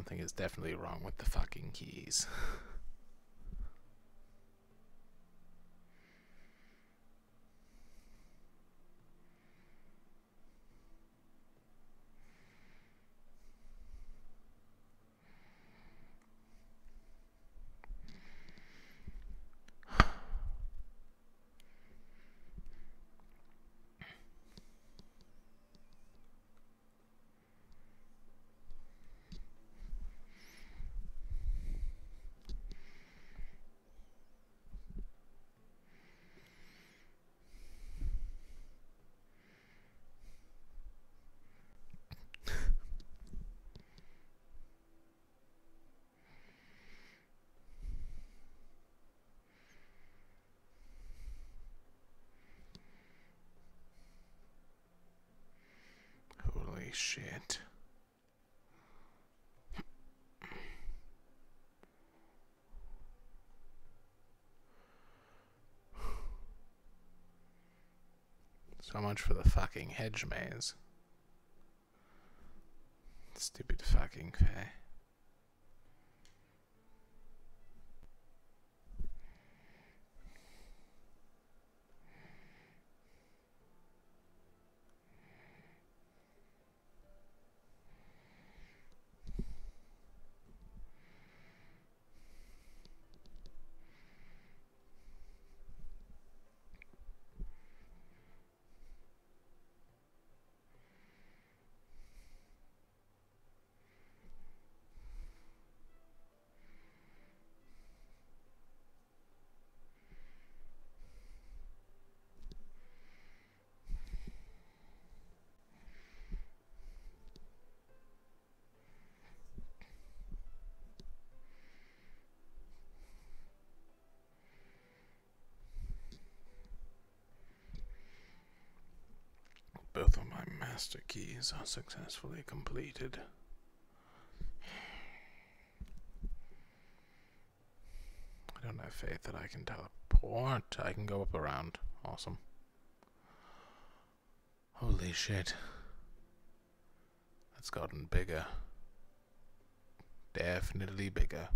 Something is definitely wrong with the fucking keys. Holy shit. So much for the fucking hedge maze. Stupid fucking Faye. Both of my master keys are successfully completed. I don't have faith that I can teleport. I can go up around. Awesome. Holy shit. That's gotten bigger. Definitely bigger.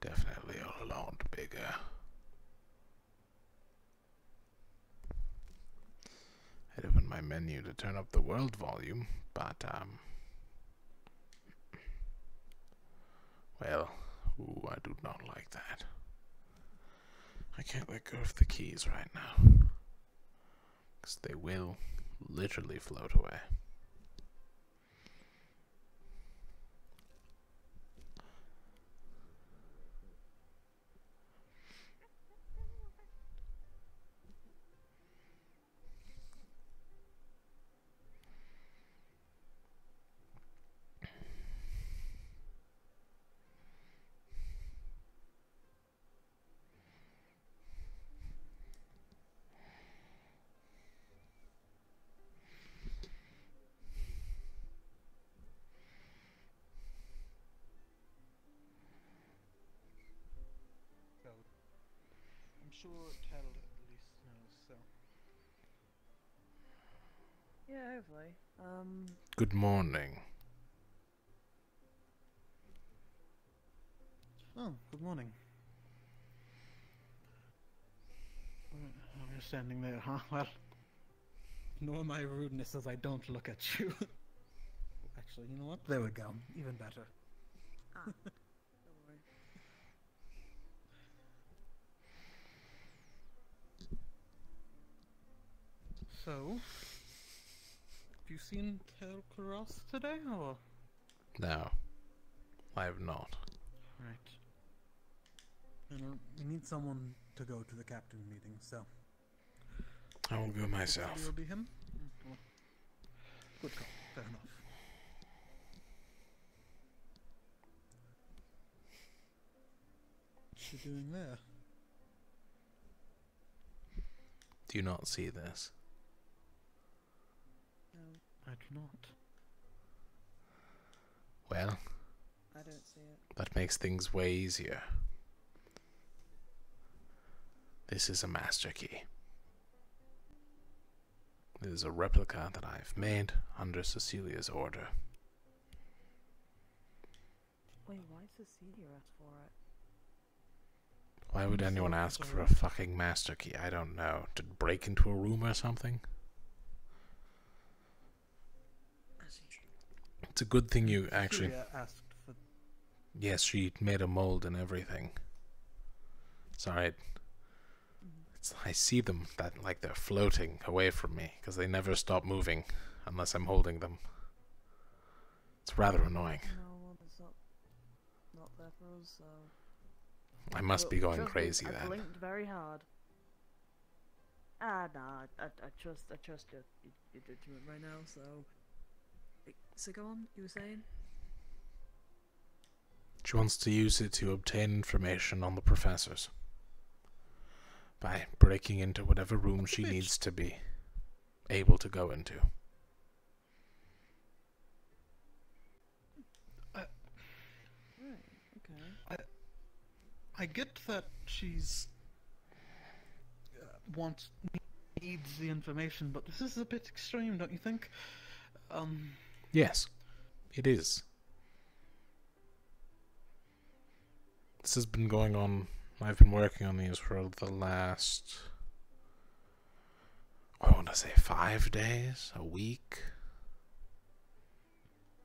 Definitely a lot bigger. I'd open my menu to turn up the world volume, but well, ooh, I do not like that. I can't let go of the keys right now, because they will literally float away. I'm sure Tel at least knows, so. Yeah, hopefully. Good morning. Oh, good morning. Oh, you're standing there, huh? Well, ignore my rudeness as I don't look at you. Actually, you know what? There we go. Even better. Ah, don't worry. So, have you seen Tel Kuros today, or? No, I have not. Right. And we need someone to go to the captain meeting, so. I will go myself. Hopefully it'll be him. Well, good call. Fair enough. What's you doing there? Do you not see this? No, I do not. Well, I don't see it. that makes things way easier. This is a master key. It is a replica that I've made under Cecilia's order. Wait, why is Cecilia asked for it? Why would I'm anyone sorry, ask for sorry. a fucking master key? I don't know. To break into a room or something? It's a good thing you actually... Cecilia asked for. Yes, she made a mold and everything. Sorry. I see them that like they're floating away from me because they never stop moving unless I'm holding them. It's rather annoying. No, well, it's not there for us, so... I must be going Trust me, crazy I then. blinked very hard. Nah, I trust your judgment right now, so... So go on, you were saying? She wants to use it to obtain information on the professors. By breaking into whatever room she needs to be able to go into. Right, okay. I get that she's needs the information, but this is a bit extreme, don't you think? Yes, it is. This has been going on. I've been working on these for the last, I want to say 5 days, a week.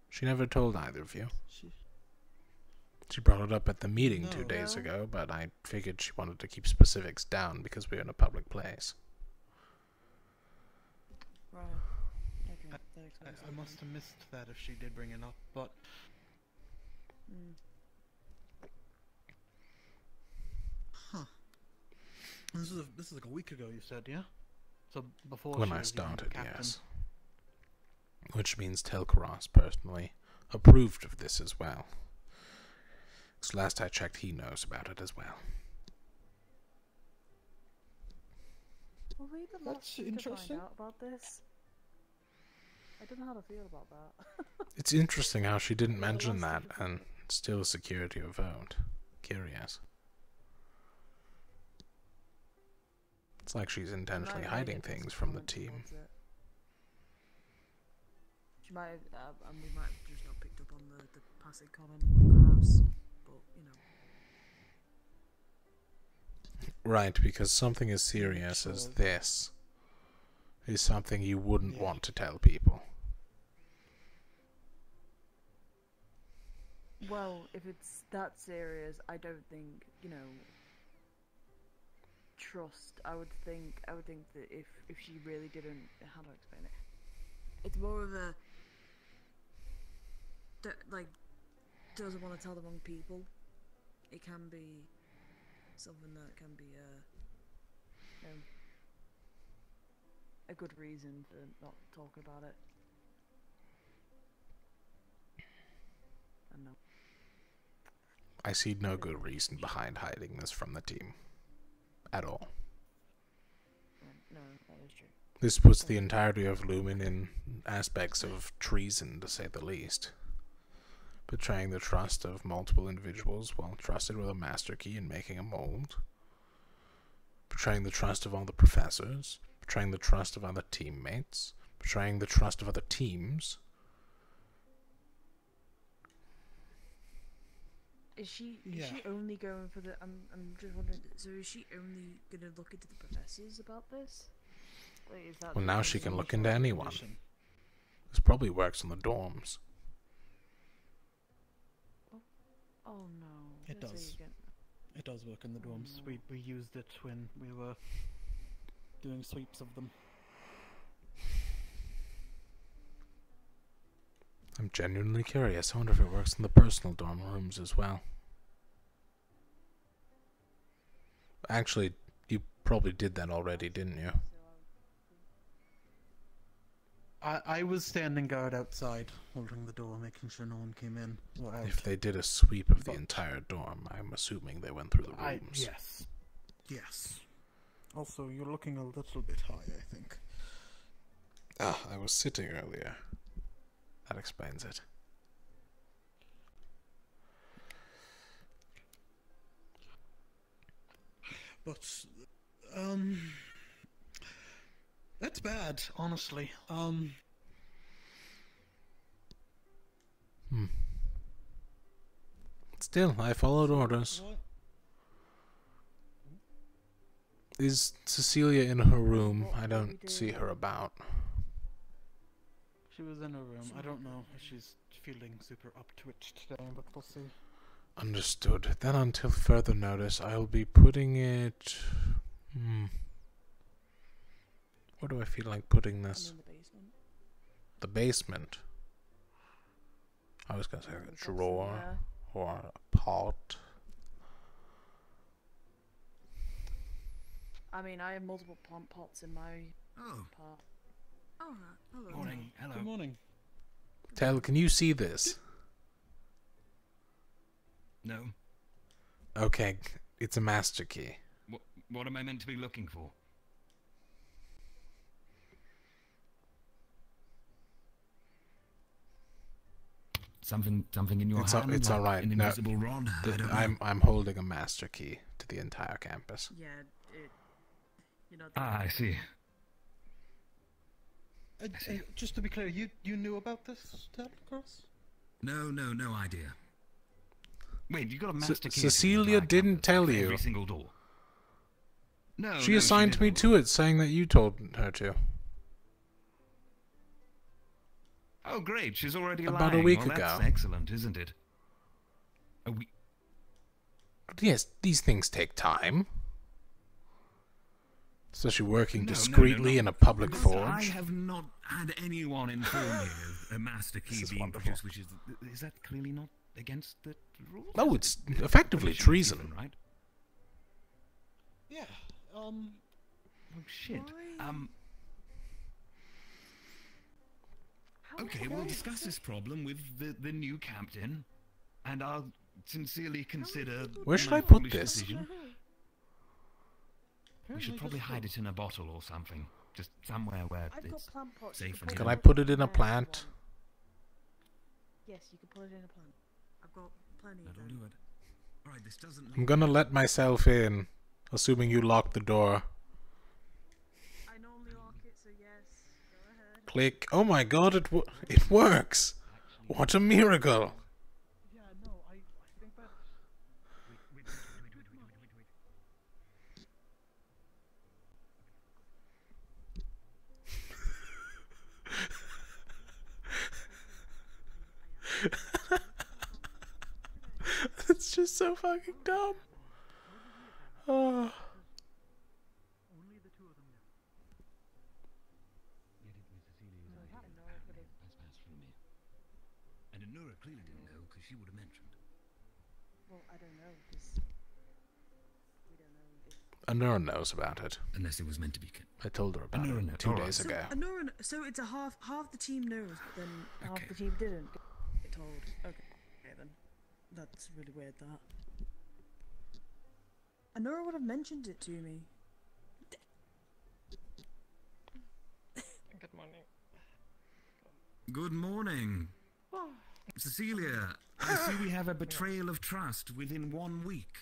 She never told either of you. She brought it up at the meeting 2 days ago, but I figured she wanted to keep specifics down because we're in a public place. Right. Okay, that explains I must have missed that if she did bring it up, but this is like a week ago. You said, yeah. So before When she I was even started, captain. yes. Which means Telkaros personally approved of this as well. Because last I checked, he knows about it as well. Were we the That's last two to interesting. find out about this? I don't know how to feel about that. It's interesting how she didn't Yeah, mention that last and still security of vote. Curious. It's like she's intentionally hiding things from the team. She might have, and we might have just not picked up on the passive comment, perhaps. But, you know. Right, because something as serious as this is something you wouldn't want to tell people. Well, if it's that serious, I don't think, you know, trust. I would think that if she really didn't, how do I explain it? It's more of a like doesn't want to tell the wrong people. It can be something that can be you know, a good reason for not talking about it. I don't know. I see no good reason behind hiding this from the team. At all. No, that is true. This puts the entirety of Lumen in aspects of treason, to say the least. Betraying the trust of multiple individuals while trusted with a master key and making a mold. Betraying the trust of all the professors. Betraying the trust of other teammates. Betraying the trust of other teams. Is she only going for the? I'm just wondering. So is she only gonna look into the professors about this? Like, is that Well, now she can look into anyone. Position. This probably works on the dorms. Oh no! It Let's say does. again. It does work in the dorms. no. We used it when we were doing sweeps of them. I'm genuinely curious. I wonder if it works in the personal dorm rooms as well. Actually, you probably did that already, didn't you? I was standing guard outside, holding the door, making sure no one came in or out. If they did a sweep of the But- entire dorm, I'm assuming they went through the rooms. Yes. Also, you're looking a little bit high, I think. Ah, I was sitting earlier. That explains it. But, That's bad, honestly. Still, I followed orders. What? Is Cecilia in her room? What I we don't see did- her about. She was in her room. I don't know if she's feeling super up to it today, but we'll see. Understood. Then until further notice, I'll be putting it... Where do I feel like putting I'm this? in the basement. The basement. I was gonna say We've a got some, drawer or a pot. I mean, I have multiple plant pots in my Oh, part. Oh, hello. morning. Hello. Good morning. Tel, can you see this? No. Okay, it's a master key. What am I meant to be looking for? Something in your It's hand? it's like all right. An No, invisible rod? I don't know. I'm holding a master key to the entire campus. Yeah, it. You know. I see. Just to be clear, you knew about this, Cross? No idea. Wait, you got a master key? to the Cecilia entire didn't campus, tell for you. Every single door. No, She no, assigned me didn't. to it, saying that you told her to. Oh, great! She's already About a lying. week Well, that's ago. excellent, isn't it? A week. Yes, these things take time. Especially working No, discreetly in a public I forge. have not had anyone inform me of a master key This is being wonderful. produced, which is that clearly not against the rules? Oh, it's effectively Permission treason. given, right? Yeah. Oh shit. Why? How Okay, did we'll I- discuss this problem with the new captain, and I'll sincerely consider. Where should my I put foolish this? decision. We should probably hide it in a bottle or something, just somewhere where I've got it's plant pots. safe You and could Can put I them put it in a wherever you plant? want. Yes, you can put it in a plant. I've got plenty of That'll them. do it. All right, this doesn't. I'm gonna let myself in, assuming you lock the door. I normally lock it, so yes. Go ahead. Click. Oh my god, it works! What a miracle! Yeah, no, I think that... Wait. It's just so fucking dumb. Oh. Only the two of them know. Pass through me. And Anura clearly didn't know because she would have mentioned. Well, I don't know, because we don't know if... Anura knows about it. Unless it was meant to be. I told her about Anura it knows. 2 Alright. days So, ago. so it's a half the team knows, but then half Okay. the team didn't get told. Okay, then. That's really weird, that. Anora would have mentioned it to me. Good morning. Good morning. Cecilia, I see we have a betrayal of trust within 1 week.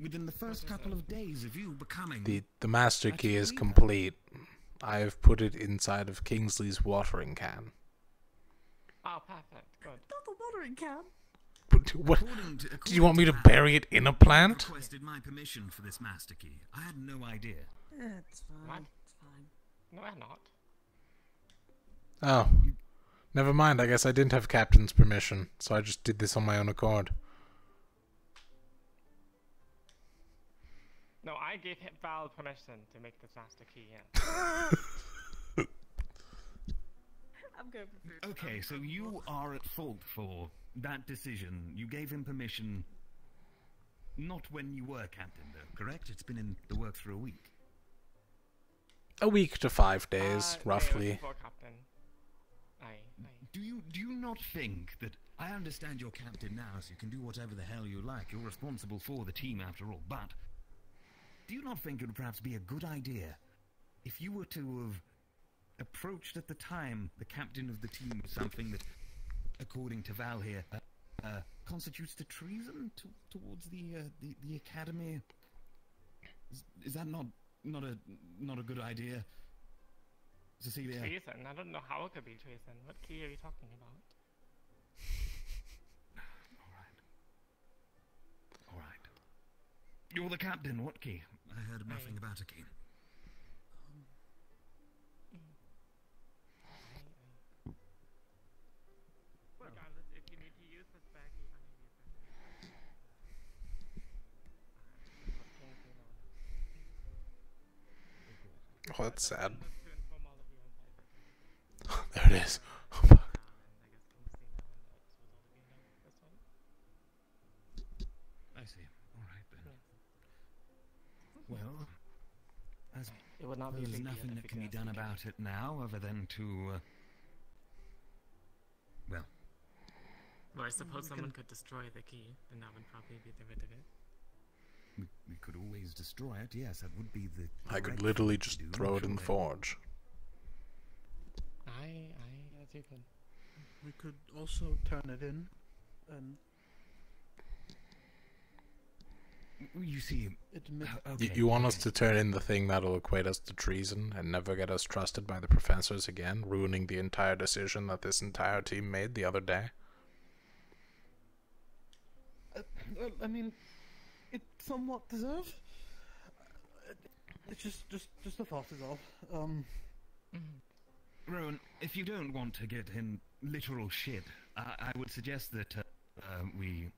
Within the first couple of days of you becoming... The master I key can is read that. complete. I have put it inside of Kingsley's watering can. Oh, perfect. Good. Not the watering can. What? According to- Do you want me to according bury it in a Val, plant? you requested my permission for this master key. I had no idea. It's fine. What? It's fine. No, I'm not. Oh. Never mind, I guess I didn't have Captain's permission, so I just did this on my own accord. No, I gave Val permission to make this master key. Yeah. I'm going for food. Okay, so you are at fault for that decision. You gave him permission not when you were captain, though, correct? It's been in the works for a week. A week to 5 days, No, it was roughly. before Captain. Do you not think that... I understand you're captain now, so you can do whatever the hell you like. You're responsible for the team, after all. But do you not think it would perhaps be a good idea if you were to have approached at the time the captain of the team with something that, according to Val here, constitutes the treason towards the academy? Is that not a good idea? Cecilia. Treason? I don't know how it could be treason. What key are you talking about? All right. You're the captain. What key? I heard nothing about a key. Regardless, if you need to use the spare key, I need to use it. Oh, that's sad. Just to inform all of you inside There it is. Oh, fuck. I see. All right then. Well, as It would not be there's tricky nothing if that you can be could done ask about it now, other than to. Well, I suppose someone could destroy the key, and that would probably be the rid of it. We could always destroy it. Yes, that would be the. I could correct literally thing to just do, throw it in the surely. forge. Yes, you could. We could also turn it in, and You see, admit. You want us to turn in the thing that'll equate us to treason and never get us trusted by the professors again, ruining the entire decision that this entire team made the other day? Well, I mean, it somewhat deserved. It's just a thought is all. Rowan, if you don't want to get in literal shit, I would suggest that we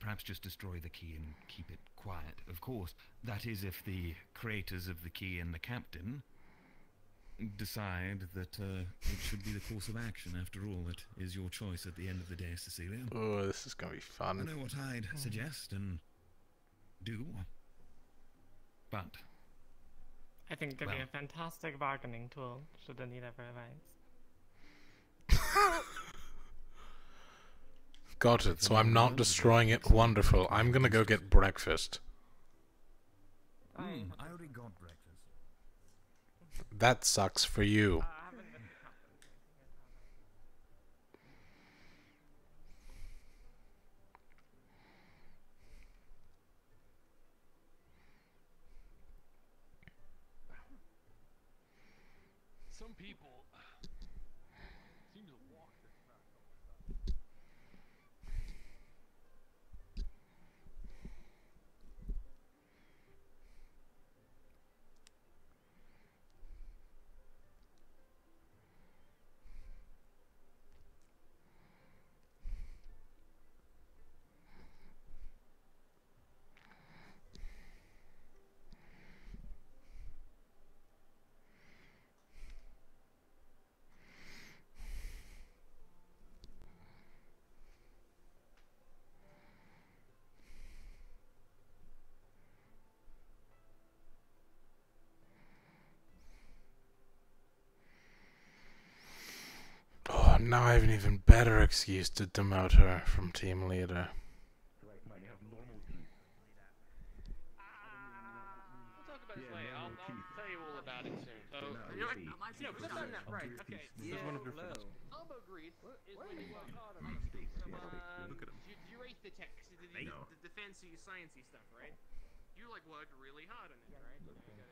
perhaps just destroy the key and keep it quiet. Of course, that is if the creators of the key and the captain decide that it should be the course of action. After all, it is your choice at the end of the day, Cecilia. Oh, this is gonna be I fun. know what I'd suggest and do, but I think it could be Well. a fantastic bargaining tool, should the need ever arise. Got it, so I'm not destroying it. Wonderful. I'm gonna go get breakfast. I already got breakfast. That sucks for you. I haven't been to captain. Some people seem to walk this fast all the time. Oh, now I have an even better excuse to demote her from team leader. We'll talk about this later. I'll tell you all about it soon. So, flip on that right. Okay. This is one of your friends. Elbow grease is when you work hard on you rate the text, the fancy sciencey stuff, right? You like worked really hard on it, right? You gotta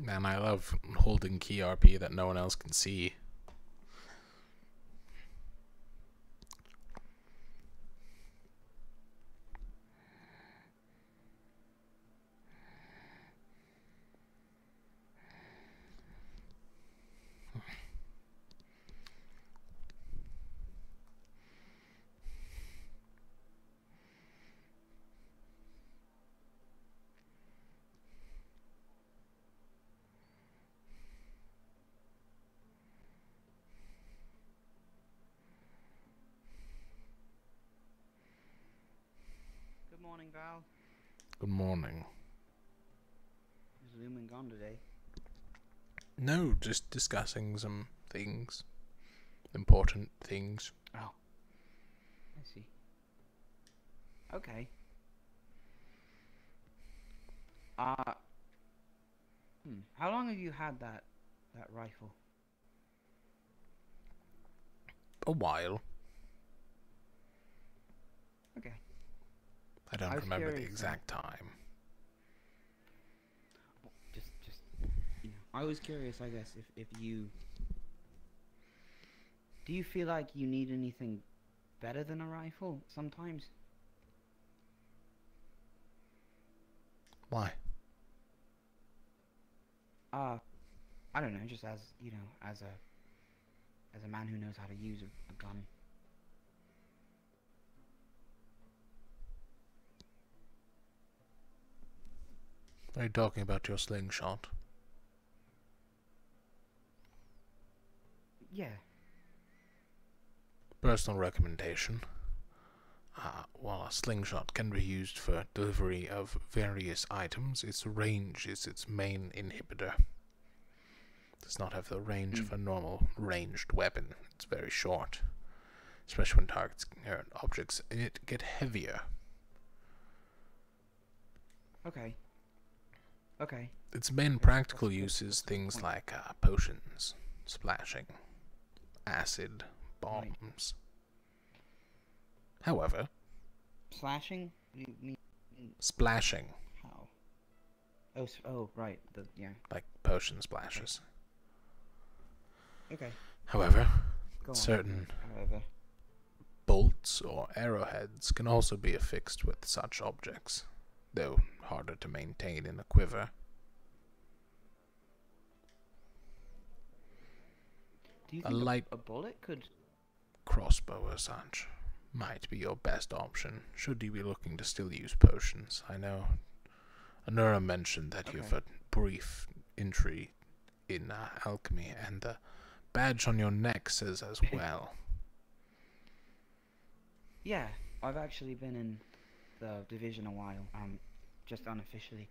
Man, I love holding key RP that no one else can see. Good morning, Val. Good morning. Is Lumen gone today? No, just discussing some things. Important things. Oh. I see. Okay. How long have you had that rifle? A while. Okay. I don't I was remember the curious, exact time. Just you know, I was curious, I guess, if you do you feel like you need anything better than a rifle sometimes? Why? I don't know, just as, you know, as a man who knows how to use a gun. Are you talking about your slingshot? Yeah. Personal recommendation. While a slingshot can be used for delivery of various items, its range is its main inhibitor. It does not have the range of a normal ranged weapon. It's very short, especially when targets or objects in it get heavier. Okay. Okay. Its main practical use is things like potions, splashing, acid, bombs. However, Slashing? You mean splashing, how? Oh, oh, right. Yeah. like potion splashes. Okay. However, Go on. certain However. bolts or arrowheads can also be affixed with such objects, though harder to maintain in a quiver. Do you A think light a bullet could? crossbow or such might be your best option, should you be looking to still use potions. I know Anura mentioned that you've a brief entry in alchemy, and the badge on your neck says as well. Yeah, I've actually been in the division a while, just unofficially.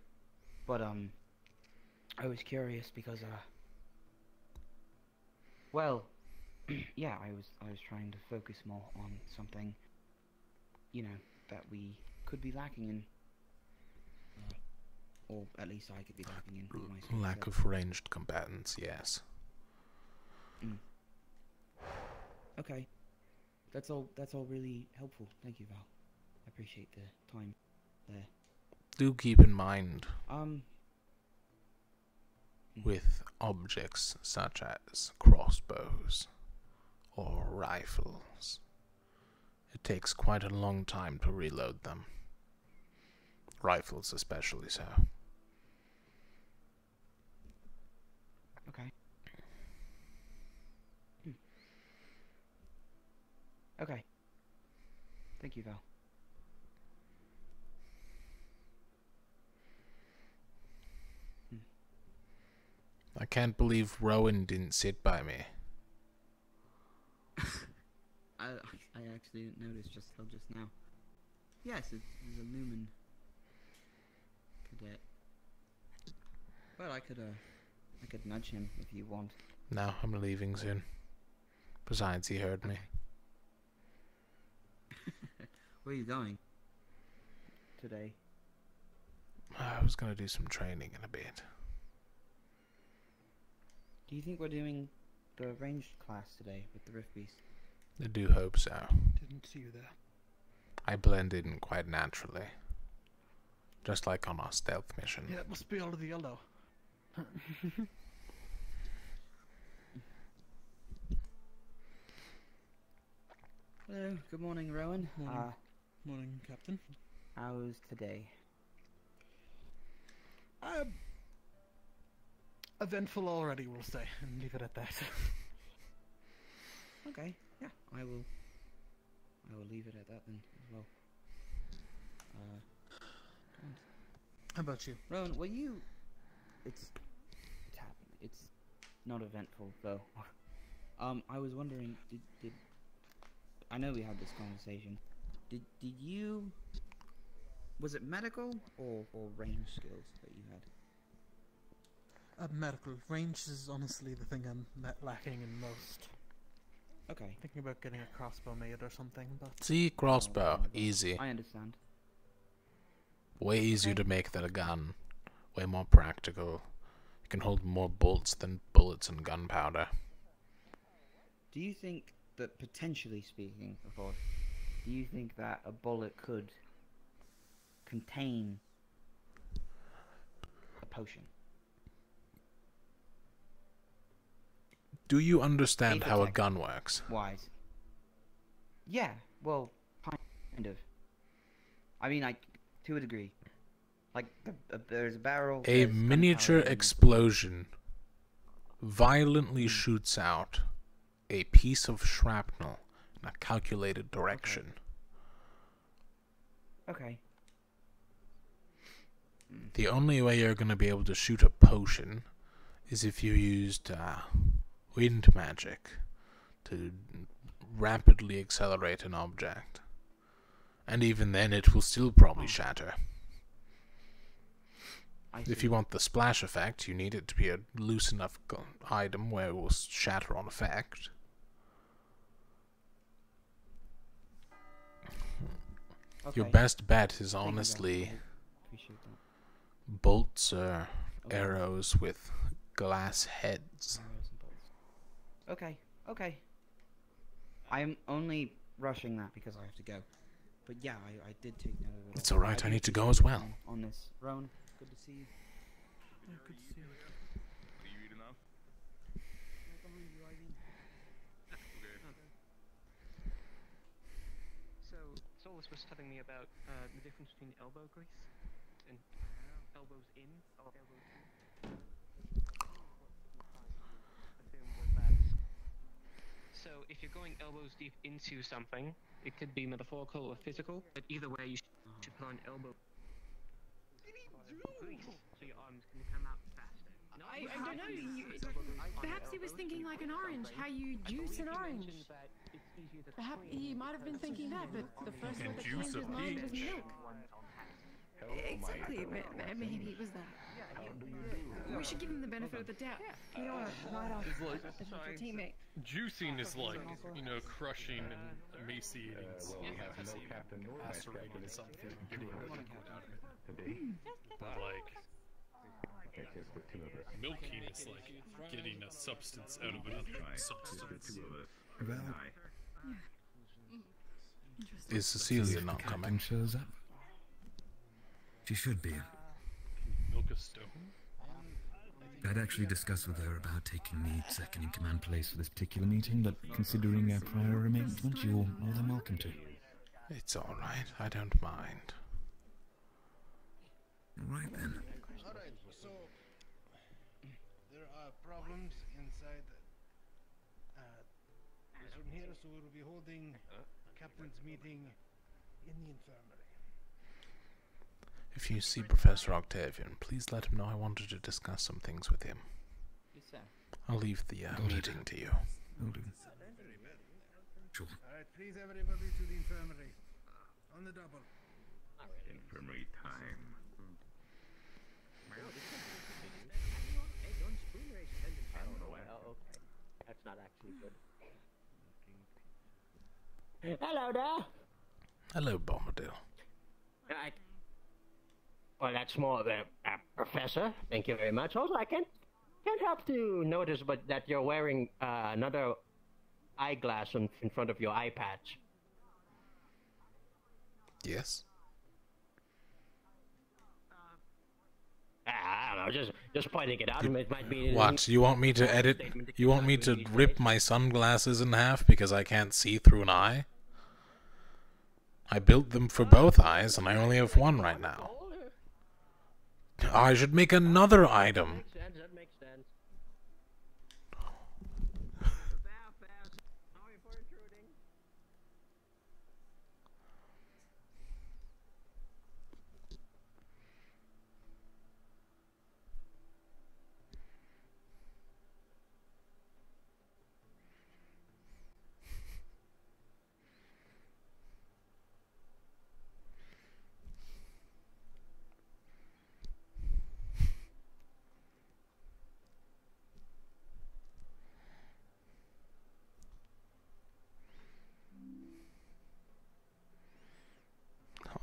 But I was curious because well, yeah, I was trying to focus more on something, you know, that we could be lacking in, or at least I could be lacking in my skill Lack set. of ranged combatants, yes. Okay, that's all really helpful. Thank you, Val. I appreciate the time there. Do keep in mind, with objects such as crossbows or rifles, it takes quite a long time to reload them. Rifles especially so. Okay. Okay. Thank you, Val. I can't believe Rowan didn't sit by me. I actually didn't notice just till just now. Yes, it's a Lumen cadet. Well, I could nudge him if you want. No, I'm leaving soon. Besides, he heard me. Where are you going? Today. I was gonna do some training in a bit. Do you think we're doing the ranged class today with the Rift Beast? I do hope so. Didn't see you there. I blended in quite naturally. Just like on our stealth mission. Yeah, it must be all of the yellow. Hello, good morning, Rowan. Morning. Morning, Captain. How's today? Eventful already, we'll say, and leave it at that. Okay, yeah, I will leave it at that then as well. How about you? Rowan, were you? It's happened. It's not eventful though. I was wondering, did I know we had this conversation. Did you? Was it medical or range skills that you had? Medical. Range is honestly the thing I'm lacking in most. Okay. Thinking about getting a crossbow made or something, but... See, crossbow, easy. I understand. Way easier to make than a gun. way more practical. It can hold more bolts than bullets and gunpowder. Do you think that, potentially speaking, of course, do you think that a bullet could contain a potion? Do you understand how a Aphotech. gun works? Wise. Yeah, well, kind of. I mean, to a degree. Like, there's a barrel. A there's miniature gunpowder, and- explosion violently shoots out a piece of shrapnel in a calculated direction. Okay. The only way you're going to be able to shoot a potion is if you used wind magic to rapidly accelerate an object. And even then, it will still probably shatter. If you want the splash effect, you need it to be a loose enough item where it will shatter on effect. Your Okay. best bet is Thank you, guys. honestly I appreciate that. bolts or Okay. arrows with glass heads. Arrows and bolts. Okay, okay. I'm only rushing that because I have to go. But yeah, I did take note of it. It's alright, I do need to appreciate go as your well. time On this, Rowan, good to see you. Yeah, good to see you. Are you eating up? So, Solus was telling me about the difference between elbow grease and elbows in or elbows in. So, if you're going elbows deep into something, it could be metaphorical or physical, but either way, you should put on elbow grease so your arms can come out faster. I don't know. Perhaps he was thinking like an orange, how you juice an orange. Perhaps he might have been thinking that, but the first word that came to his mind was milk. Exactly. Maybe it was that. We should give him the benefit of the doubt. You don't want to write off as your teammate. Juicing is like, you know, crushing and emaciating. Acerating something. But like, milking is like getting a substance out of another substance. Is Cecilia not coming? Shows up. She should be. Milk a stone? I'd actually discussed with her about taking the second in command place for this particular meeting, but considering our prior arrangement, you're more than welcome to. It's alright, I don't mind. Right then. Alright, so there are problems inside this room here, so we'll be holding captain's meeting in the infirmary. If you see Professor Octavian, please let him know I wanted to discuss some things with him. Yes, sir. I'll leave the meeting to you. Will do. Sure. Alright, please everybody to the infirmary. On the double. Infirmary time. Oh, okay. That's not actually good. Hello there. Hello, Bombadil. Right. Well, that's more of a professor. Thank you very much. Also, I can't help to notice, but that you're wearing another eyeglass in front of your eye patch. Yes? I don't know, just pointing it out. It might be. What, you want me to edit? You want me to rip my sunglasses in half because I can't see through an eye? I built them for both eyes, and I only have one right now. I should make another item. That makes sense. Sorry for intruding.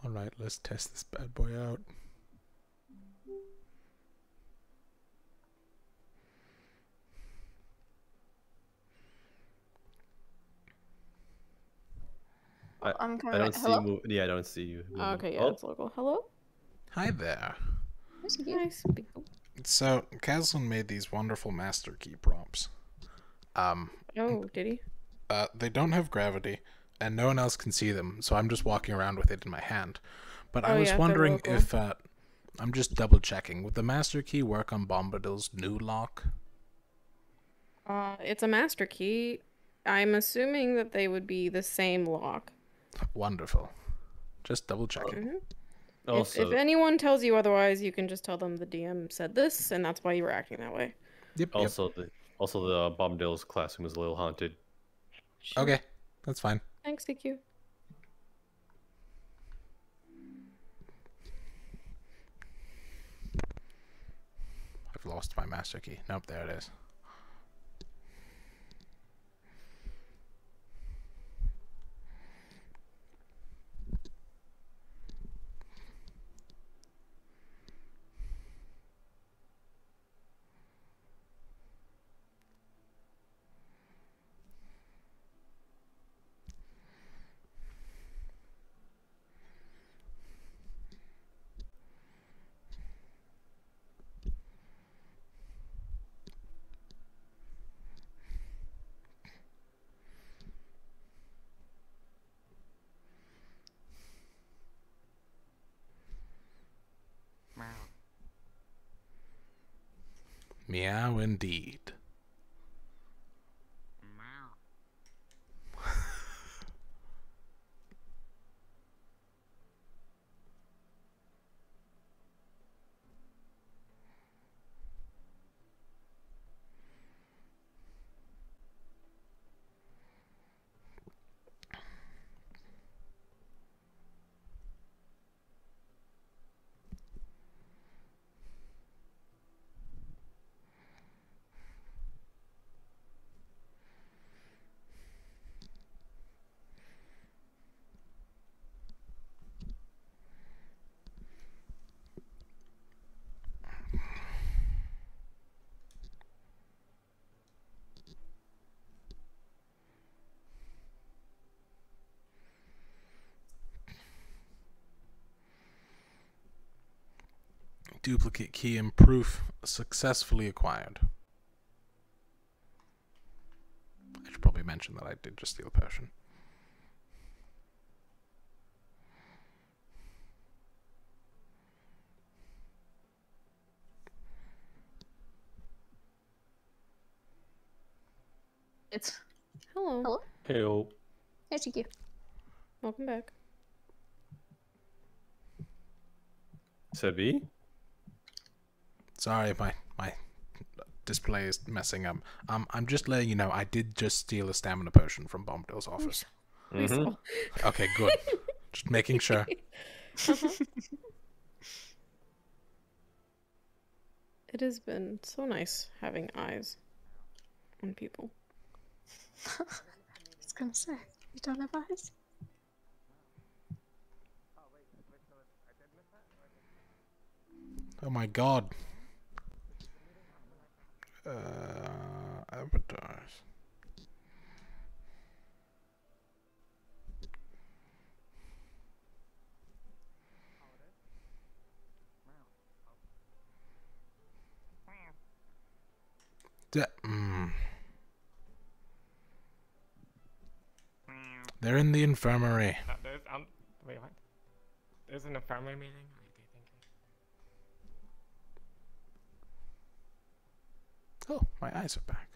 Alright, let's test this bad boy out. I'm coming. I don't see Hello? you. Yeah, I don't see you. Oh, okay, yeah, Oh, it's local. Hello? Hi there. Nice. So, Caslin made these wonderful master key props. Oh, did he? They don't have gravity, and no one else can see them, so I'm just walking around with it in my hand. But I was yeah, they're wondering local. if, I'm just double checking, would the master key work on Bombadil's new lock? It's a master key. I'm assuming that they would be the same lock. Wonderful. Just double checking. Mhm. also, If anyone tells you otherwise, you can just tell them the DM said this, and that's why you were acting that way. Yep. also the Bombadil's classroom is a little haunted. Okay, that's fine. Thanks, DQ. I've lost my master key. Nope, there it is. Meow indeed. Duplicate key and proof successfully acquired. I should probably mention that I did just steal a potion. It's hello. Hello. Hey, TQ. Welcome back. Sebi? Sorry, my display is messing up. I'm just letting you know I did just steal a stamina potion from Bombadil's office. Okay, good. Just making sure. It has been so nice having eyes on people. I was gonna say, you don't have eyes? Oh my god. Avatars. They're in the infirmary. Wait, what? There's an infirmary meeting? Oh, my eyes are back.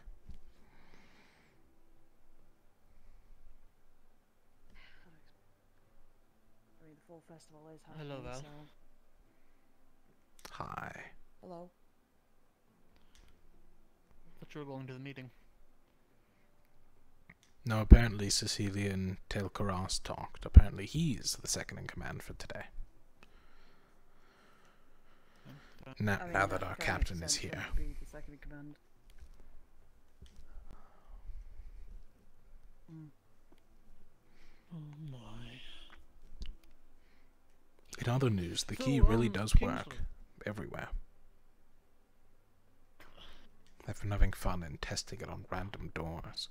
I mean, the fall festival is happening. Hello, Val. So... Hi. Hello. Thought you were going to the meeting. No, apparently Cecilia and Telkaras talked. Apparently he's the second in command for today. Now that our captain is here. Be the second in command. Oh my. In other news, the key So, really does Kingsley. work everywhere. I've been having fun and testing it on random doors.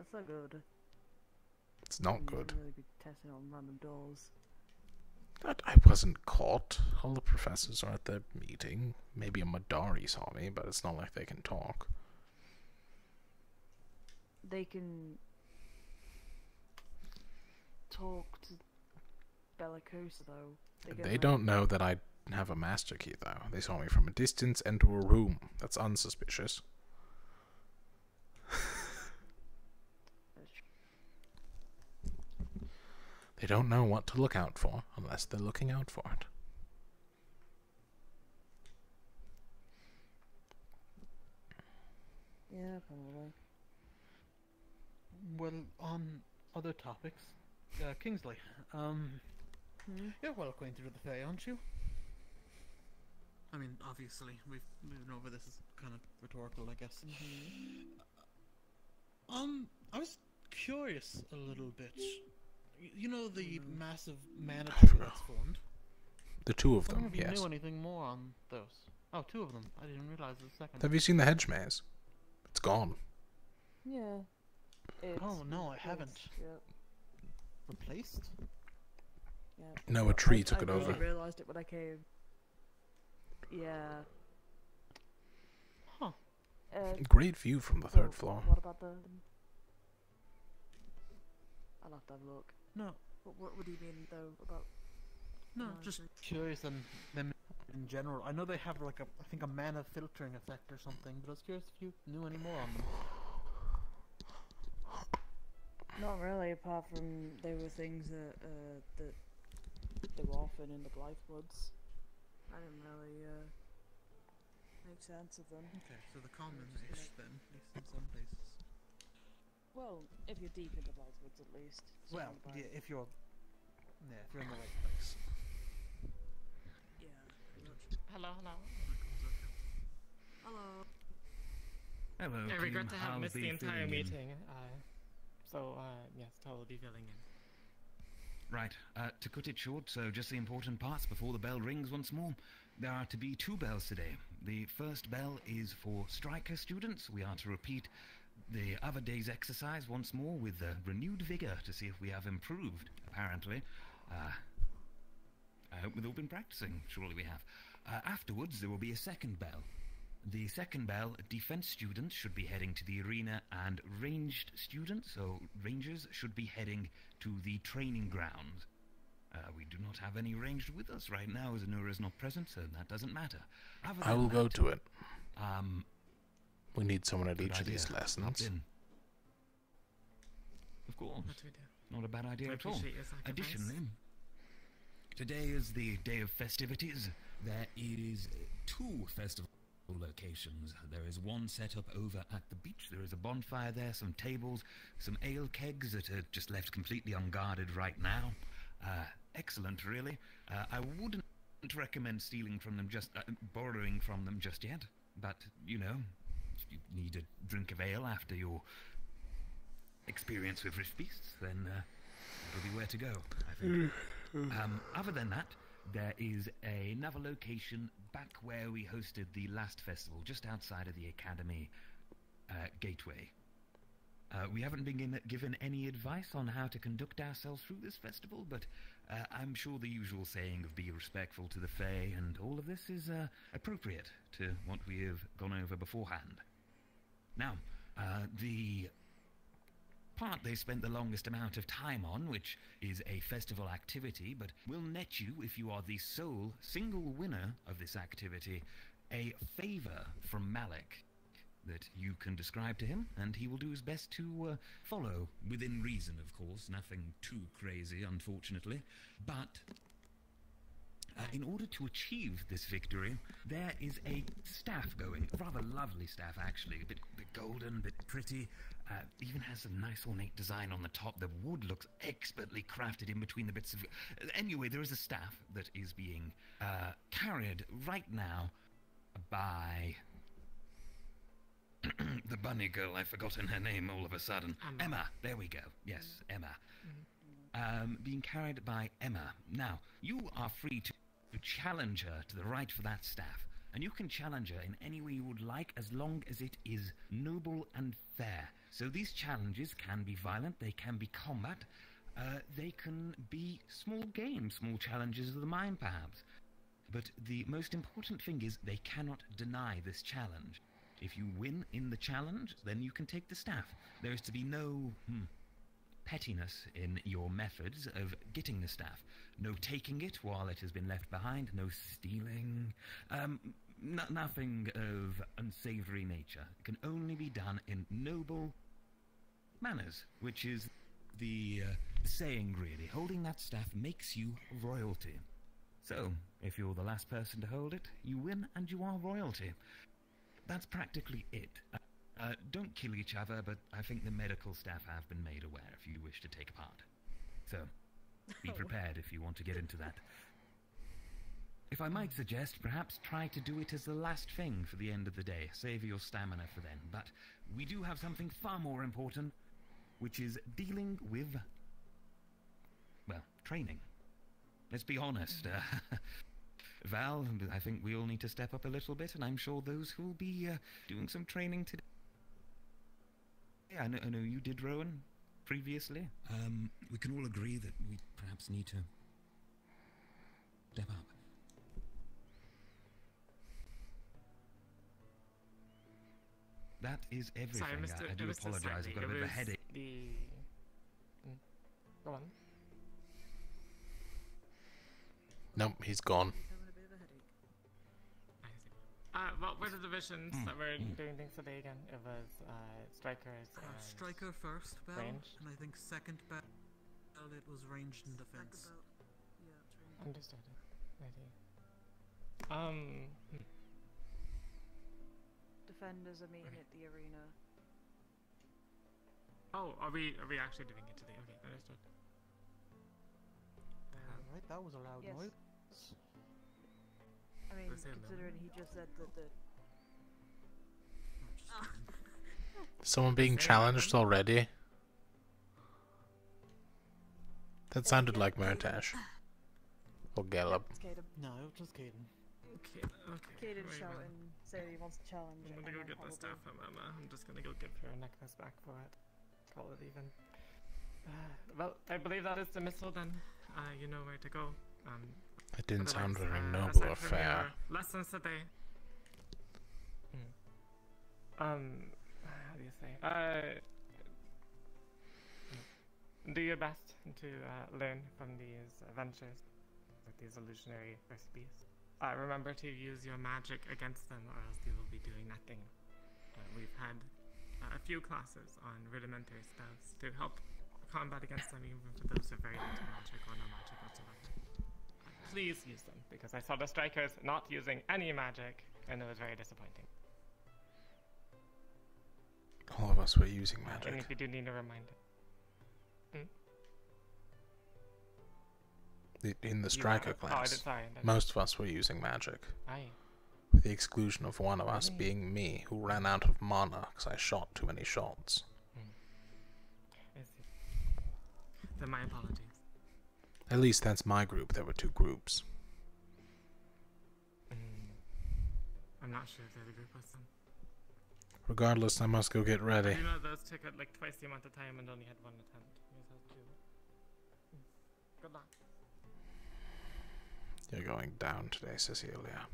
That's not good. It's not You good. shouldn't really be testing on random doors. I wasn't caught. All the professors are at the meeting. Maybe a Madari saw me, but it's not like they can talk. They can talk to Bellicosa though. They don't know that I have a master key, though. They saw me from a distance enter a room. That's unsuspicious. They don't know what to look out for unless they're looking out for it. Yeah, probably. Well, on other topics, Kingsley, you're well acquainted with the Fae, aren't you? I mean, obviously, we've moved over this is kind of rhetorical, I guess. I was curious a little bit. You know the massive mana tree that's formed? The two of I wonder them, if you yes. knew anything more on those. Oh, two of them. I didn't realize the second. Have you seen the hedge maze? It's gone. Yeah. Oh no, I haven't. Yep. Replaced? Yeah. No, a tree took it I over. really realised it when I came. Yeah. Huh. Great view from the third floor. What about the? I'll have to have a look. No. What do you mean though about? No, just curious on them in general. I know they have like I think a mana filtering effect or something, but I was curious if you knew any more on them. Not really, apart from they were things that they were often in the Blythewoods. I didn't really make sense of them. Okay, so the common-ish then, at least in some places. Well, if you're deep into Blythewoods, at least. Well, yeah, if you're in the right place. Yeah, pretty much. Hello. Hello. Hello, I Kim. regret to have I'll missed be the entire filling in. meeting. Yes, totally be filling in. Right, to cut it short, so just the important parts before the bell rings once more. There are to be 2 bells today. The first bell is for striker students. We are to repeat the other day's exercise once more with renewed vigor to see if we have improved, apparently. I hope we've all been practicing. Surely we have. Afterwards, there will be a second bell. The second bell, defense students should be heading to the arena, and ranged students, so rangers, should be heading to the training ground. We do not have any ranged with us right now, as Anura is not present, so that doesn't matter. I will go to it. We need someone at each of these lessons. Of course. What do we do? Not a bad idea I at all. appreciate your sacrifice. Additionally, today is the day of festivities. There is 2 festival locations. There is one set up over at the beach. There is a bonfire there, some tables, some ale kegs that are just left completely unguarded right now. Excellent, really. I wouldn't recommend stealing from them, borrowing from them just yet. But, you know, if you need a drink of ale after your experience with Rift Beasts, then it'll be where to go, I think. Other than that, there is another location back where we hosted the last festival, just outside of the Academy gateway. We haven't been given any advice on how to conduct ourselves through this festival, but I'm sure the usual saying of be respectful to the Fae and all of this is appropriate to what we have gone over beforehand. Now, the part they spent the longest amount of time on, which is a festival activity, but will net you, if you are the sole single winner of this activity, a favor from Malik that you can describe to him, and he will do his best to follow, within reason, of course, nothing too crazy, unfortunately, but in order to achieve this victory, there is a staff going, a rather lovely staff actually, a bit golden, a bit pretty, even has some nice ornate design on the top. The wood looks expertly crafted in between the bits of... Anyway, there is a staff that is being carried right now by... the bunny girl, I've forgotten her name all of a sudden. Emma, there we go. Yes, Emma. Being carried by Emma. Now, you are free to challenge her to the right for that staff. and you can challenge her in any way you would like as long as it is noble and fair. So these challenges can be violent, they can be combat, they can be small games, small challenges of the mind perhaps. But the most important thing is they cannot deny this challenge. If you win in the challenge, then you can take the staff. There is to be no pettiness in your methods of getting the staff. No taking it while it has been left behind, no stealing, nothing of unsavory nature. It can only be done in noble manners, which is the saying really. Holding that staff makes you royalty. So, if you're the last person to hold it, you win and you are royalty. That's practically it. Don't kill each other, but I think the medical staff have been made aware if you wish to take part. So, be prepared if you want to get into that. If I might suggest, perhaps try to do it as the last thing for the end of the day. Save your stamina for then. But we do have something far more important, which is dealing with, well, training. Let's be honest. Val, I think we all need to step up a little bit, and I'm sure those who will be doing some training today. I know you did, Rowan, previously. We can all agree that we perhaps need to step up. That is everything. Sorry, I do apologize. I've got a bit of a headache. Go on. Nope, he's gone. What were the divisions that were doing things today again? It was strikers. Striker first bell, range. and I think second bell it was ranged and defense. Understood. Ready. Defenders are meeting at the arena. Oh, are we actually doing it today? Okay, understood. Right, that was a loud Yes. noise. I mean, considering he just said that the... Someone being challenged already? That sounded like Murtash. Or Gallup. It's Caden. No, it was just Caden. Okay. Caden wait, shouting, saying he wants to challenge. I'm gonna go get the staff from Emma. I'm just gonna go give her a necklace back for it. Call it even. Well, I believe that is the missile then. You know where to go. It didn't sound very aside noble or from fair. your lessons today. How do you say? Do your best to learn from these adventures with these illusionary recipes. Remember to use your magic against them, or else you will be doing nothing. We've had a few classes on rudimentary spells to help combat against them, even for those who are very little magic or no magic whatsoever. Please use them, because I saw the strikers not using any magic, and it was very disappointing. All of us were using And magic. if you do need a reminder. In the striker class, sorry, most of us were using magic. Aye. With the exclusion of one of us being me, who ran out of mana because I shot too many shots. Then my apologies. At least that's my group. There were two groups. I'm not sure if there's a group with them. Regardless, I must go get ready. You know, those took like twice the amount of time and only had one attempt. Good luck. You're going down today, Cecilia.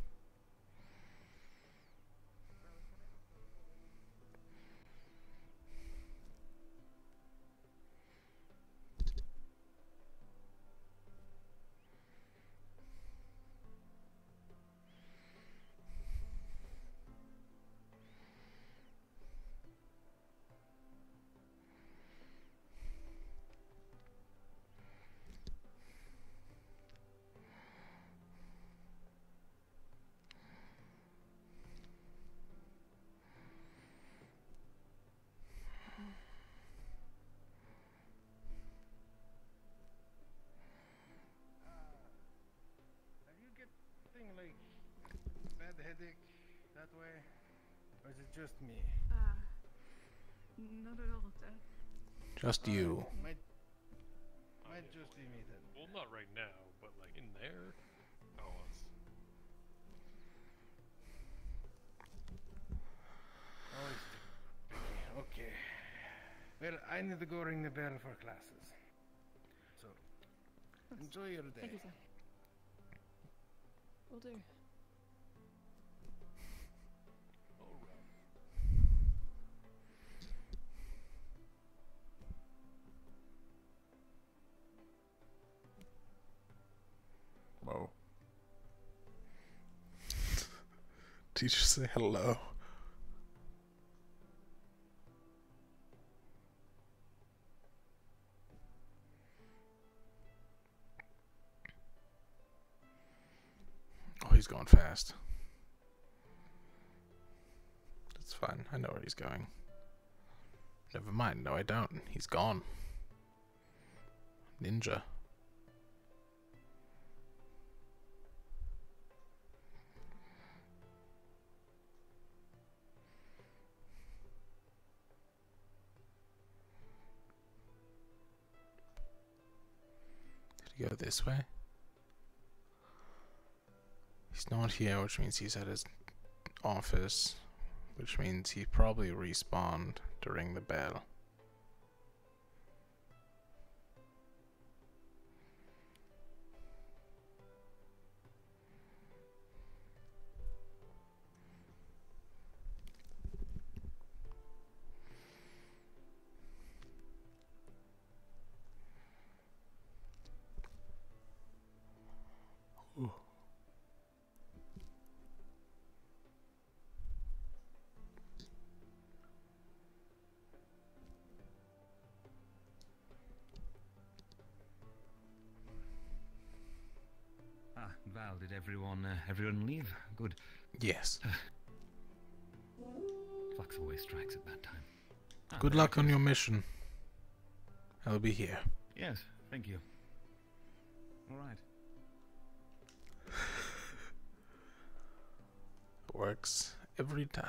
Like bad headache that way, or is it just me? Not at all, Dad. Just you. Might just be me then. Well, not right now, but like in there. Oh, I need to go ring the bell for classes. So, enjoy your day. Thank you, sir. Will do. Whoa. Teacher say hello. Oh, he's going fast. That's fine. I know where he's going. Never mind. No, I don't. He's gone. Ninja. Did he go this way? He's not here, which means he's at his office, which means he probably respawned to ring the bell. Ooh. Val, did everyone leave? Good. Yes. Flux always strikes at that time. Good luck on your mission. I'll be here. Yes, thank you. All right. Works every time.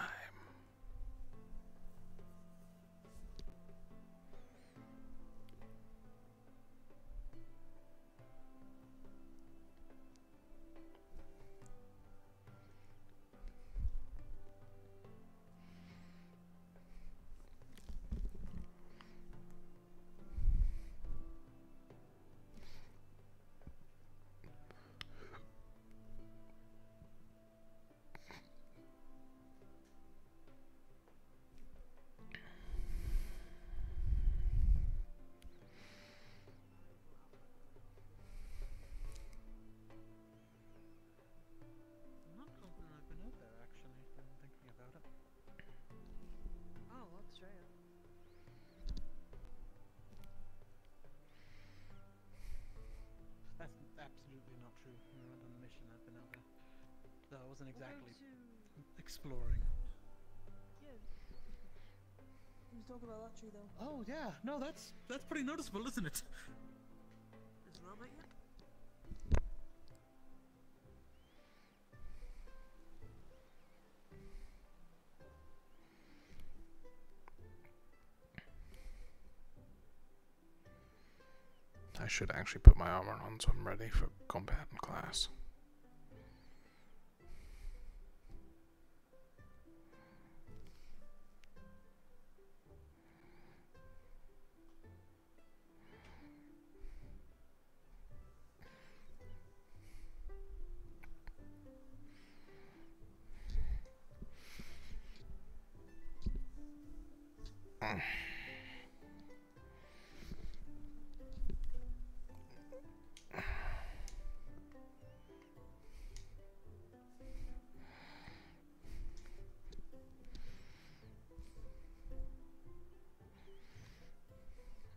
I'm not confident I've been out there, actually, if I'm thinking about it. Oh, Australia. That's absolutely not true. When I went on a mission, I've been out there. Though I wasn't exactly exploring. Yeah. Who's talking about that tree, though? Oh, yeah. No, that's pretty noticeable, isn't it? Is Robert yet? I should actually put my armor on so I'm ready for combat in class.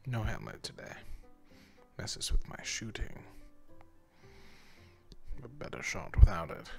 No helmet today. Messes with my shooting. A better shot without it.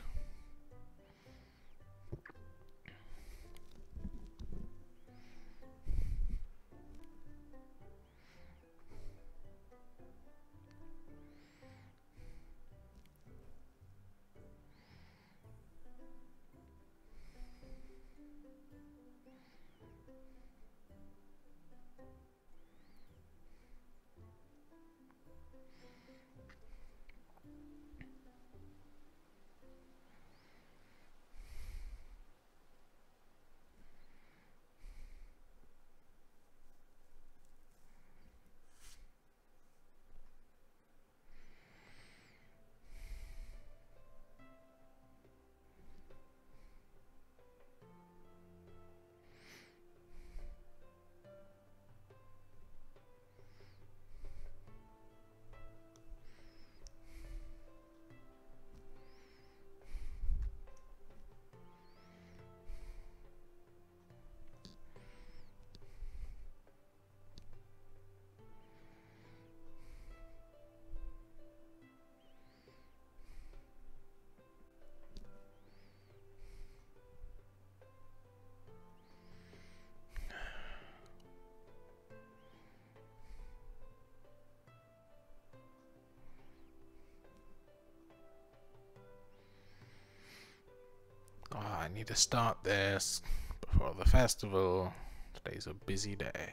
I need to start this before the festival. Today's a busy day.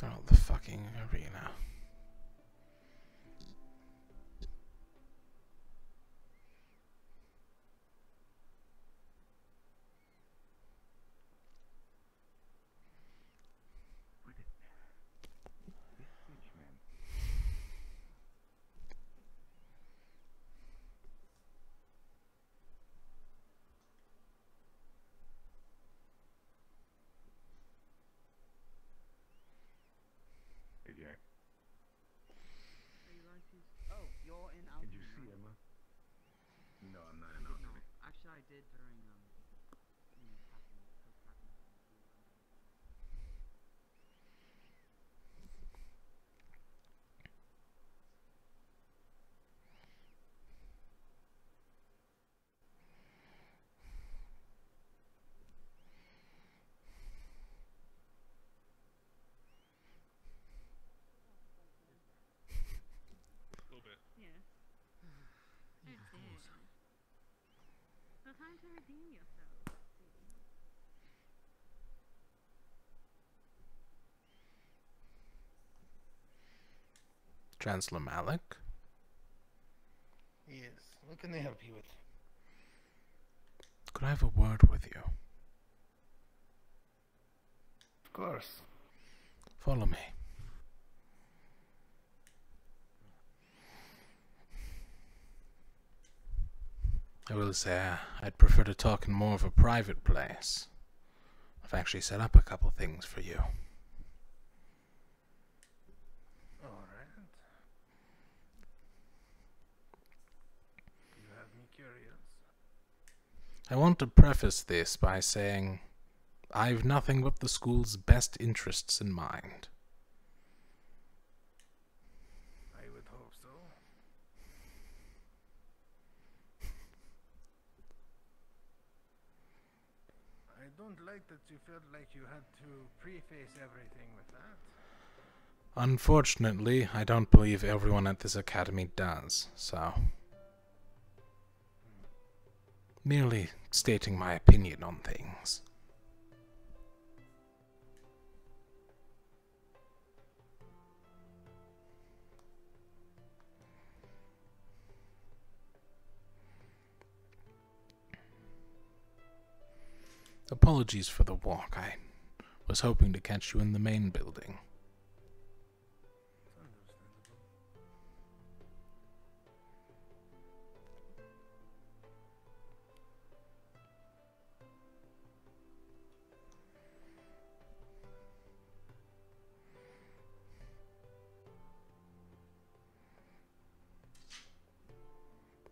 Oh, the fucking arena. Oh, you're in alchemy. Did you see Emma? No, I'm not in alchemy. Actually, I did during A little bit. Yeah. That's it. So time to redeem yourself. Chancellor Malik? Yes. What can I help you with? Could I have a word with you? Of course. Follow me. I will say I'd prefer to talk in more of a private place. I've actually set up a couple things for you. Alright. You have me curious. I want to preface this by saying I've nothing but the school's best interests in mind. I would hope so. I don't like that you felt like you had to preface everything with that. Unfortunately, I don't believe everyone at this academy does, so... merely stating my opinion on things. Apologies for the walk. I was hoping to catch you in the main building.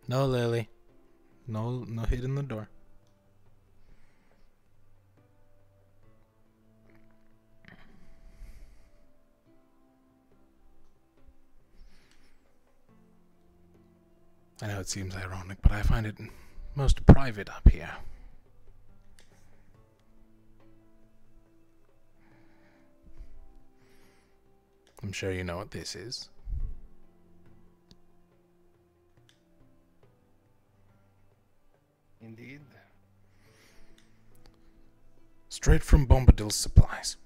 No, Lily. No hitting the door. I know it seems ironic, but I find it most private up here. I'm sure you know what this is. Indeed. Straight from Bombadil's supplies.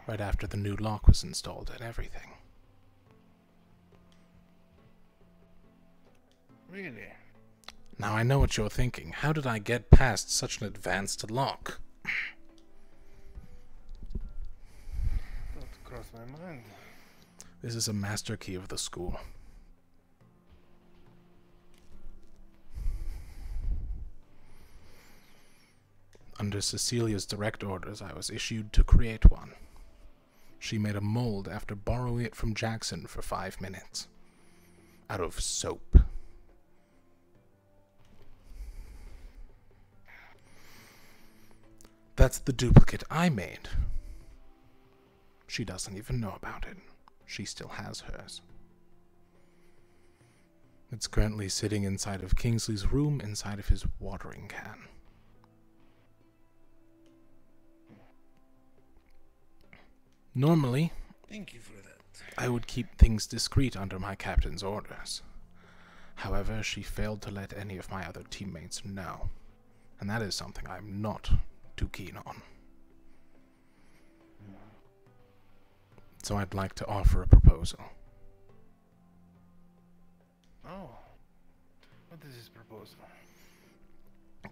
Right after the new lock was installed and everything. Really? Now I know what you're thinking. How did I get past such an advanced lock? Don't cross my mind. This is a master key of the school. Under Cecilia's direct orders, I was issued to create one. She made a mold after borrowing it from Jackson for 5 minutes. Out of soap. That's the duplicate I made. She doesn't even know about it. She still has hers. It's currently sitting inside of Kingsley's room, inside of his watering can. Normally, Thank you for that. I would keep things discreet under my captain's orders. However, she failed to let any of my other teammates know, and that is something I'm not too keen on. So I'd like to offer a proposal. Oh. What is his proposal?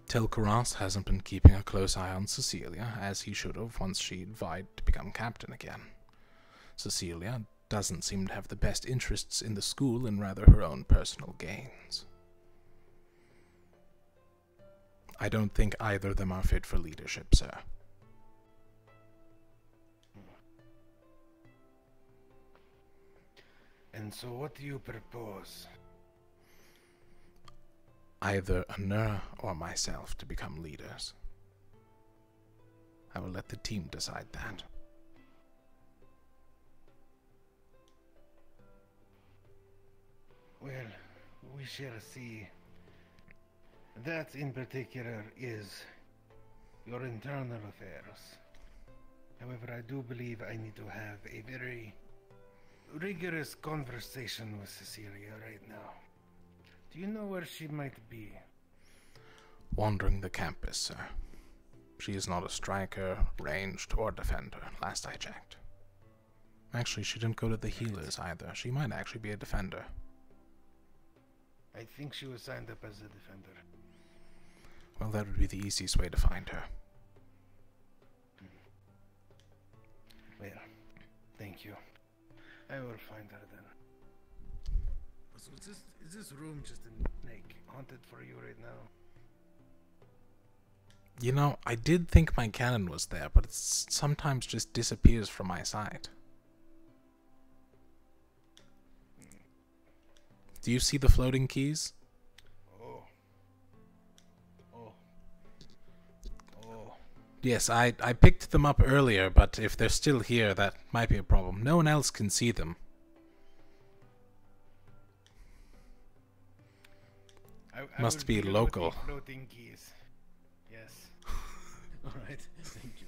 Telkaros hasn't been keeping a close eye on Cecilia, as he should have once she vied to become captain again. Cecilia doesn't seem to have the best interests in the school and rather her own personal gains. I don't think either of them are fit for leadership, sir. And so what do you propose? Either Anura or myself to become leaders. I will let the team decide that. Well, we shall see. That in particular is your internal affairs. However, I do believe I need to have a very rigorous conversation with Cecilia right now. Do you know where she might be? Wandering the campus, sir. She is not a striker, ranged, or defender, last I checked. Actually, she didn't go to the healers either. She might actually be a defender. I think she was signed up as a defender. Well, that would be the easiest way to find her. Well, thank you. I will find her then. So is this room just haunted for you right now? You know, I did think my cannon was there, but it sometimes just disappears from my sight. Do you see the floating keys? Oh. Yes, I picked them up earlier, but if they're still here, that might be a problem. No one else can see them. Must be local. Floating keys. Yes. Alright, thank you.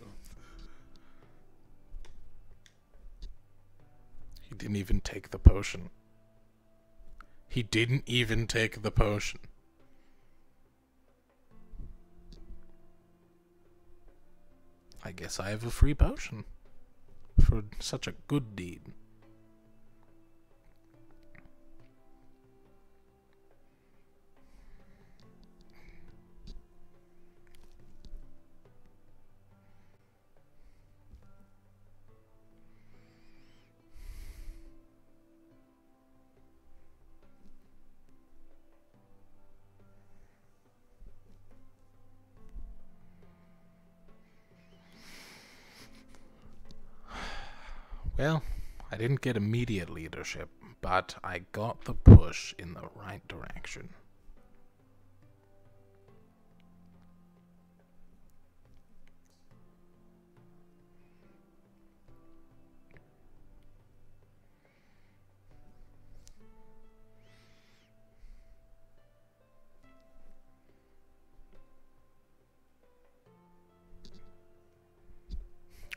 He didn't even take the potion. He didn't even take the potion. I guess I have a free potion for such a good deed. Well, I didn't get immediate leadership, but I got the push in the right direction.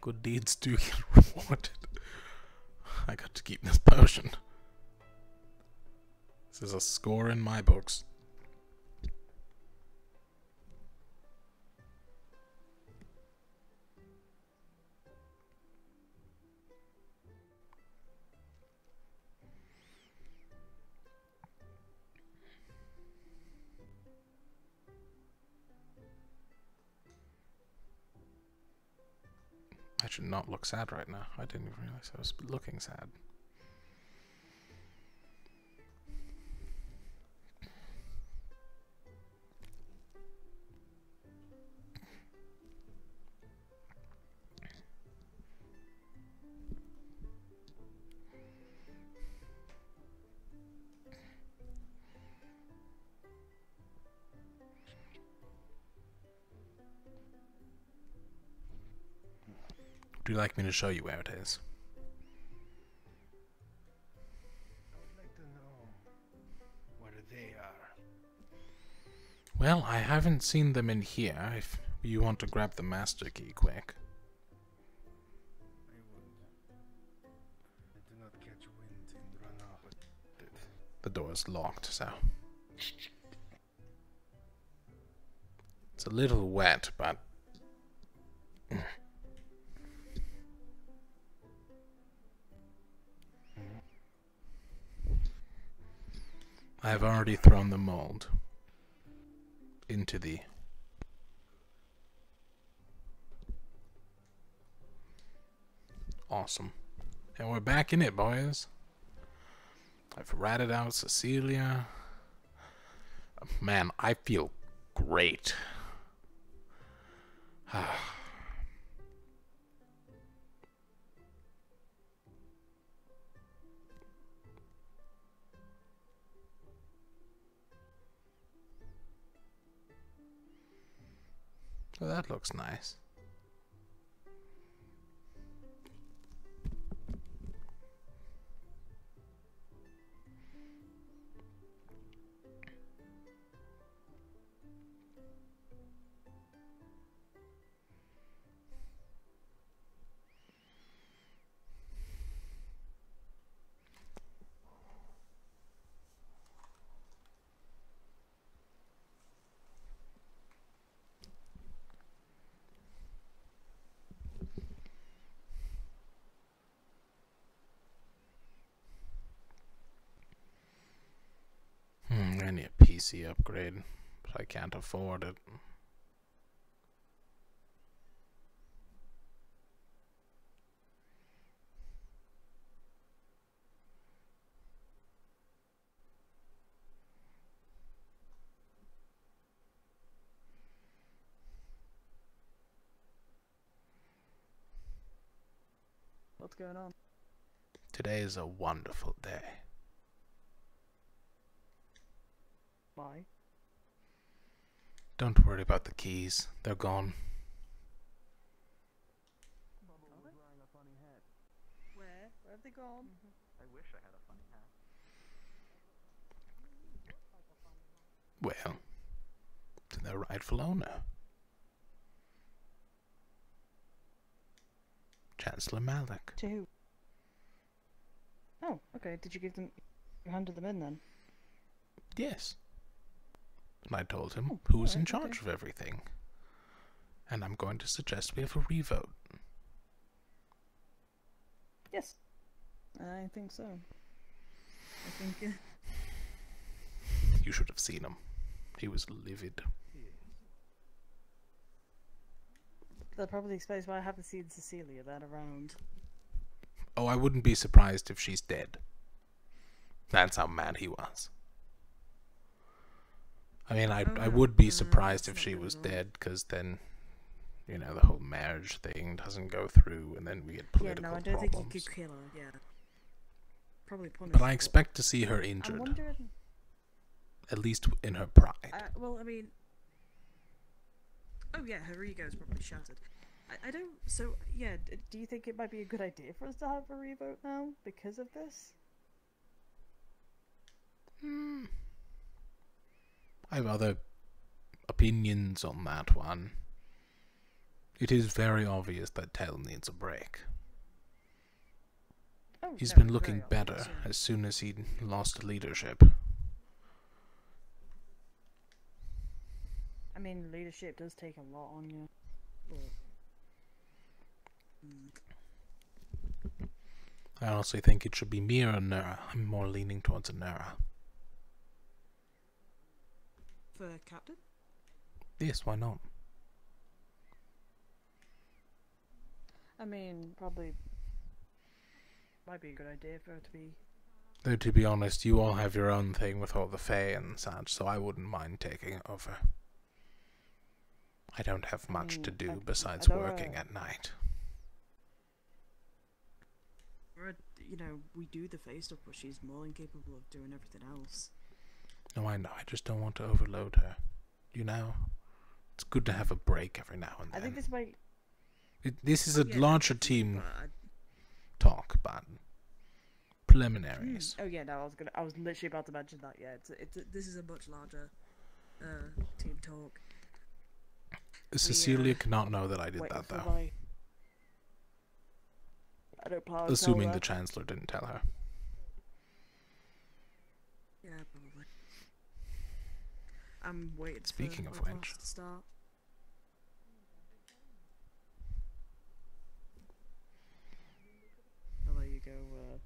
Good deeds do get rewarded. I got to keep this potion. This is a score in my books. I should not look sad right now. I didn't even realize I was looking sad. Would you like me to show you where it is? I would like to know where they are. Well, I haven't seen them in here. If you want to grab the master key quick. I would. I do not care the door is locked, so it's a little wet, but I have already thrown the mold into the awesome. And we're back in it, boys. I've ratted out Cecilia. Man, I feel great. Well, that looks nice. I need a PC upgrade, but I can't afford it. What's going on? Today is a wonderful day. Why? Don't worry about the keys. They're gone. Where? Where have they gone? I wish I had a funny hat. Well, to their rightful owner. Chancellor Malik. To who? Oh, okay. Did you give them... You handed them in then? Yes. And I told him who's in charge of everything. And I'm going to suggest we have a revote. Yes. I think so. I think... You should have seen him. He was livid. That probably explains why I haven't seen Cecilia then around. Oh, I wouldn't be surprised if she's dead. That's how mad he was. I mean, I would be surprised if she was dead, because then, you know, the whole marriage thing doesn't go through, and then we get political Yeah, no, I don't problems. think you could kill her, yeah. Probably punish But I her. expect to see her I'm injured. wondering... At least in her pride. well, I mean... Oh yeah, her ego is probably shattered. I don't... So, yeah, do you think it might be a good idea for us to have a revote now, because of this? I have other opinions on that one. It is very obvious that Tell needs a break. Oh, He's no, been looking very obvious, better yeah. as soon as he lost leadership. I mean, leadership does take a lot on you. But... I honestly think it should be me or Nura. I'm more leaning towards Nura. For captain? Yes, why not? I mean, probably might be a good idea for her to be... Though to be honest, you all have your own thing with all the Fae and such, so I wouldn't mind taking it over. I don't have much to do besides working at night. You know, we do the face stuff, but she's more than capable of doing everything else. No, I know, I just don't want to overload her. You know? It's good to have a break every now and then. I think this might... This is a yeah, larger team talk, but preliminaries. Oh yeah, no, I was literally about to mention that. Yeah, this is a much larger team talk. Cecilia cannot know that I did that, though. I don't plan on Assuming telling the her. Chancellor didn't tell her. Yeah, Yeah, probably. I'm waiting Speaking for of the which. class to start. I'll let you go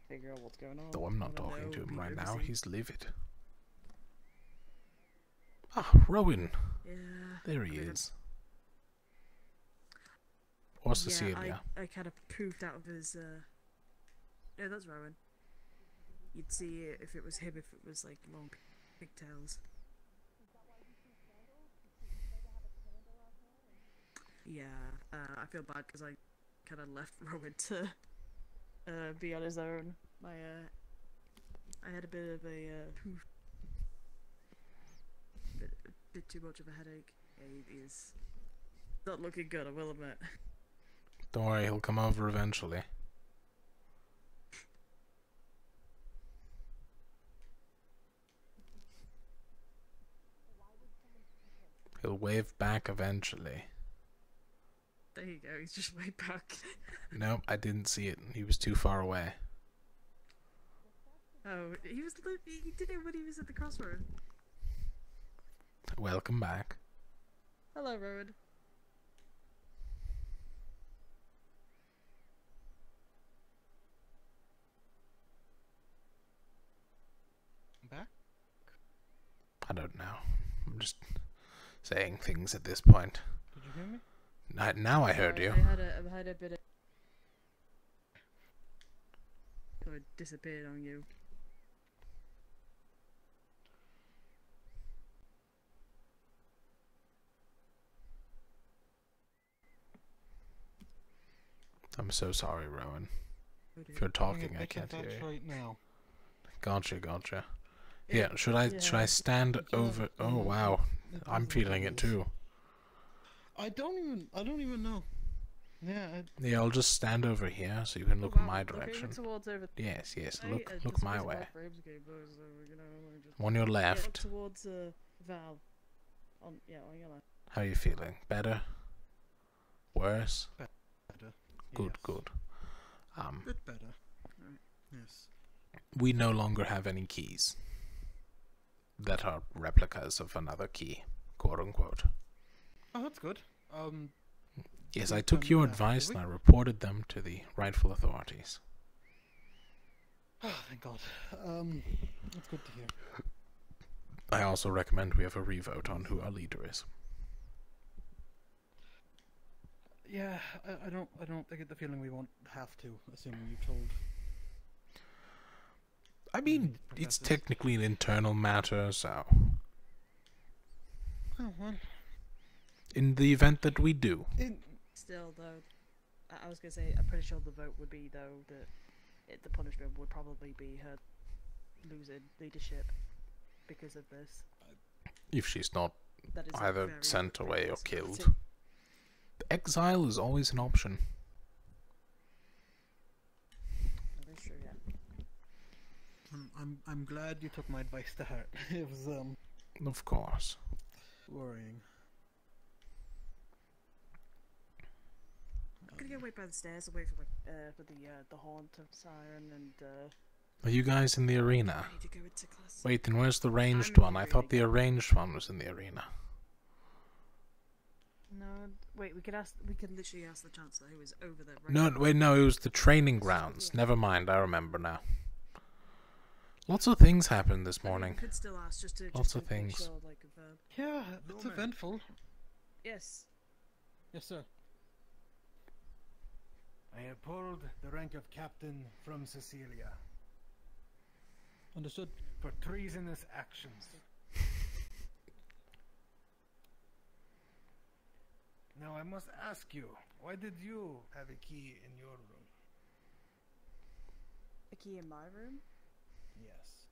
figure out what's going on. Though I'm not I don't talking to know, him be right now, overseen. he's livid. Ah, Rowan. Yeah. There he I mean, is. Or Cecilia. I kind of poofed out of his. Yeah, that's Rowan. You'd see it if it was him, if it was like long pigtails. Yeah, I feel bad because I kind of left Rowan to be on his own. I had a bit of a bit too much of a headache. Yeah, he is not looking good, I will admit. Don't worry, he'll come over eventually. He'll wave back eventually. There you go, he's just way back. Nope, I didn't see it. He was too far away. Oh, he did it when he was at the crossroad. Welcome back. Hello, Rowan. Back? I don't know. I'm just saying things at this point. Did you hear me? Now I heard you. I had a bit of... Sort of disappeared on you. I'm so sorry, Rowan. Okay. If you're talking, I can't hear That's you. right now. Gotcha. Yeah, should I stand over? Oh wow, I'm feeling it too. I don't even know. Yeah. Yeah, I'll just stand over here so you can look in my direction. Yes, look my way. On your left. Yeah, towards Val. On your left. How are you feeling? Better? Worse? Better. Good. Bit better. Right. Yes. We no longer have any keys that are replicas of another key, quote unquote. Oh, that's good. Yes, I took your advice and I reported them to the rightful authorities. Oh, thank God. That's good to hear. I also recommend we have a revote on who our leader is. Yeah, I don't get the feeling we won't have to, assuming you told. I mean, it's technically an internal matter, so. Oh, well. In the event that we do. Still, though, I was going to say, I'm pretty sure the vote would be, though, that the punishment would probably be her losing leadership because of this. If she's not That is either very sent away or possibility. killed. Exile is always an option. That is true, yeah. I'm glad you took my advice to heart. It was Of course. worrying. I'm gonna go wait by the stairs, away from the haunt of siren and. Are you guys in the arena? I need to go into class. Wait, then where's the ranged one? I thought the arranged one was in the arena. No, wait. We could literally ask the chancellor who was over there. Right No, now. wait, no, it was the training grounds. Never mind, I remember now. Lots of things happened this morning. We could still ask just to. Lots to of things. Make sure, like, confirm. Yeah, it's eventful. Yes. Yes, sir. I have pulled the rank of captain from Cecilia. Understood. For treasonous actions. Now I must ask you, why did you have a key in your room? A key in my room? Yes.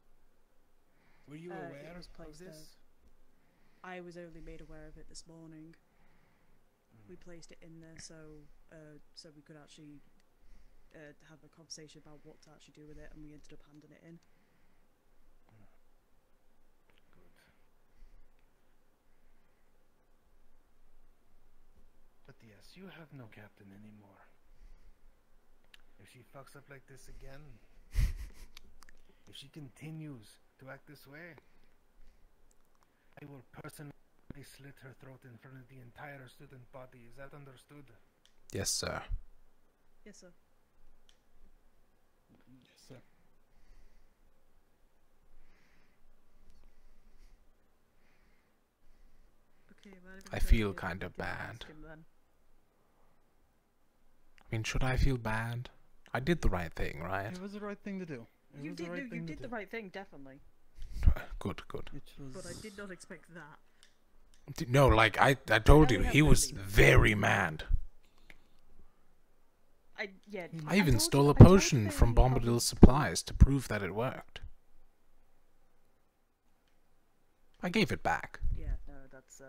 Were you It aware was of placed this? there. I was only made aware of it this morning. We placed it in there so we could actually have a conversation about what to actually do with it, and we ended up handing it in. Good. But yes, you have no captain anymore. If she fucks up like this again, if she continues to act this way, I will personally slit her throat in front of the entire student body. Is that understood? Yes, sir. Yes, sir. Yes, sir. Okay, well, I feel kind of bad. I mean, should I feel bad? I did the right thing, right? It was the right thing to do. You did the right thing, definitely. Good, good. But I did not expect that. No, like, I told you, he was very mad. I even stole a potion from Bombadil's supplies to prove that it worked. I gave it back. Yeah, no, that's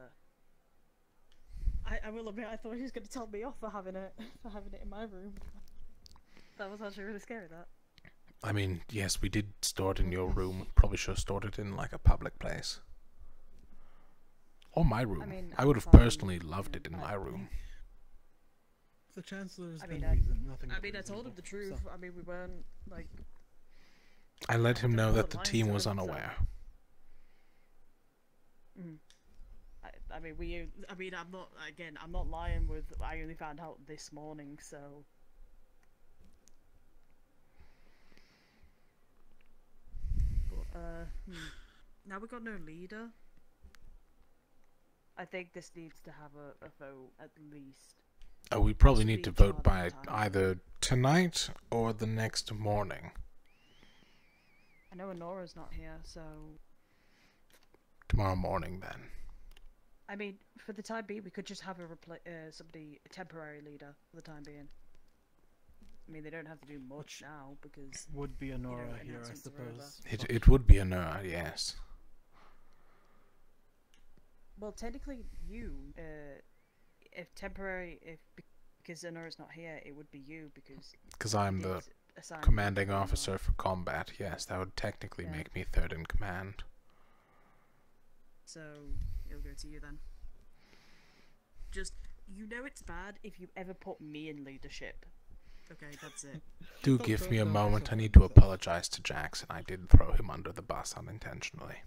I will admit, I thought he was going to tell me off for having it in my room. That was actually really scary. That. I mean, yes, we did store it in your room. Probably should have stored it in like a public place. Or my room. I mean, I would have personally loved it in my room. The Chancellor's I been mean, reason, nothing. I told him the truth. So. I mean, we weren't like. I let him know that the team was unaware. I mean, I'm not. Again, I'm not lying. I only found out this morning, so. But now we've got no leader. I think this needs to have a vote at least. Oh, we probably need to vote by either tonight or the next morning. I know Honora's not here, so. Tomorrow morning, then. I mean, for the time being, we could just have a temporary leader for the time being. I mean, they don't have to do much now because would be Honora here, I suppose. It would be Honora, yes. Well, technically, because Honora's not here, it would be you because I'm the commanding officer for combat. Yes, that would technically make me third in command. So it'll go to you then. Just, it's bad if you ever put me in leadership. Okay, that's it. Do give me a moment. I need to apologize to Jackson. I did throw him under the bus unintentionally.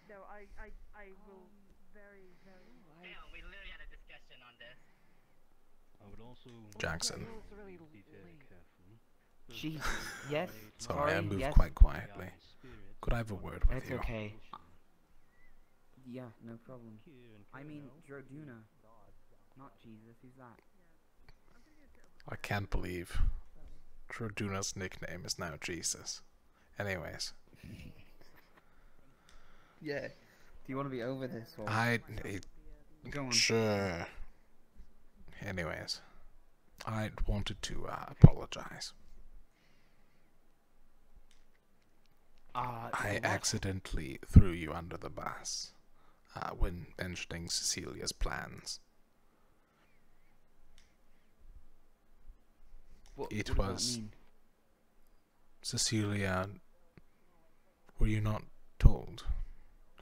No, I will very. Hang on, we literally had a discussion on this. I would also Jackson. be very careful. Jesus, yes. Sorry, I moved yes. quite quietly. Could I have a word with it's you? It's okay. Yeah, no problem. I mean, Droduna. Not Jesus, who's that? I can't believe Droduna's nickname is now Jesus. Anyways. Yeah. Do you want to be over this? Or? Go on. Sure. Anyways. I wanted to apologize. I accidentally threw you under the bus when mentioning Cecilia's plans. What it does was that mean? Cecilia. Were you not told?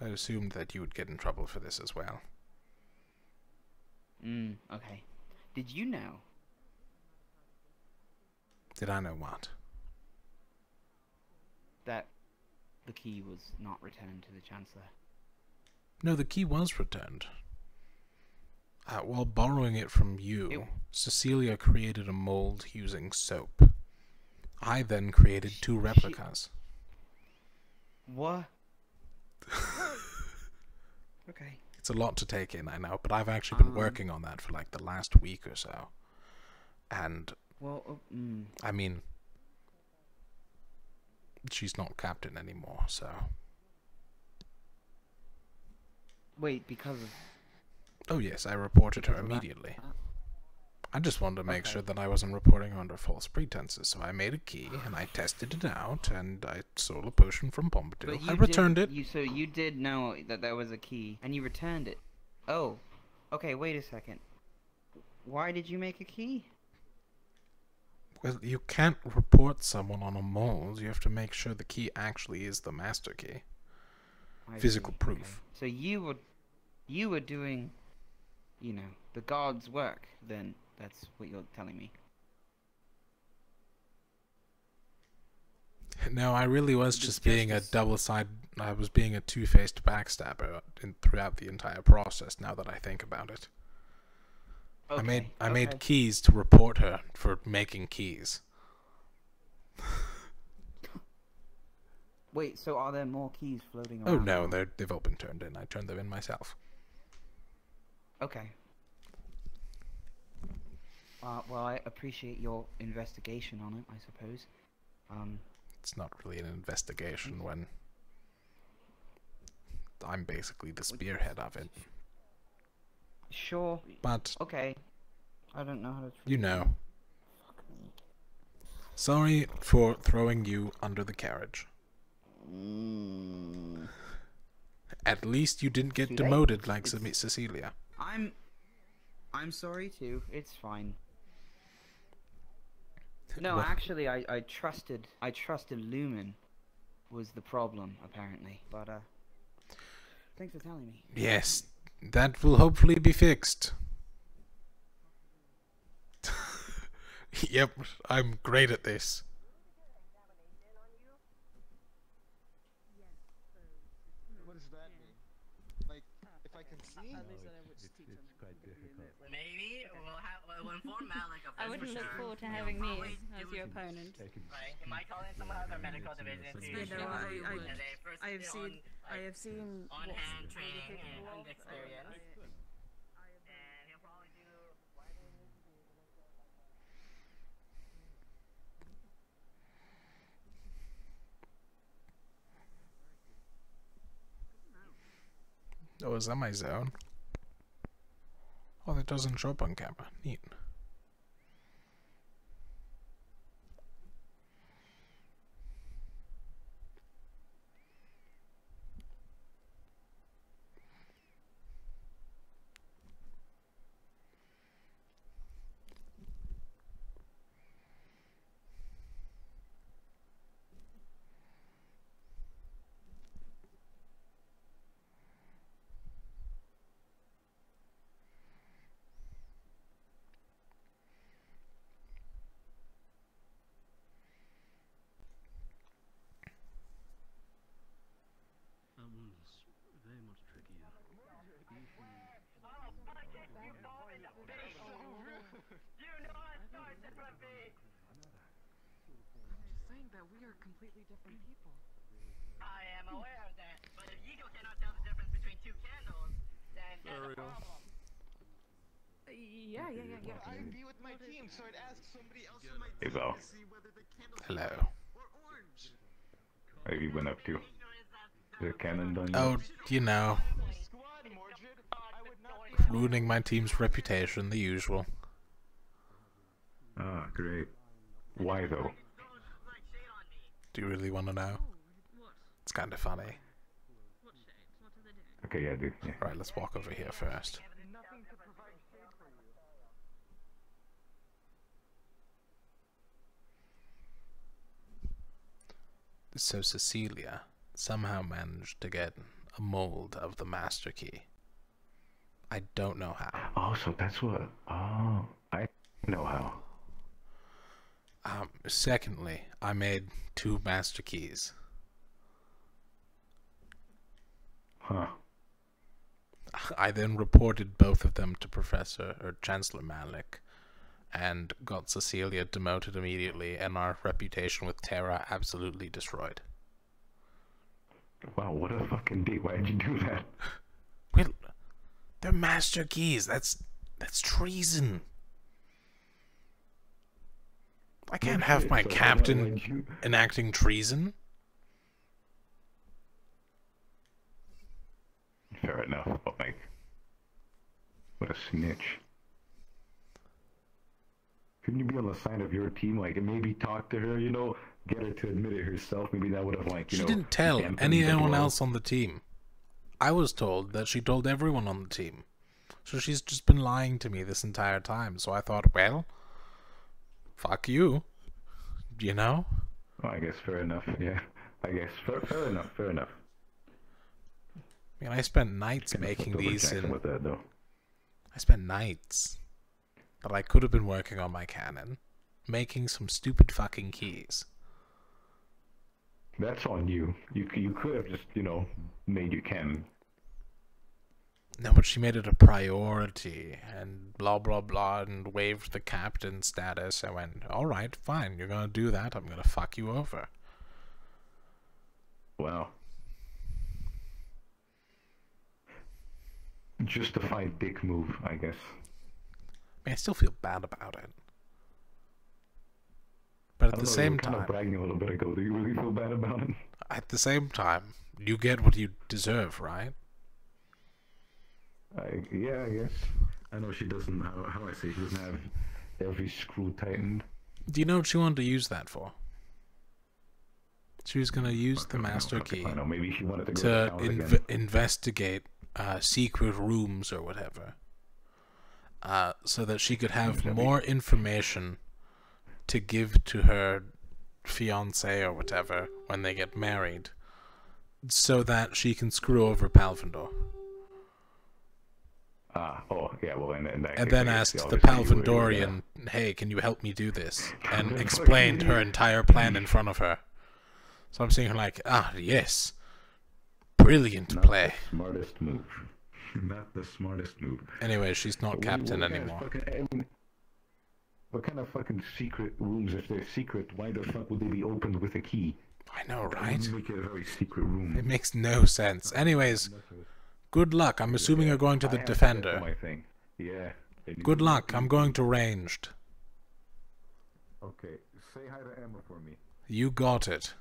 I assumed that you would get in trouble for this as well. Okay. Did you know? Did I know what? That the key was not returned to the Chancellor. No, the key was returned. While borrowing it from you, Cecilia created a mold using soap. I then created 2 replicas. What? Okay. It's a lot to take in, I know, but I've actually been working on that for like the last week or so. And, I mean, she's not captain anymore, so. Wait, because of... Oh yes, I reported her immediately. I just wanted to make sure that I wasn't reporting under false pretenses, so I made a key, and I tested it out, and I stole a potion from Bombadil. I returned it. So you did know that there was a key, and you returned it. Oh. Okay, wait a second. Why did you make a key? Well, you can't report someone on a mold. You have to make sure the key actually is the master key. Physical proof. Okay. So you were doing, the God's work, then. That's what you're telling me. No, I really was It's just being a justice. I was being a two-faced backstabber throughout the entire process. Now that I think about it, Okay. I made okay. keys to report her for making keys. Wait, so are there more keys floating around? Oh no, now? they've all been turned in. I turned them in myself. Okay. Well, I appreciate your investigation on it, I suppose. It's not really an investigation when I'm basically the spearhead of it. Sure. But okay. I don't know how to. You know. Sorry for throwing you under the carriage. At least you didn't get Too late. demoted like Cecilia. I'm sorry too. It's fine. No, Well- actually, I trusted Lumen was the problem apparently, but thanks for telling me. Yes, that will hopefully be fixed. Yep, I'm great at this. What does that mean? Like, if I can see? It's quite difficult. Maybe we'll inform Malik of this. I wouldn't for look sure. forward to He'll having me probably as do your it. opponent. Right? He might call in someone else from medical division to You know, I have seen on what's hand really training picking you and up. experience. And he'll probably do whatever he needs to do to make sure that Oh, is that my zone? Oh, that doesn't show up on camera. Neat. That one's very much trickier. I'm just saying that we are completely different people. I am aware of that, but if Eagle cannot tell the difference between two candles, then that's a problem. Yeah. I'd be with my team, so I'd ask somebody else from my Hey, team Val. to see whether the candles Hello. or orange. What have you been up to? The cannon done yet? Oh, you know. Ruining my team's reputation, the usual. Ah, great. Why though? Do you really want to know? It's kind of funny. Okay, yeah, dude. Yeah. Right, let's walk over here first. So Cecilia somehow managed to get a mold of the master key. I don't know how. Oh, so that's what. Oh, I know how. Secondly, I made 2 master keys. Huh. I then reported both of them to Chancellor Malik, and got Cecilia demoted immediately, and our reputation with Terra absolutely destroyed. Wow, what a fucking date. Why'd you do that? Well, they're master keys. That's treason. I can't have shit, my so captain enacting treason. Fair enough, but like, what a snitch. Couldn't you be on the side of your team, like, and maybe talk to her, you know, get her to admit it herself? Maybe that would have, like, you She know... didn't tell dampened the anyone blow. else on the team. I was told that she told everyone on the team. So she's just been lying to me this entire time. So I thought, well, fuck you. You know? Well, I guess fair enough, yeah. I guess fair enough, fair enough. I mean, I spent nights Kinda making flipped over these Jackson in... with that, though. I spent nights. But I could have been working on my cannon, making some stupid fucking keys. That's on you. You could have just, you know, made your canon. No, but she made it a priority, and blah blah blah, and waived the captain status. I went, alright, fine, you're gonna do that, I'm gonna fuck you over. Wow. Justified dick move, I guess. I mean, I still feel bad about it. But at the same kind of time, bragging a little bit ago. Do you really feel bad about it? at the same time, you get what you deserve, right? Yeah, I guess. I know she doesn't. How do I say? She doesn't have every screw tightened. Do you know what she wanted to use that for? She was going to use the master key I know. Maybe she wanted to go to town again. investigate secret rooms or whatever, so that she could have more information to give to her fiance or whatever when they get married, so that she can screw over Palvindor. Oh, yeah, well, in that And case, then I guess asked the obviously you would, Palvindorian, hey, can you help me do this? And explained her entire plan in front of her. So I'm seeing her like, yes. Brilliant play. The smartest move. Not the smartest move. Anyway, she's not captain anymore. What kind of fucking secret rooms, if they're secret, why the fuck would they be opened with a key? I know, right? Make it a very secret room. It makes no sense. Anyways, good luck. I'm assuming you're going to the Defender. My thing. Yeah. Good luck. I'm going to ranged. Okay. Say hi to Emma for me. You got it.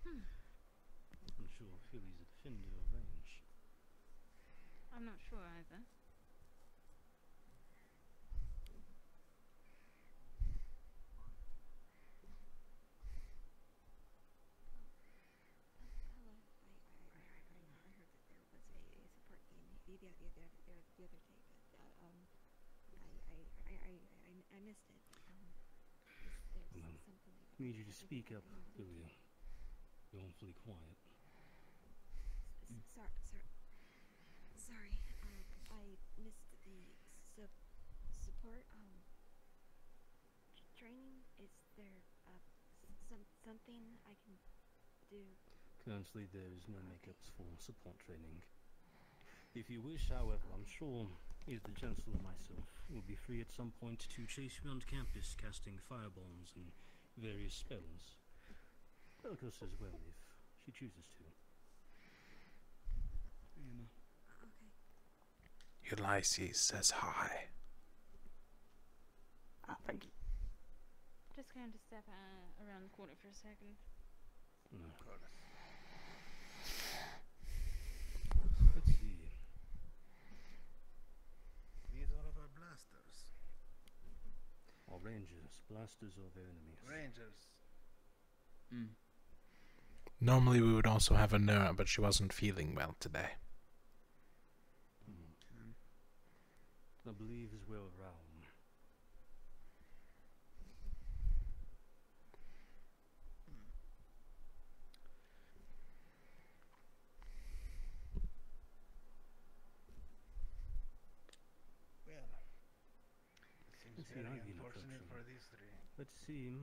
I'm sure Philly's a defender of range. I'm not sure either. I missed it. Need you to speak up, Julia. You're awfully quiet. Sorry. I missed the support training. Is there something I can do? Currently, there is no makeups for support training. If you wish, however, I'm sure either the Chancellor or myself will be free at some point to chase you around campus, casting firebombs and various spells. Belkos as well, if she chooses to. Emma. Ulysses says hi. Thank you. Just going to step around the corner for a second. No. Let's see. These are our blasters. Our rangers, blasters are their enemies. Rangers. Normally we would also have a Nura, but she wasn't feeling well today. I believe as well Realm. Well, it seems very unfortunate for these three. Let's see.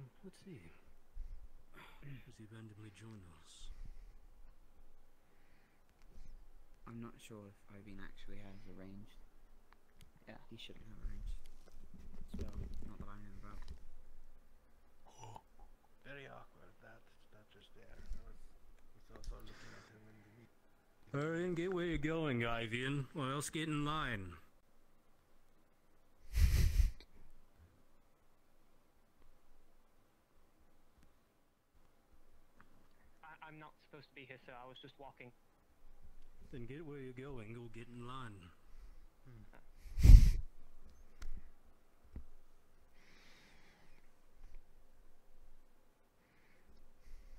Does he randomly join us? I'm not sure if Iveen actually has arranged. Yeah, he shouldn't have arranged. Well, not that I know about. Very awkward. That just there. I was also looking at him in the meet. Hurry and get where you're going, Ivian, or else get in line. I'm not supposed to be here, sir. I was just walking. Then get where you're going or get in line.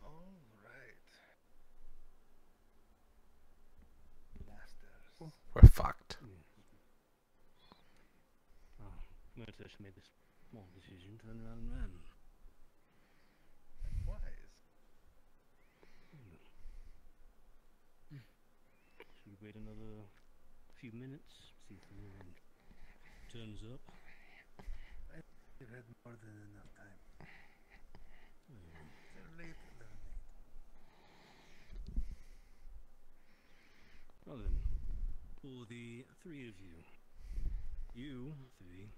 All right. Blasters. We're fucked. Murtash made this small decision, turn around and ran. Wise. Should we wait another few minutes, see if the moon turns up? I've had more than enough time. They're late. Well then, for the three of you, you three,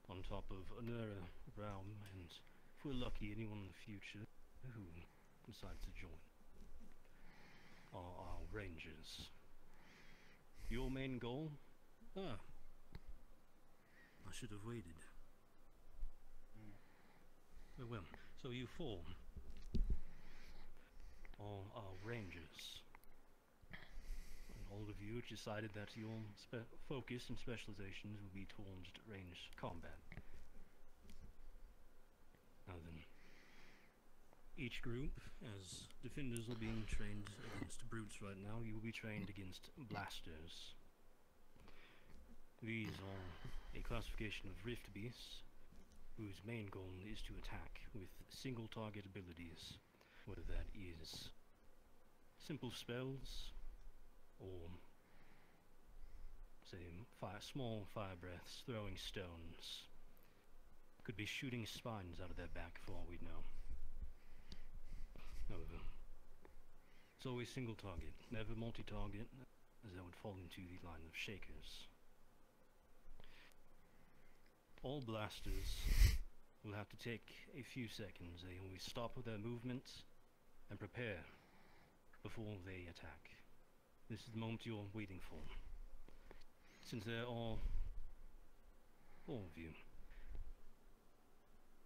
on top of Anura, Raum, and if we're lucky, anyone in the future who decides to join, are our rangers. Your main goal? I should have waited. Well, so you four are our rangers. And all of you decided that your focus and specializations will be towards ranged combat. Now then, each group, as defenders are being trained against brutes right now, you will be trained against blasters. These are a classification of rift beasts, whose main goal is to attack with single target abilities, whether that is simple spells, or say small fire breaths, throwing stones. Could be shooting spines out of their back for all we know. However, it's always single target, never multi-target, as that would fall into the line of shakers. All blasters will have to take a few seconds. They always stop with their movement and prepare before they attack. This is the moment you're waiting for. Since there are all of you.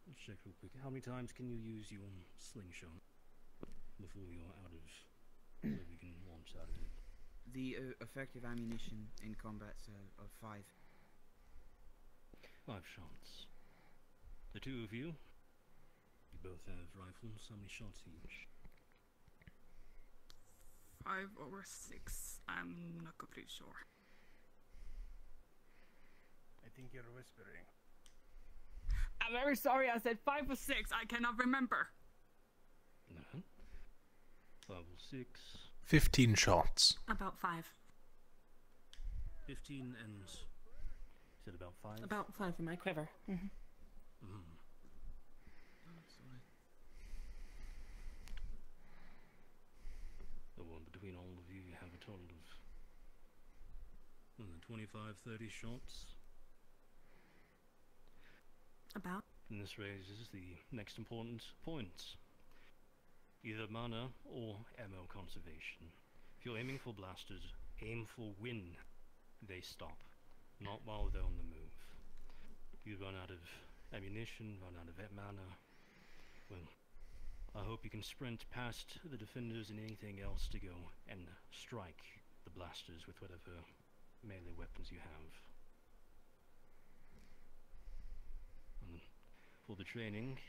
Let's check real quick. How many times can you use your slingshot before you're out of where we can launch out of it? The effective ammunition in combat of 5. 5 shots. The two of you both have rifles. How many shots each? 5 or 6. I'm not completely sure. I think you're whispering. I'm very sorry, I said 5 or 6. I cannot remember. No. 5 or 6. 15 shots. About 5. 15 and... Is it about 5? About 5 in my quiver. Mm-hmm. The one between all of you, you have a total of 25, 30 shots. About. And this raises the next important point. Either mana or ammo conservation. If you're aiming for blasters, aim for when they stop, not while they're on the move. If you run out of ammunition, run out of mana, well, I hope you can sprint past the defenders and anything else to go and strike the blasters with whatever melee weapons you have. And for the training,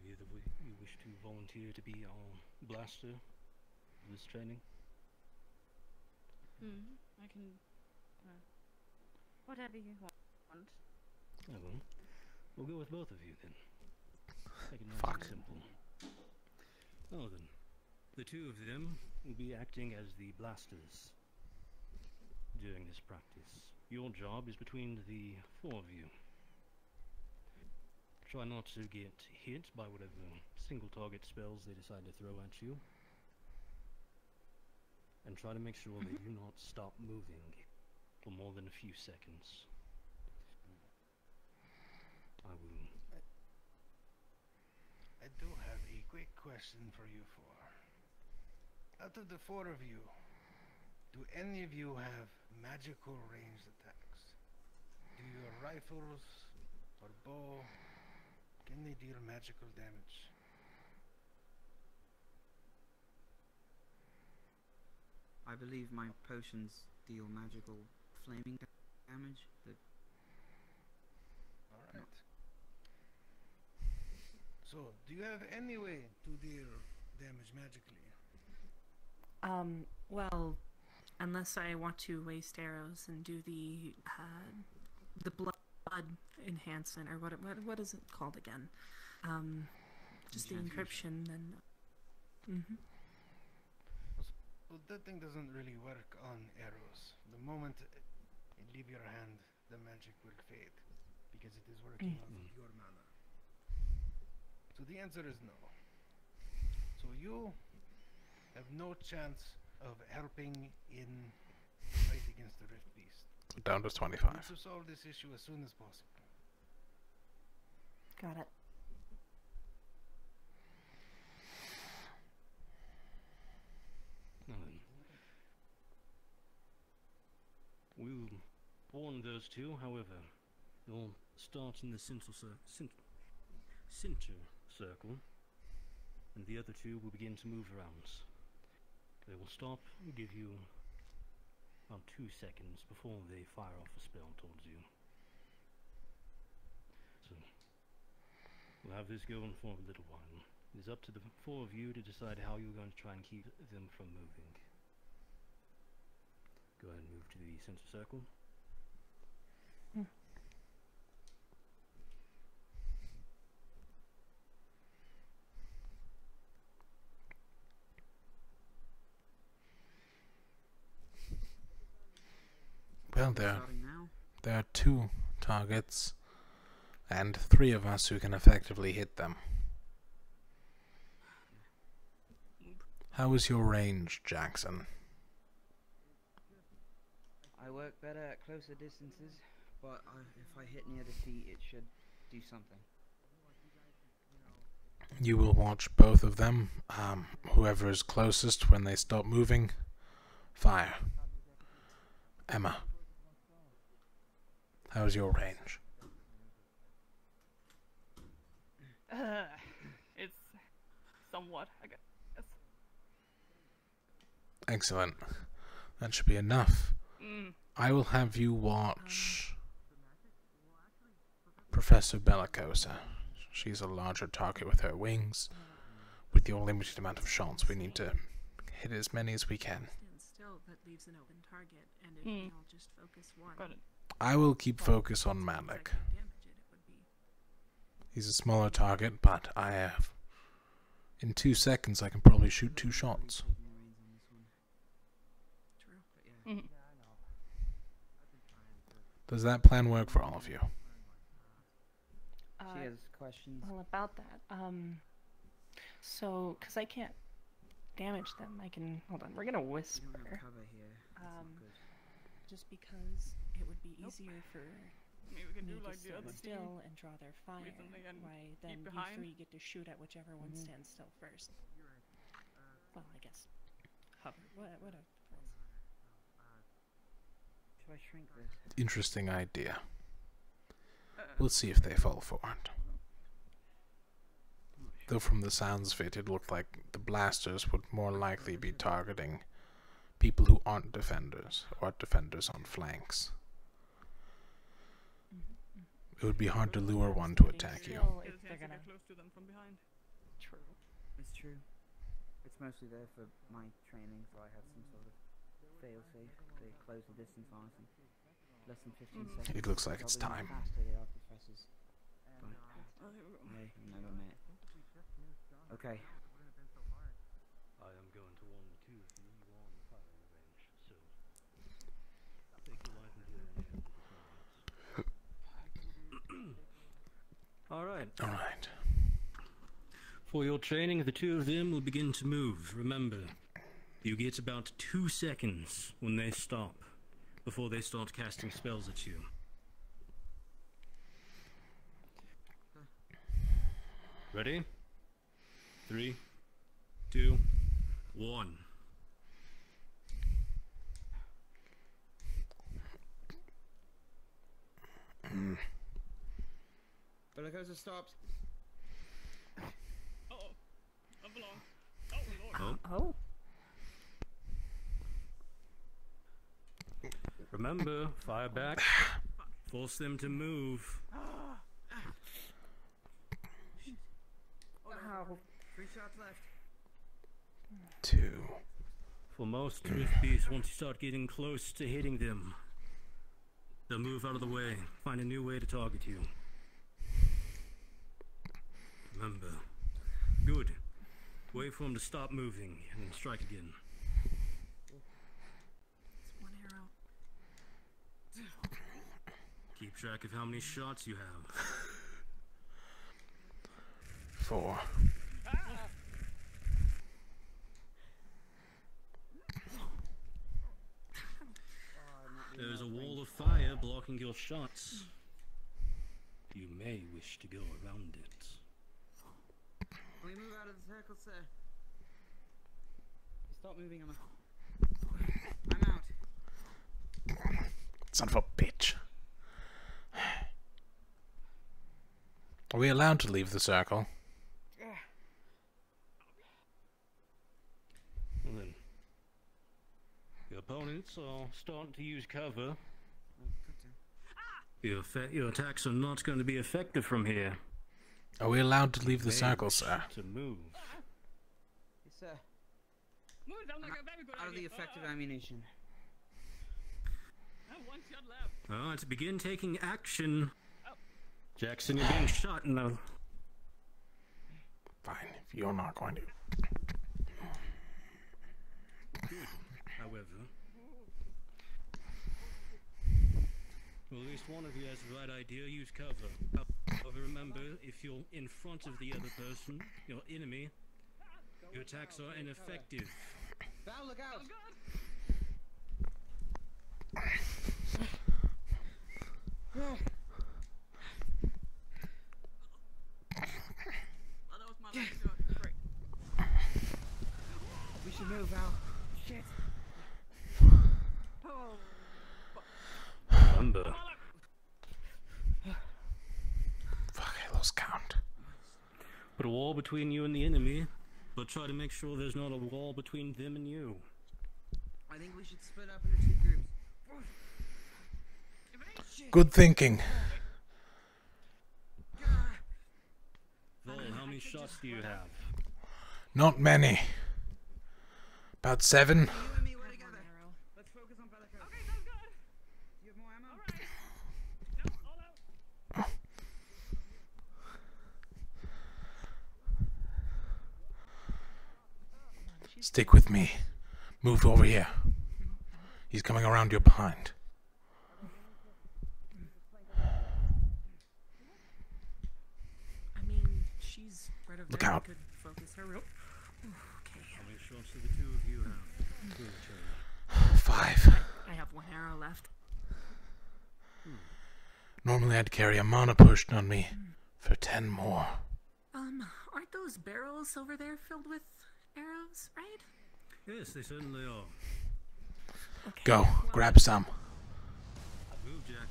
either you wish to volunteer to be our blaster for this training? I can... whatever you want. Oh, well, we'll go with both of you then. Make it nice and simple. Oh then, the two of them will be acting as the blasters during this practice. Your job is between the 4 of you. Try not to get hit by whatever single target spells they decide to throw at you. And try to make sure they do not stop moving for more than a few seconds. I do have a quick question for you 4. Out of the 4 of you, do any of you have magical ranged attacks? Do your rifles or bow, can they deal magical damage? I believe my potions deal magical flaming damage. Alright. So, do you have any way to deal damage magically? Well, unless I want to waste arrows and do the blood enhancement, or what is it called again? Just the encryption, then. Well, that thing doesn't really work on arrows. The moment it leave your hand, the magic will fade, because it is working off of your mana. So the answer is no. So you have no chance of helping in fight against the Rift Beast. Down to 25. We need to solve this issue as soon as possible. Got it. We'll warn those two, however. They'll start in the center circle, and the other two will begin to move around. They will stop and give you about 2 seconds before they fire off a spell towards you. So, we'll have this going for a little while. It is up to the 4 of you to decide how you're going to try and keep them from moving. Go ahead and move to the center circle. Well, there are 2 targets, and 3 of us who can effectively hit them. How is your range, Jackson? I work better at closer distances, but if I hit near the feet, it should do something. You will watch both of them. Whoever is closest when they stop moving, fire. Emma, how's your range? It's somewhat, I guess. Excellent. That should be enough. I will have you watch Professor Bellicosa. She's a larger target with her wings. With your limited amount of shots, we need to hit as many as we can. Still, that leaves an open target, and if we all just focus one. I will keep focus on Malik. He's a smaller target, but I have... In 2 seconds, I can probably shoot 2 shots. True. Does that plan work for all of you? She has questions. Well, about that, so, because I can't damage them, I can, hold on, we're gonna whisper. Cover here. Just because it would be easier for Maybe we can me do to like the stand other still team. and draw their fire, Recently and why then keep you behind. 3 get to shoot at whichever one stands still first. Well, I guess hover, whatever. Should I shrink this? Interesting idea. We'll see if they fall for it. Though from the sounds of it, it looked like the blasters would more likely be targeting people who aren't defenders, or defenders on flanks. It would be hard to lure one to attack you. If they're gonna close to them from behind. True. It's true. It's mostly there for my training, so I have some sort of fail-safe. They close the distance on us in less than 15 seconds. It looks like it's Probably time. faster they are professors. But Oh, here we go. I've never met. Okay. I am going to warn the 2 of you. You are on the firing range, so take your life into your own hands. Alright. Alright. For your training, the 2 of them will begin to move. Remember, you get about 2 seconds when they stop before they start casting spells at you. Ready? 3, 2, 1. Bellicosa stops. Uh-oh. Up along. Oh, Lord. Oh. Remember, fire back. Force them to move. Wow. 3 shots left. 2. For most drift beasts, once you start getting close to hitting them, they'll move out of the way, find a new way to target you. Remember. Good. Wait for them to stop moving, and then strike again. It's 1 arrow. Keep track of how many shots you have. 4. There's a wall of fire blocking your shots. You may wish to go around it. Can we move out of the circle, sir? Stop moving, Emma. I'm out. Son of a bitch. Are we allowed to leave the circle? Well then, your opponents are starting to use cover. Your attacks are not going to be effective from here. Are we allowed to leave the circle, sir? To move. Yes, sir. Out of the effective ammunition. One shot left. Alright, to begin taking action. Jackson, you're being shot in the... Fine, if you're not going to. Good, however. Well, at least one of you has the right idea, use cover. However, remember, if you're in front of the other person, your enemy, your attacks are ineffective. Val, look out! We should move, Val. Shit. Remember. Fuck, I lost count. Put a wall between you and the enemy, but try to make sure there's not a wall between them and you. I think we should split up into 2 groups. Good thinking. Vol, how many shots do you have? Not many. About 7. You and me, we're together. Let's focus on Bellico. Okay, sounds good. You have more ammo? Alright. No, all out. Stick with me. Move over here. He's coming around your behind. I mean, she's right over Look there. out. We could focus her real. Okay. How many shots do the 2 of you have? 5. I have 1 arrow left. Normally I'd carry a mana pushed on me for 10 more. Aren't those barrels over there filled with arrows, right? Yes, they certainly are. Okay. Go, grab some. Move, Jackson.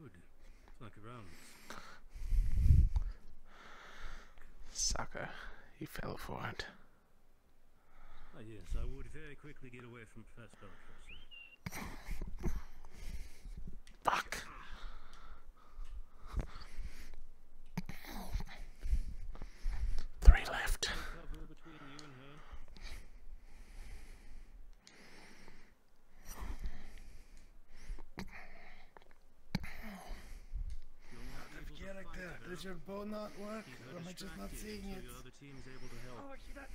Good. It's like around. Sucker. He fell for it. Ah, yes, I would very quickly get away from Professor Bellico. Fuck. Three left. Cover between you and her. Character, does your bow not work? Or am I just not seeing it? The other team's able to help. Oh, she that.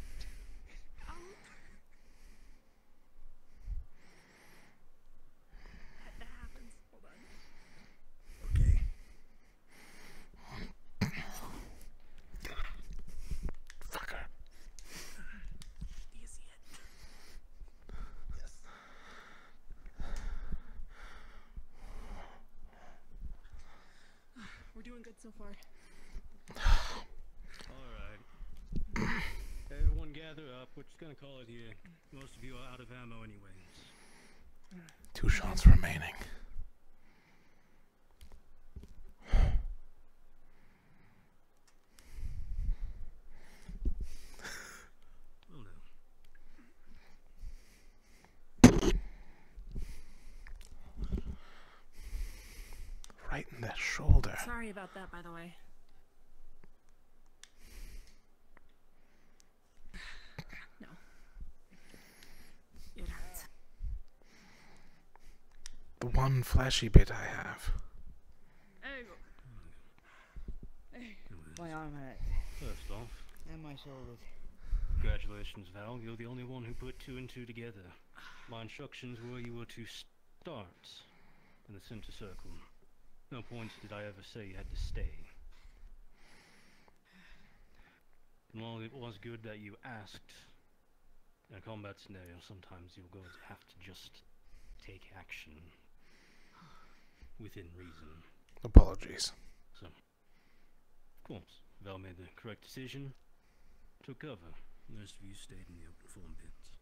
That happens. Hold on. Okay. Fucker. Do you see it? Yes. We're doing good so far. Alright. Everyone gather up. We're just gonna call it here. Most of you are out of ammo anyways. 2 shots remaining. right in the shoulder. Sorry about that, by the way. No. It hurts. The one fleshy bit I have. There you go. My arm hurts. First off, And my shoulders. congratulations, Val. You're the only one who put 2 and 2 together. My instructions were you were to start in the center circle. No point did I ever say you had to stay. And while it was good that you asked, in a combat scenario, sometimes you're going to have to just take action within reason. Apologies. So, of course, Val made the correct decision, took cover. Most of you stayed in the open form pits.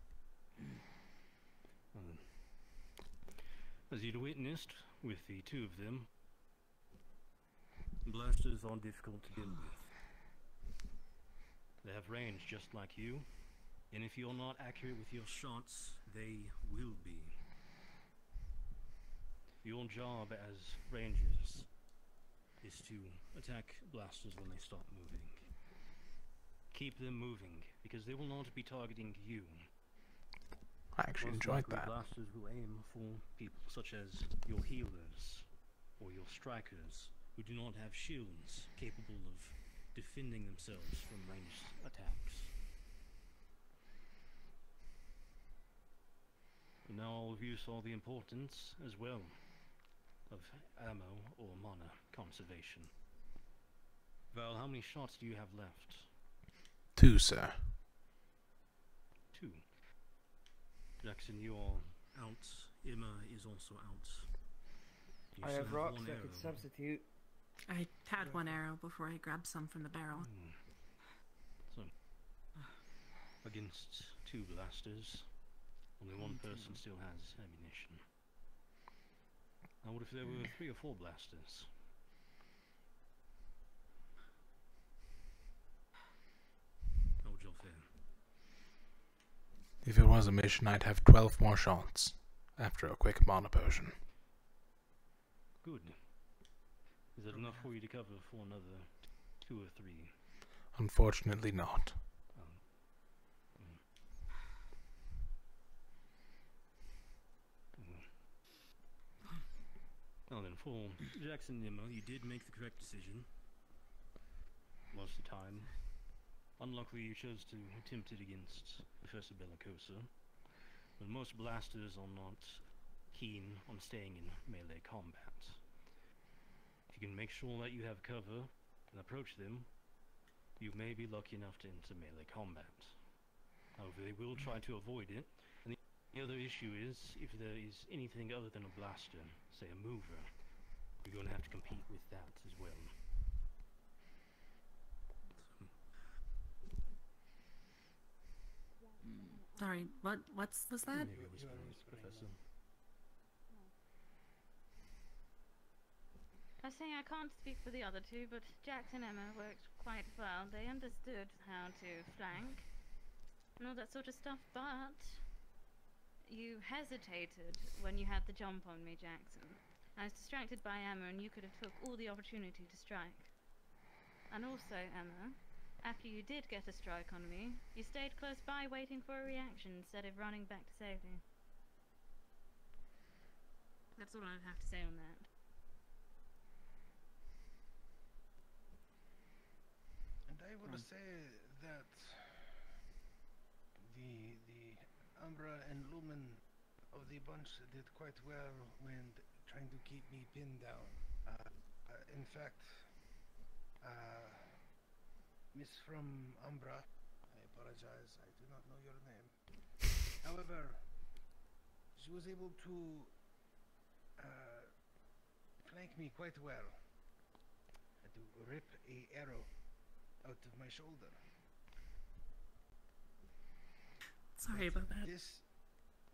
As you'd witnessed with the 2 of them, Blasters are difficult to deal with. they have range just like you, and if you're not accurate with your Shots, they will be. your job as rangers is to attack blasters when they stop moving. Keep them moving, because they will not be targeting you. I actually Most enjoyed likely that. Blasters will aim for people such as your healers or your strikers who do not have shields capable of defending themselves from ranged attacks. And now all of you saw the importance as well of ammo or mana conservation. Val, how many shots do you have left? 2, sir. 2. Jackson, you are out. Emma is also out. You I still have rocks one that could arrow. substitute. I had 1 arrow before I grabbed some from the barrel. So, against 2 blasters, only 1 person still has ammunition. Now what if there were 3 or 4 blasters? How would y'all fare? If it was a mission, I'd have 12 more shots after a quick mana potion. Good. Is that enough for you to cover for another 2 or 3? Unfortunately not. Now then, for Jackson Nimmo, You did make the correct decision. most of the time. Unluckily, you chose to attempt it against Professor Bellicosa, but most blasters are not keen on staying in melee combat. If you can make sure that you have cover and approach them, you may be lucky enough to enter melee combat. However, they will try to avoid it, and the other issue is, if there is anything other than a blaster, say a mover, you're going to have to compete with that as well. Sorry, what was that? Professor. I was saying I can't speak for the other 2, but Jax and Emma worked quite well. They understood how to flank and all that sort of stuff, but you hesitated when you had the jump on me, Jackson. I was distracted by Emma, and you could have took all the opportunity to strike. And also, Emma, after you did get a strike on me, you stayed close by waiting for a reaction instead of running back to save me. That's all I'd have to say on that. And I will say that the Umbra and Lumen of the bunch did quite well when trying to keep me pinned down. In fact, Miss from Umbra, I apologize, I do not know your name. However, she was able to flank me quite well. To rip a arrow out of my shoulder. Sorry about that.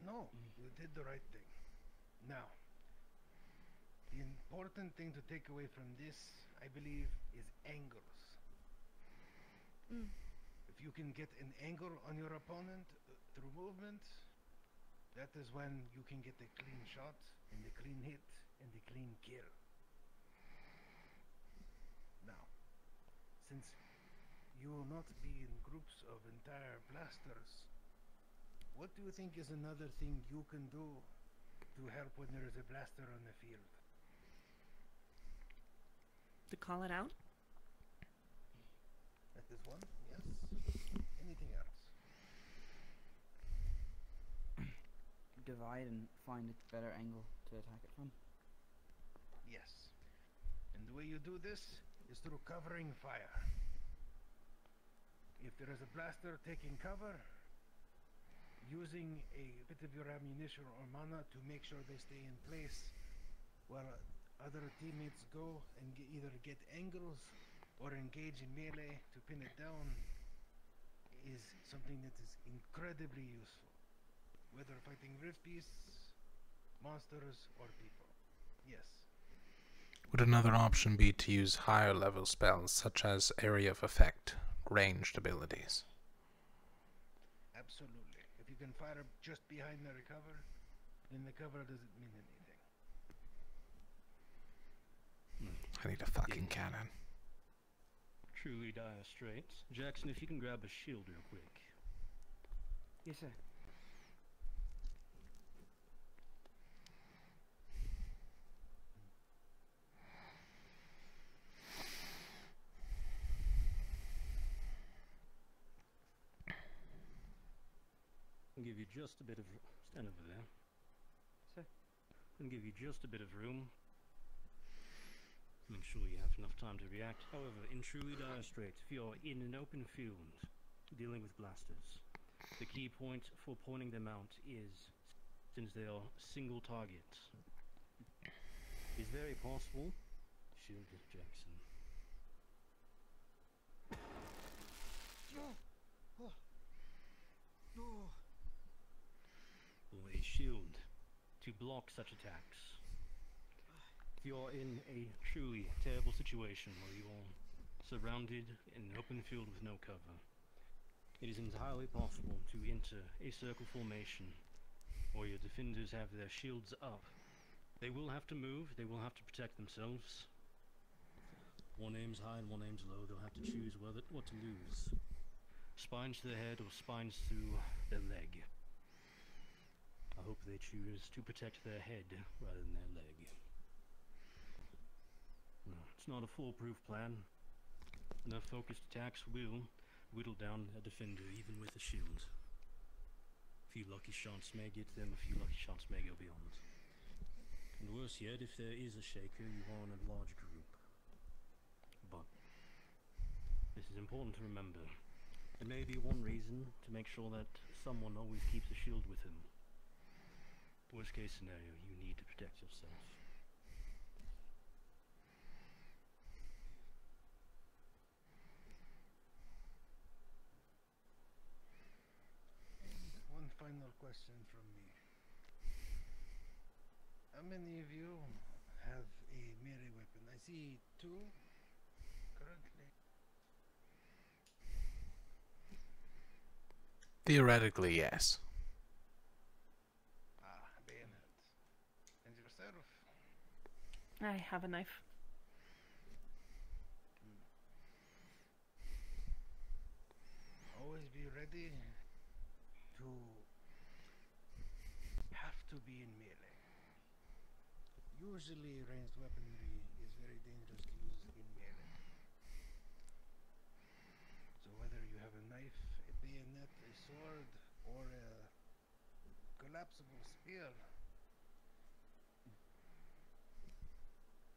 No, you did the right thing. Now, the important thing to take away from this, I believe, is angles. If you can get an angle on your opponent through movement, that is when you can get a clean shot, and the clean hit, and the clean kill. since you will not be in groups of entire blasters, what do you think is another thing you can do to help when there is a blaster on the field? To call it out? That is one, yes. Anything else? Divide and find a better angle to attack it from. Yes. And the way you do this is through covering fire. If there is a blaster taking cover, using a bit of your ammunition or mana to make sure they stay in place while other teammates go and either get angles or engage in melee to pin it down is something that is incredibly useful, whether fighting rift beasts, monsters, or people. Yes. Would another option be to use higher level spells such as Area of Effect, ranged abilities? Absolutely. If you can fire just behind the cover, then the cover doesn't mean anything. I need a fucking cannon. Truly dire straits. Jackson, if you can grab a shield real quick. Yes, sir. I'll give you just a bit of... Stand over there. Sir. I'll give you just a bit of room. Make sure you have enough time to react. However, in truly dire straits, if you're in an open field dealing with blasters, the key point for pointing them out is, since they are single targets, it's very possible. Shield Jackson. For a shield to block such attacks. If you're in a truly terrible situation where you're surrounded in an open field with no cover, it is entirely possible to enter a circle formation where your defenders have their shields up. They will have to move, they will have to protect themselves. One aims high and one aims low, they'll have to choose what to lose. Spines to the head or spines through their leg. I hope they choose to protect their head rather than their leg. No, it's not a foolproof plan. Enough focused attacks will whittle down a defender even with a shield. A few lucky shots may get them, a few lucky shots may go beyond. And worse yet, if there is a shaker, you are in a large group. But this is important to remember. There may be one reason to make sure that someone always keeps a shield with him. Worst case scenario, you need to protect yourself. One final question from me. How many of you have a melee weapon? I see two currently. Theoretically, yes. Bayonet. And yourself? I have a knife. Always be ready to have to be in melee. Usually ranged weaponry is very dangerous to use in melee. So whether you have a knife, a bayonet, a sword, or a collapsible spear,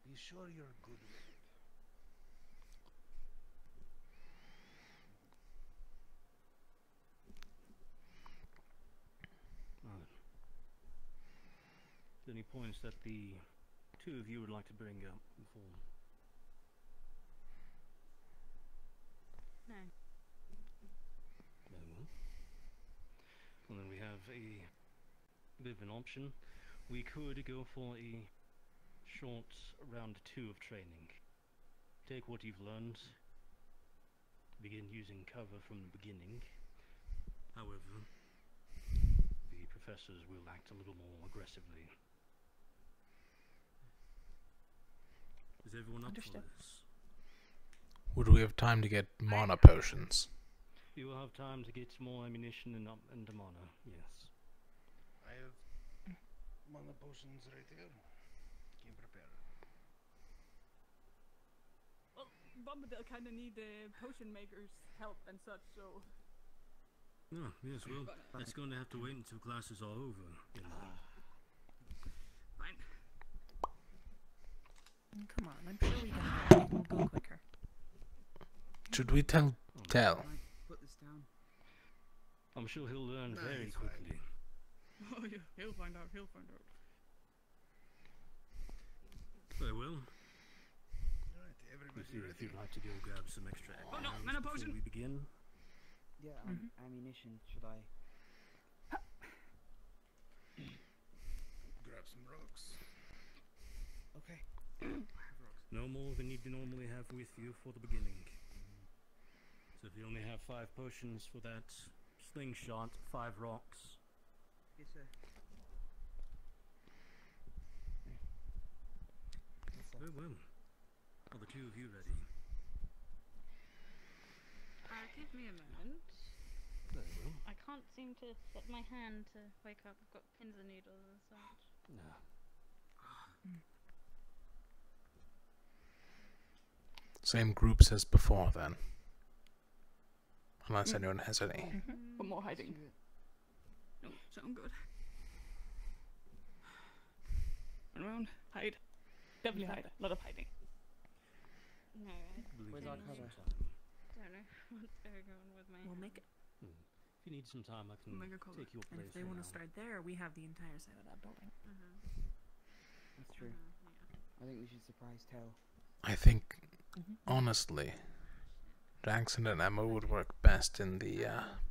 be sure you're good with it. Any points that the two of you would like to bring up before? No. Very well. Well, then we have a bit of an option. We could go for a short round 2 of training. Take what you've learned, begin using cover from the beginning. However, the professors will act a little more aggressively. Is everyone up for this? Would we have time to get mana potions? You will have time to get more ammunition and mana, yes. I have mana potions right here. Came prepared. Well, Bombadil kind of need potion makers' help and such, so. Oh, yes, well, that's going to have to wait until classes are over. Fine. Come on, I'm sure we can. We'll go quicker. Should we tell? Put this down. I'm sure he'll learn very quickly. Oh, yeah, he'll find out. Very well. Alright, everybody If you'd like to go grab some extra Oh no, arrows mana before potion! we begin. Yeah, ammunition. Should I? grab some rocks. Okay. No more than you'd normally have with you for the beginning. So if you only have 5 potions for that slingshot, 5 rocks. Yes, sir. Very well. Are the two of you ready? Give me a moment. Very well. I can't seem to get my hand to wake up. I've got pins and needles and such. No. Same groups as before, then. Unless anyone has any. One more hiding. No, sound good. Run around, hide. Definitely hide. A lot of hiding. No, Where's our cover? don't know what's going on with my We'll make it. If you need some time, I can Mega cover. take your And place. if they want to start there, we have the entire side of that building. That's true. I think we should surprise Tell. I think, honestly, Jackson and Emma would work best in the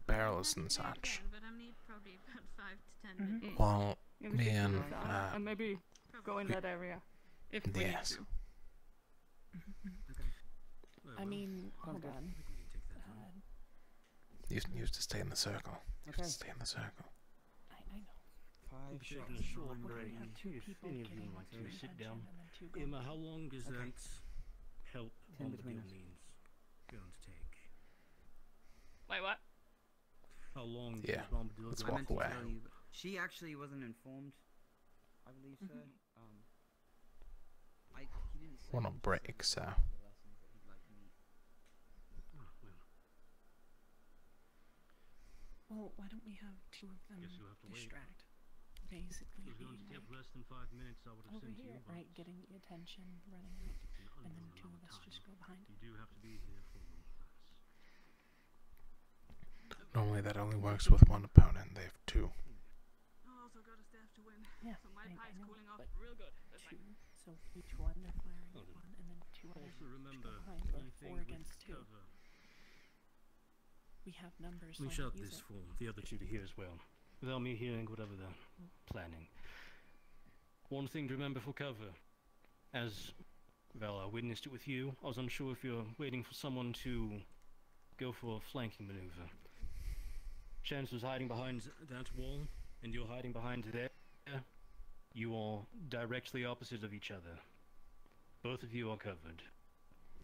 barrels and such. But I need probably about 5 to 10 minutes. While Yeah, we me should and do that, and maybe go in that area if we need yes. to. I mean, hold on. You used to stay in the circle. You Okay. used to stay in the circle. I know. 5 5 taking shots. a short We're break. gonna have 2 If people any of getting you like to their sit attention down. and then 2 go. Emma, how long is Okay. that help 10 between Bombadil us. means going to take? Wait, what? How long Yeah, is Bombadil let's I going walk meant to away. tell you, but she actually wasn't informed. I believe so. He didn't say We're on a break, so. specifically the lessons that he'd like me. Well, why don't we have 2 of them Guess you'll have to wait. distract? Basically, It's going to being take like, less than 5 minutes, I would have over sent here, you, but right? Getting the attention, running out, and then 2 of us just go behind. you do have to be here for class. Normally that only works with one opponent. They have 2. Oh, also got a staff to win. Yeah, So my I pie's know, cooling off but real good. That's 2. fine. So each one they're firing at 1, and then 2 others Also just remember, go behind. Or anything 4 with against 2. cover. We have numbers. We so shout use this it. for the other 2 to hear as well, without me hearing whatever they're planning. One thing to remember for cover, as well, I witnessed it with you. I was unsure if you're waiting for someone to go for a flanking maneuver. Chance was hiding behind that wall, and you're hiding behind there. You are directly opposite of each other. Both of you are covered.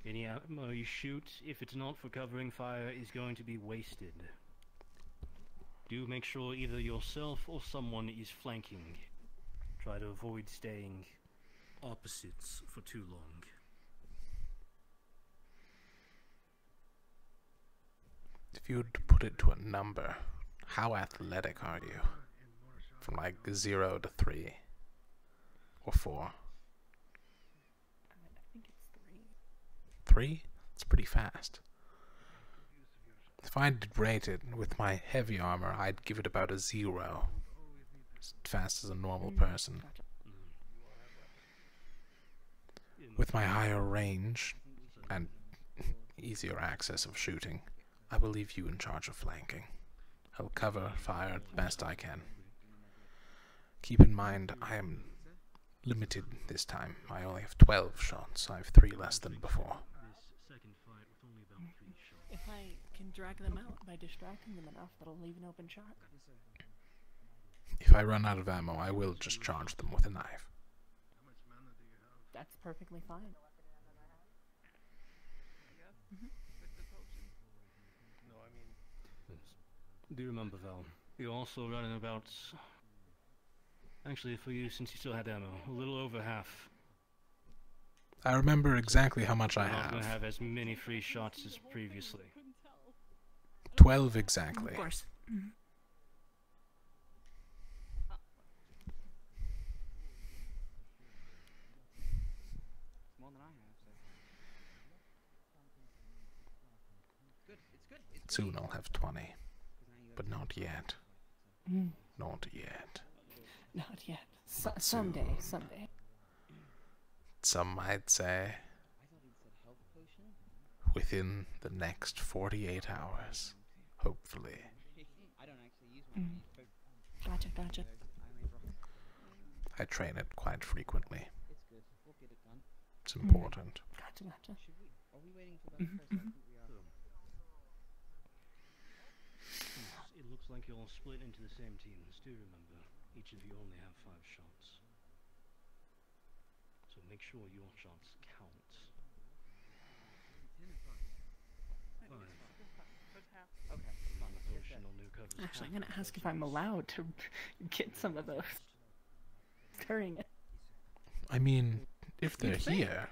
Any ammo you shoot, if it's not for covering fire, is going to be wasted. Do make sure either yourself or someone is flanking. Try to avoid staying opposites for too long. If you were to put it to a number, how athletic are you? From like 0 to 3 or 4. I think it's 3. 3? It's pretty fast. If I did rate it with my heavy armor, I'd give it about a 0. As fast as a normal person. With my higher range and easier access of shooting, I will leave you in charge of flanking. I'll cover fire best I can. Keep in mind, I am limited this time. I only have 12 shots. I have 3 less than before. If I can drag them out by distracting them enough, that'll leave an open shot. If I run out of ammo, I will just charge them with a knife. That's perfectly fine. with the potion. No, I mean... Do you remember, Val? You're also running about... Actually, for you, since you still had ammo, a little over half. I remember exactly how much I You're not going to have. have as many free shots as previously. 12 exactly. Of course. Mhm. More than I have, so. Good, it's good. It's Soon I'll have 20. But not yet. Mm. Not yet. Not yet. Not Someday, soon. someday. Some might say within the next 48 hours. Hopefully. I don't actually use Mm. Gotcha, gotcha. I train it quite frequently. It's good. We'll get it done. It's important. Gotcha, gotcha. Are we waiting for them first? I think we are. It looks like you're all split into the same teams. Do remember, each of you only have 5 shots. So make sure your shots count. 5. Okay. On the potion, on new covers. Actually, I'm gonna ask if I'm allowed to get some of those during it. I mean, if they're You'd think. here,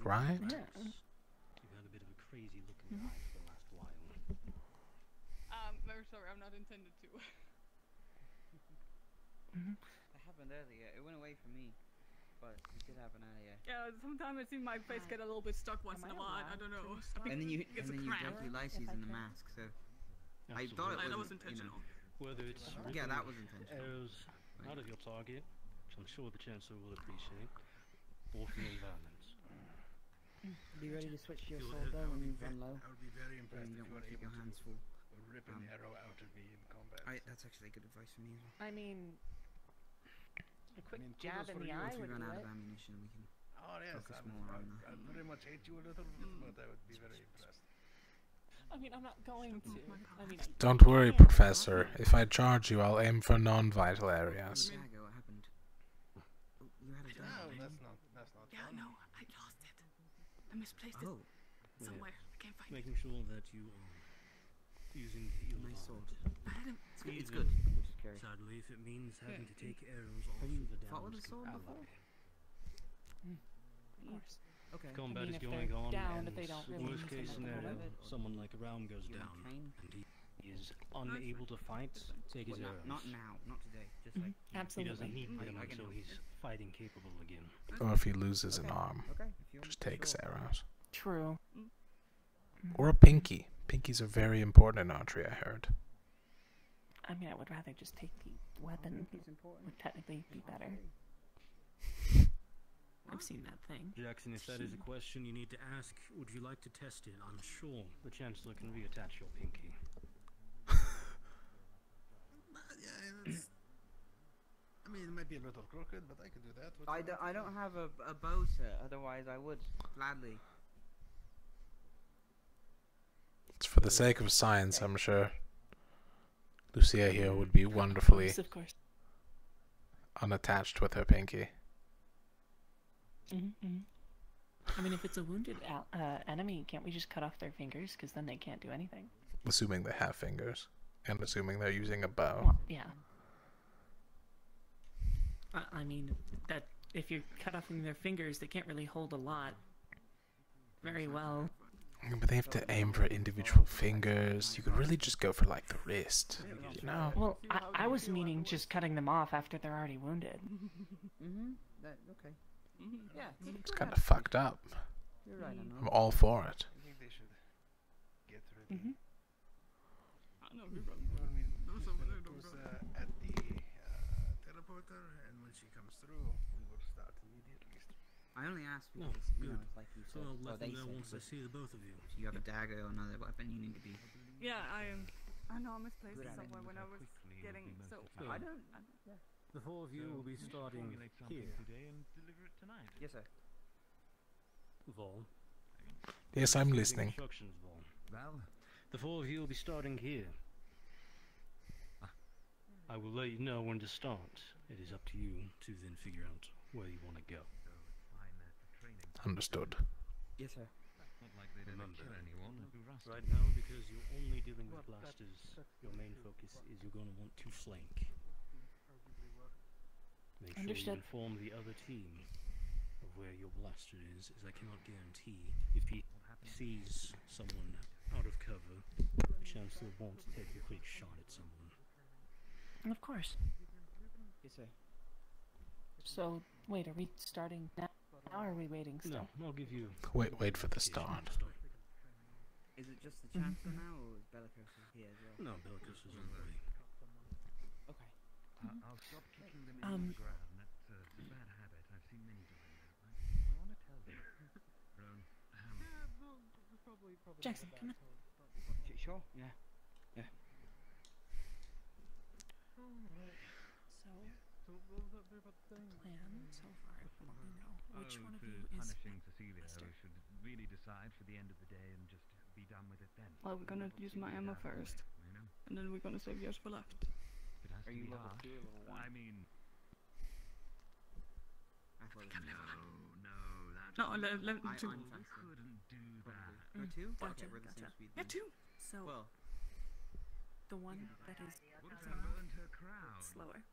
right? Yeah. You've had a bit of a crazy look in your eye for the last while. Very sorry, I'm not intended to. That happened earlier. It went away from me, but it did happen earlier. Yeah, sometimes it seems my face get a little bit stuck once in a while. I don't know. And then you Gets a dropped cramp. your license in the mask, so I thought it was, That was intentional. Whether it's Yeah, that ripping was intentional. arrows out of your target, which I'm sure the Chancellor will appreciate, or from the environment. Be ready to switch to your You'll- sword though I when would you be run low. I would be very Then impressed you if don't you want were to keep able your hands to full. rip an arrow out of me in combat. That's actually good advice from me as well. I mean, a quick I mean, jab kudos in for the you eye if If we would run do out it. of ammunition, we can Oh yes, focus I, more on that. I very much hate you a little, but I would be very impressed. I mean, I'm not going to. I mean, Don't worry, Professor. If I charge you, I'll aim for non-vital areas. Dagger, what happened? Oh, you had a No, dagger. that's not yeah, fun. no, I lost it. I misplaced Oh. it somewhere. I can't find Making sure that you are using your Nice sword. It's good. It's good. I'm just curious. Sadly, if it means having to take arrows off Have you of the fought with a damaged sword ally. before? Of course. Okay. Combat I mean, is if going they're on, down, and if they don't really worst use case them at the scenario, moment. someone like Raum goes You down, want cane? and he is unable to fight. Take his Well, arrows. not now, not today. Just Mhm, like He absolutely. doesn't need them I can until help. he's fighting capable again. Or if he loses an arm, Okay. If you want, just takes sure. arrows. True. Or a pinky. Pinkies are very important in archery, I heard. I mean, I would rather just take the weapon. It's important. Would technically be better. I've seen that thing. Jackson, if that is a question you need to ask, would you like to test it? I'm sure the Chancellor can reattach your pinky. I mean, it might be a little crooked, but I could do that. I don't have a bow, sir. Otherwise, I would gladly. It's for the sake of science, I'm sure. Lucia here would be wonderfully Of course. unattached with her pinky. I mean, if it's a wounded enemy, can't we just cut off their fingers? Because then they can't do anything. Assuming they have fingers. And assuming they're using a bow. Well, yeah. I mean, that if you're cut off their fingers, they can't really hold a lot very well. But they have to aim for individual fingers. You could really just go for, like, the wrist. You know? Well, I was meaning just cutting them off after they're already wounded. That okay. Yeah. It's kind of fucked up. You're right. I'm all for it. I think they should get rid of it. I know people. I mean, No, some of them it don't was go. at the teleporter, and when she comes through, we will start immediately. I only asked No, because you know, good. it's like you So said. I'll Well, let they them know said, once I but see the both of you. if you have a dagger or another weapon, you need to be. Yeah, I am. I know I misplaced Good it at it. somewhere when I was getting so. So, I don't. the 4 of you will be starting here. Yes, sir. Vol. Yes, I'm Giving listening. Instructions, Vol. The 4 of you will be starting here. I will let you know when to start. It is up to you to then figure out where you want to go. Understood. Yes, sir. Not like they'd ever Remember, kill anyone and be rusted. right now, because you're only dealing with blasters, your main focus is you're going to want to flank. Make sure you Understood. inform the other team of where your blaster is, as I cannot guarantee if he sees someone out of cover, the Chancellor won't take a quick shot at someone. Of course. Yes, sir. So, wait, are we starting now, or are we waiting still? No, I'll give you... Wait for the start. Is it just the Chancellor now, or is Bellicose here as well? No, Bellicose is on the way. Okay. I'll stop kicking them in the ground. That's a bad habit. I've seen many doing that. I want to tell them. Jackson, come on. Sure, yeah. Yeah. So, plan so far, you know, which one of for you is... punishing Cecilia, we should really decide for the end of the day and just be done with it then. Well, we're gonna use my ammo first, and then we're gonna save yours for last. It has to be harsh. I mean... No, let two. You couldn't do that. Or two? Gotcha, Okay, we're the same gotcha. speed Yeah, then. two. So, Well, the one that is What if I burned her crown? slower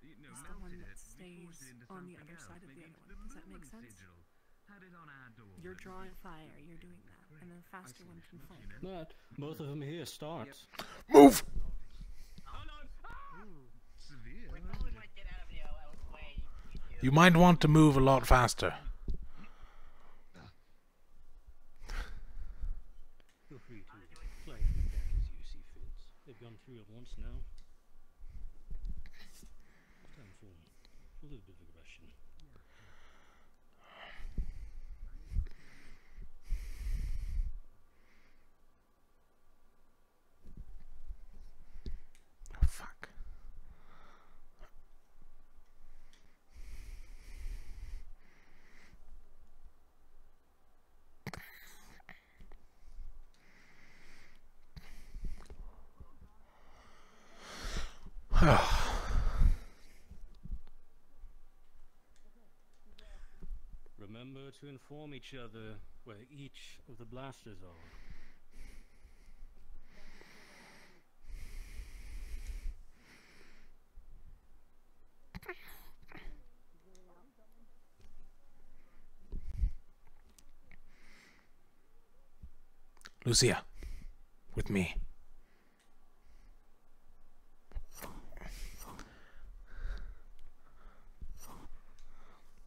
You know, is the one melted that it, stays reforged it into on the something other else, side of the maybe other into one. Does that make moon sense? sigil. Had it on our door. You're drawing fire, you're doing that, and the faster one can flank. Matt, both of them here, start. Move! Severe. You might want to move a lot faster. Feel free to flank them back as you see fit. They've gone through it once now. It's time for a little bit of aggression. Oh, fuck. Remember to inform each other where each of the blasters are. Lucia, with me.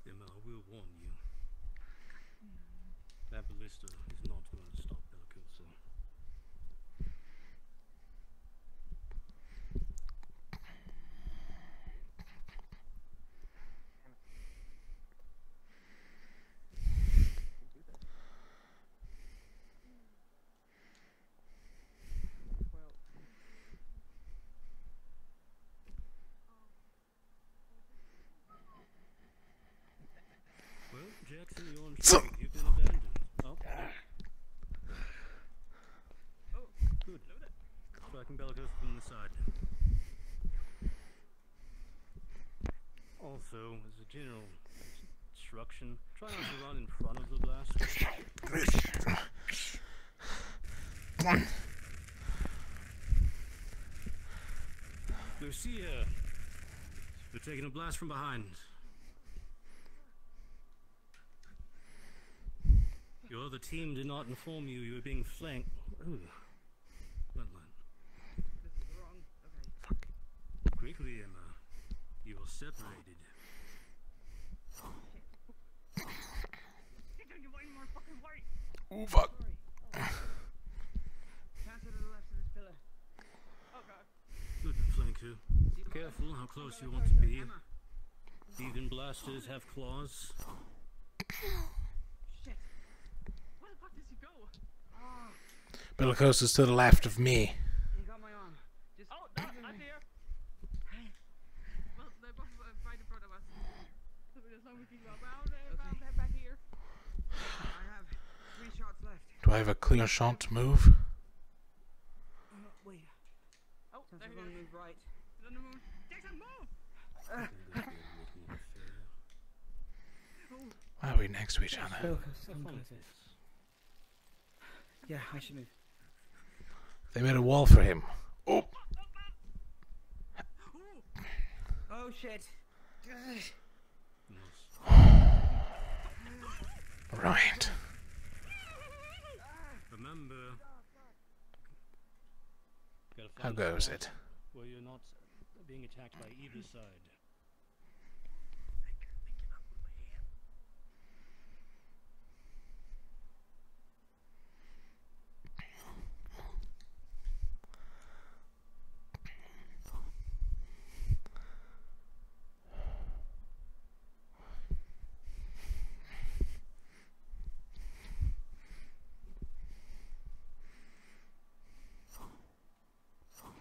Emma, I will warn you. That ballista is not going to stop Bellicose. Well, Jackson, you're on track. You've been abandoned. Oh. Good. Striking Bellicose from the side. Also, as a general instruction, try not to run in front of the blast. Lucia, you're taking a blast from behind. Your other team did not inform you you were being flanked. Ooh. Bloodline. this is wrong. Okay. Quickly, Emma. You are separated. Oh, fuck. Chancellor to the left of this pillar. Good, flanker. Careful how close you want to be. Even blasters have claws. Shit. Where the fuck does he go? Ah, Bellicose is to the left of me. he got my arm. Just I'm here. Well, they're both right in front of us. So there's no we can go around and back here. I have 3 shots left. Do I have a clear shot to move? Wait. Oh, there Chancellor's he gonna is. move right. He's on the moon. Jackson, move! Why are we next to each other? Have fun with this. Yeah, I should move. They made a wall for him. Oh! Oh shit! Right. Remember, How goes it? where you're not being attacked by either side.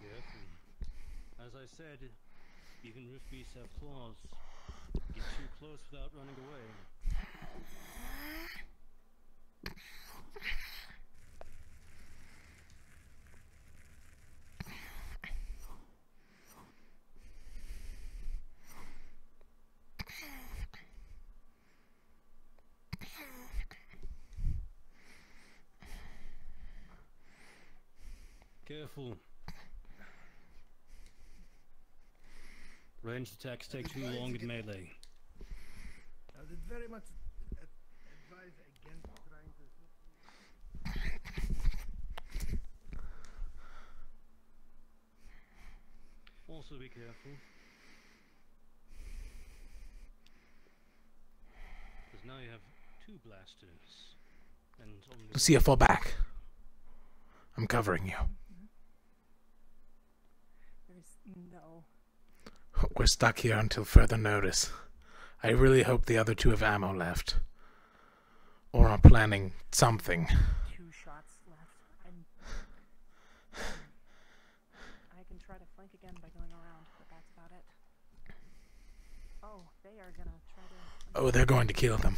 Careful. As I said, even roof beasts have claws. Get too close without running away. Careful. Ranged attacks take too long in melee. I would very much advise against trying to. Also be careful. Because now you have two blasters. And only Lucia, fall back. I'm covering you. There's no. We're stuck here until further notice. I really hope the other two have ammo left. Or are planning something. 2 shots left. I can try to flank again by going around, but that's about it. Oh, they are gonna try to... Oh, they're going to kill them.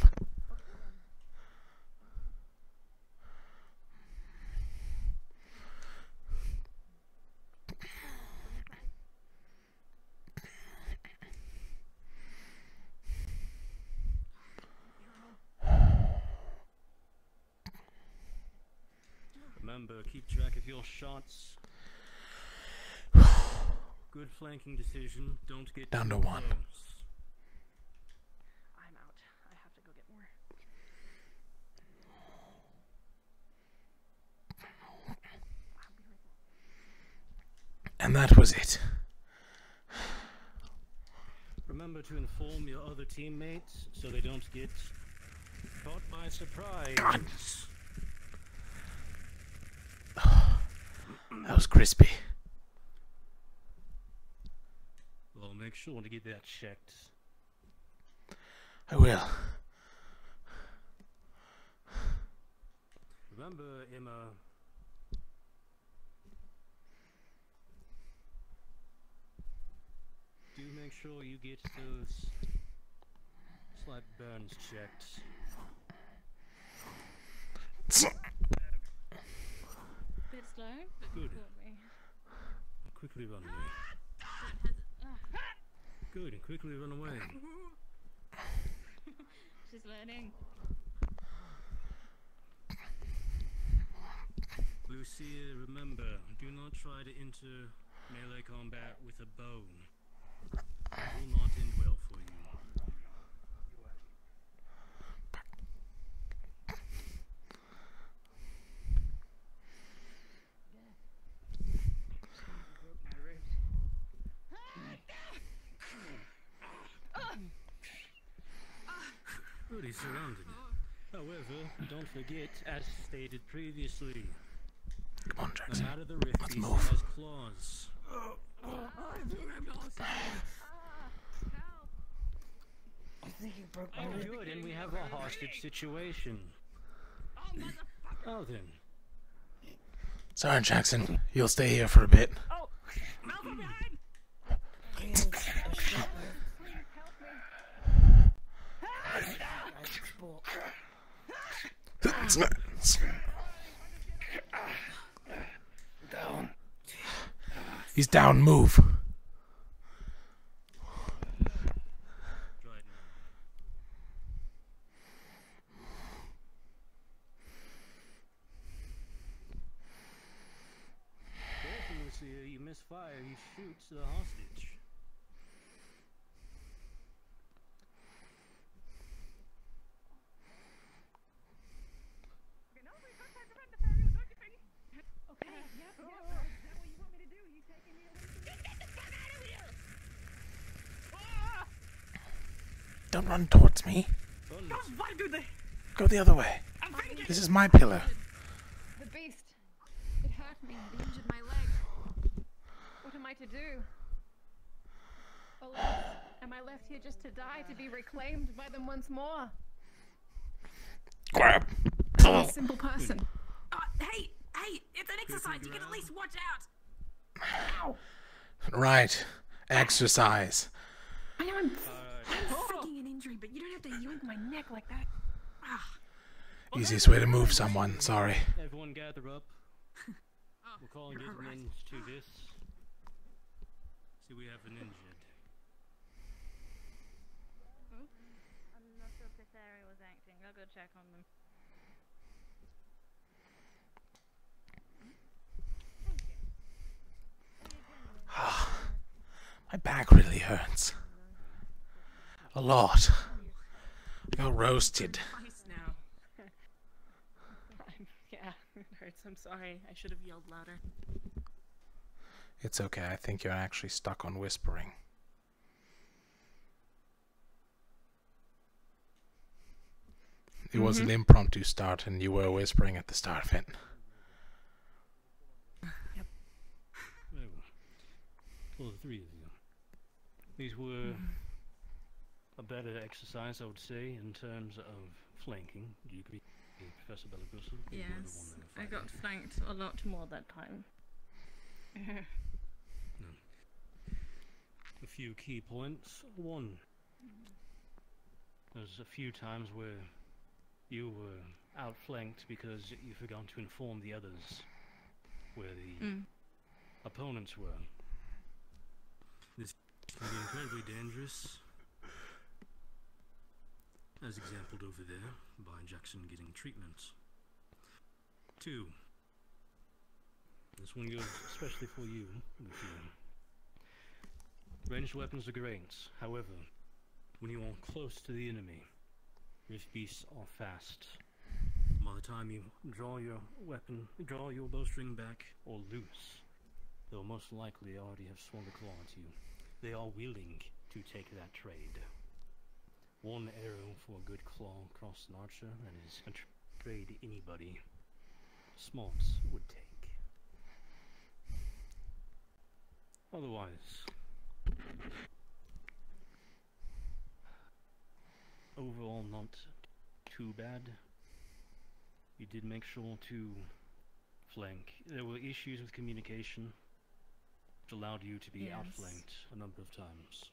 remember, keep track of your shots. Good flanking decision. Don't get down to too 1. I'm out. I have to go get more. And that was it. Remember to inform your other teammates so they don't get caught by surprise. God. That was crispy. Well, make sure to get that checked. I will. Remember, Emma. Do make sure you get those slight burns checked. Bit slow, but Good. you caught me. Quickly run away. Good, and quickly run away. She's learning. Lucia, remember, do not try to enter melee combat with a bow. It will not end well for you. Pretty surrounded. However, don't forget, as stated previously, Come on, Jackson. out of the rift Let's beast move. has claws. I think you broke my Oh, rib. good, and we have a hostage situation. Oh, then. Sorry, Jackson. You'll stay here for a bit. Oh! Malcolm behind! Down. He's down. Move. shoot the hostage. Okay, yep. Is that what you want me to do? You taking me away from Get the fuck out of here! Don't run towards me. Why do they? Go the other way. This is my pillar. The beast. It hurt me. It injured my leg. What am I to do? Alas, am I left here just to die, to be reclaimed by them once more? Grab. I'm a simple person. Hey, it's an exercise. You can at least watch out. Right. Exercise. I know I'm faking an injury, but you don't have to yoink my neck like that. Easiest way to move someone. Sorry. Everyone gather up. We're calling it an end to this. See, we have an injured. I'm not sure if this area was acting. I'll go check on them. My back really hurts. A lot. I got roasted. Twice now. Yeah, it hurts. I'm sorry. I should have yelled louder. It's okay. I think you're actually stuck on whispering. It was an impromptu start, and you were whispering at the start of it. Well, the three of you. These were a better exercise, I would say, in terms of flanking. You could be Professor Bellagusa. Yes, I got flanked a lot more that time. A few key points. One, there's a few times where you were outflanked because you forgot to inform the others where the opponents were. This can be incredibly dangerous, as exampled over there by Jackson getting treatment. Two, this one goes especially for you, Lucia. Ranged weapons are great, however, when you are close to the enemy, rift beasts are fast. By the time you draw your weapon, draw your bowstring back or loose, they'll most likely already have swung a claw at you. They are willing to take that trade. One arrow for a good claw across an archer, that is a trade anybody smart would take. Otherwise, overall not too bad. You did make sure to flank. There were issues with communication, which allowed you to be outflanked a number of times.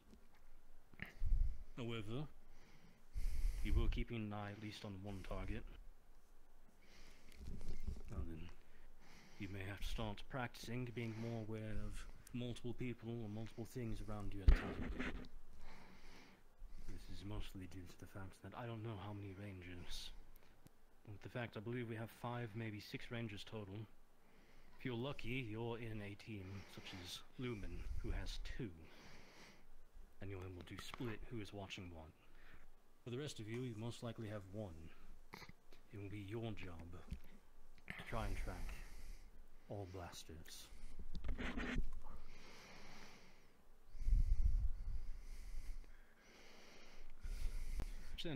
However, you were keeping an eye at least on one target. Now then, you may have to start practicing being more aware of multiple people or multiple things around you at a time. This is mostly due to the fact that I don't know how many rangers. With the fact I believe we have 5, maybe 6 rangers total. If you're lucky, you're in a team such as Lumen, who has 2. And you're able to split who is watching one. For the rest of you, you most likely have 1. It will be your job to try and track all blasters.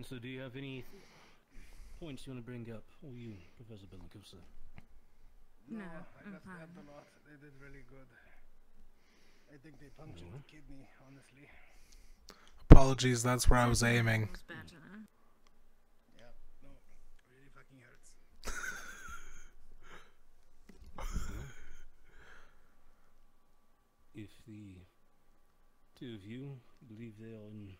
So do you have any points you want to bring up? Or you, Professor Bellagusa? No, I left that a lot. They did really good. I think they punctured the kidney, honestly. Apologies, that's where I was aiming. Yeah, no, really fucking hurts. If the 2 of you believe they are in...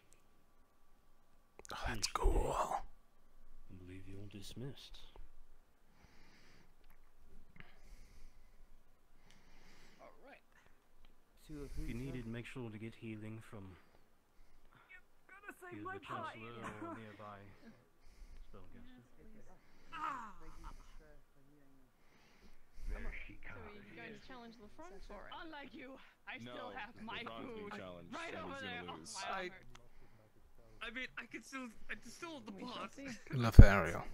Oh, that's cool. I believe you're dismissed. Alright. If you needed, make sure to get healing from either the Chancellor or nearby spellcaster. are you going to challenge LeFron for it? Unlike you, I No, still have my LeBron's being food challenged, right and over he's there. gonna Oh, lose. my armor. I mean, I could still hold the pot. Lothario,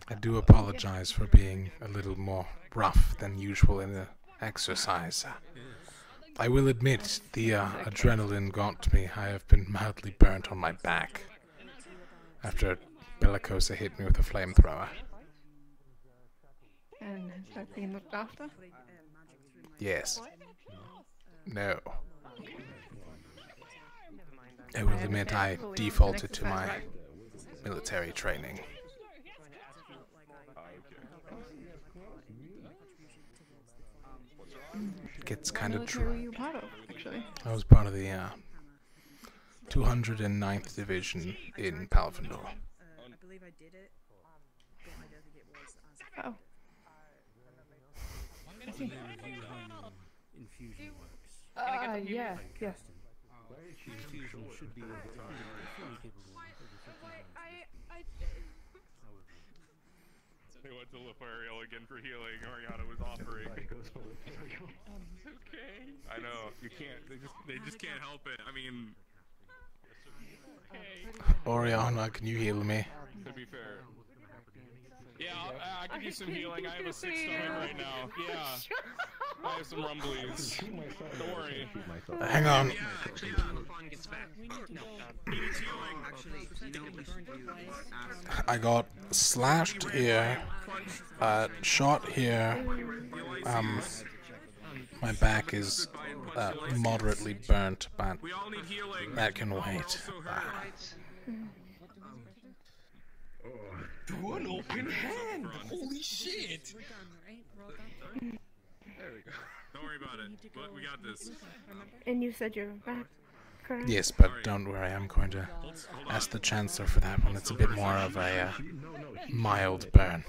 I do apologize for being a little more rough than usual in the exercise. I will admit the adrenaline got me. I have been mildly burnt on my back after Bellicosa hit me with a flamethrower. And has that been looked after? Yes. No. I will admit I defaulted to my military training. It gets kind of Military were you part of, actually? I was part of the 209th Division in Palfindor. I believe I did it, but I don't think it was as Oh. I see. Review how infusion works. Yeah, yeah. Infusion should be fully capable of They went to Lothario again for healing. Oriana was offering. Okay. I know, you can't. They just can't help it. I mean, Oriana, can you heal me? to be fair. Yeah, I can use some healing. I have a sick stomach right now. Yeah. I have some rumblies. Don't worry. Hang on. Actually, LeBron gets back. I got slashed here, shot here. My back is moderately burnt, but that can wait. One open hand! Holy shit! There we go. Don't worry about it. But we got this. And you said you're back, correct? Yes, but don't worry, I'm going to ask the Chancellor for that one. It's a bit more of a mild burn.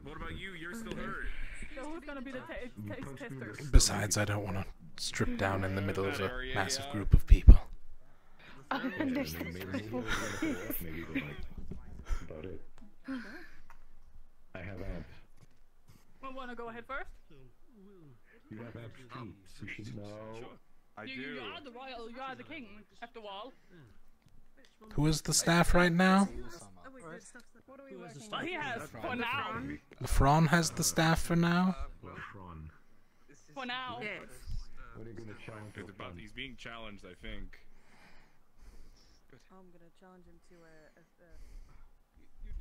What about you? You're still hurt. So who's gonna be the taste tester? Besides, I don't want to strip down in the middle of a massive group of people. Understandable. About it. I have abs. Well, wanna go ahead first? You have abs too. You should know. I You are the royal, you are the king, after all. Who is the staff right now? What are we working on? He has, for now. Lefron has the staff for now? For now. What are you gonna challenge? It's about, he's being challenged, I think. I'm gonna challenge him to a I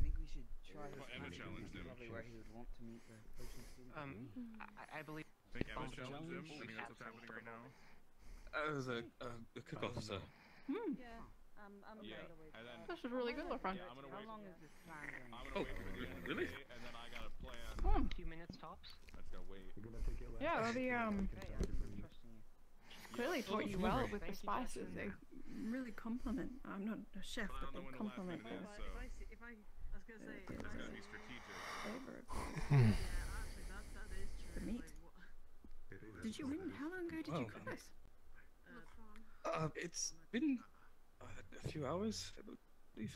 think we should try this Emma kind of challenged him. probably where he would want to meet the potion student. I believe. I think Emma challenged him. I mean, that's what's happening right now. It was a cook-off, so. Yeah, I'm Yeah. away. This is really good, LeBron. Yeah, I'm gonna wait. How long is this plan going? I'm gonna wait for really? And then I got a plan. Come on. 2 minutes tops. That's gonna wait. Yeah, that'll be clearly taught you well with the spices. They really compliment. I'm not a chef, but they compliment the If I was gonna say, It's gotta be strategic. flavor Hmm. that is true. the meat. Did you win? How long ago did you cook this? It's been a few hours, I believe.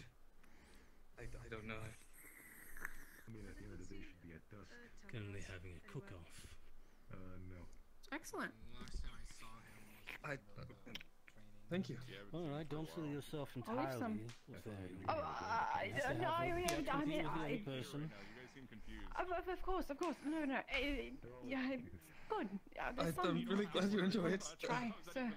I don't know. I mean, at the end of the day, should be at dusk. Currently having a cook-off. No. Excellent. Thank you. Alright, don't feel yourself I'll leave some. entirely. Oh, Person. Of course. No. Yeah, it's good. Yeah, there's some. I'm really glad you enjoy it. Try, sir.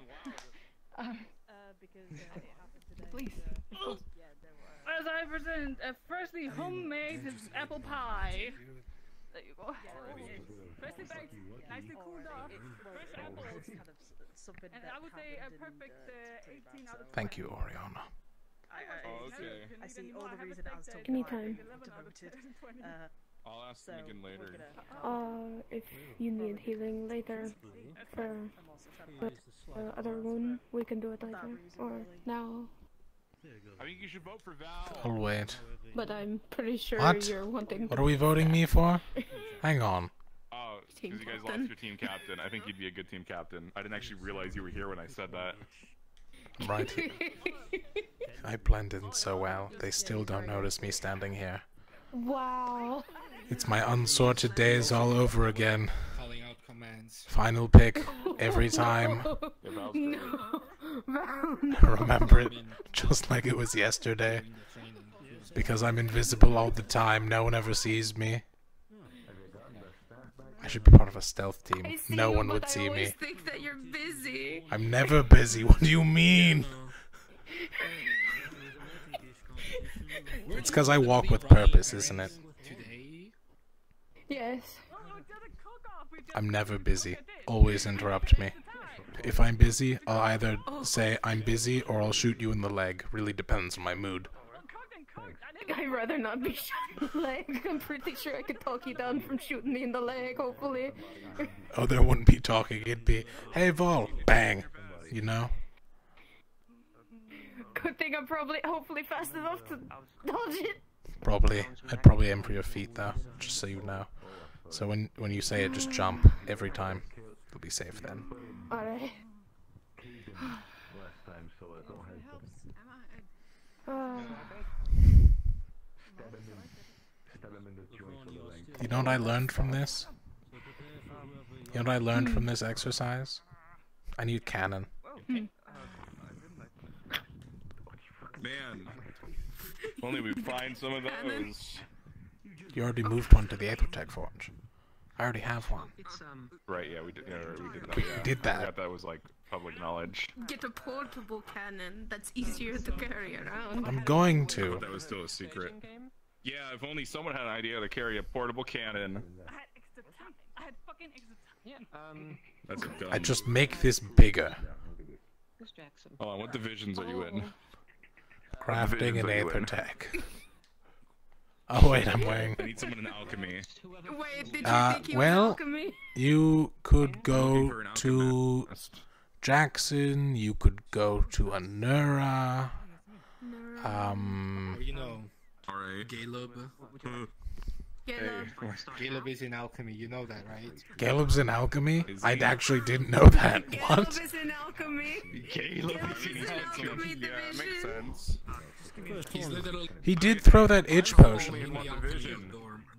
Because it happened today. Please. Of course. Yeah, there were. As I present, firstly, homemade apple pie. There you go. Freshly baked, nicely cooled off. Fresh apples. And I would say a perfect 18 out of 20. Thank you, Oriana. I see all the reason as to Anytime. devoted. I'll ask them again later. If you need healing later for the other wound, we can do it later or now. I think you should vote for Val. I'll wait. But I'm pretty sure What? you're wanting. What are we voting me for? Hang on. Oh, Team because you guys captain. lost your team captain. I think you'd be a good team captain. I didn't actually realize you were here when I said that. Right here. I blend in so well, they still don't notice me standing here. Wow. It's my unsorted days all over again. Calling out commands. Final pick, every time. No. I remember it just like it was yesterday. Because I'm invisible all the time, no one ever sees me. I should be part of a stealth team. No one would see me. I think that you're busy. I'm never busy. What do you mean? It's because I walk with purpose, isn't it? Yes. I'm never busy. Always interrupt me. If I'm busy, I'll either say I'm busy or I'll shoot you in the leg. Really depends on my mood. I'd rather not be shot in the leg. I'm pretty sure I could talk you down from shooting me in the leg, hopefully. Oh, there wouldn't be talking. It'd be, hey, Vol, bang. You know? Good thing I'm hopefully fast enough to dodge it. Probably. I'd probably aim for your feet, though, just so you know. So when you say it, just jump every time. You'll be safe then. Alright. You know what I learned from this? You know what I learned from this exercise? I need cannon. Man, if only we find some of those. You already moved one to the Aethertech Forge. I already have one. Right, yeah, we did. Yeah, we did that. We Yeah. did that. I forgot that was like public knowledge. Get a portable cannon that's easier to carry around. I'm going to. But that was still a secret. Yeah, if only someone had an idea to carry a portable cannon. I had fucking extra time. That's a dumb. I just make this bigger. Hold on, what divisions are you in? Crafting and Aethertech. Oh wait, I'm wearing. I need someone in alchemy. Wait, did you think you well, were alchemy? you could go to Jackson. You could go to Anura. You know, Caleb. Caleb is in alchemy. You know that, right? Caleb's in alchemy. I actually didn't know that. What? Caleb is in alchemy. Caleb is in alchemy. Yeah, it makes sense. He did throw that itch potion. In one division.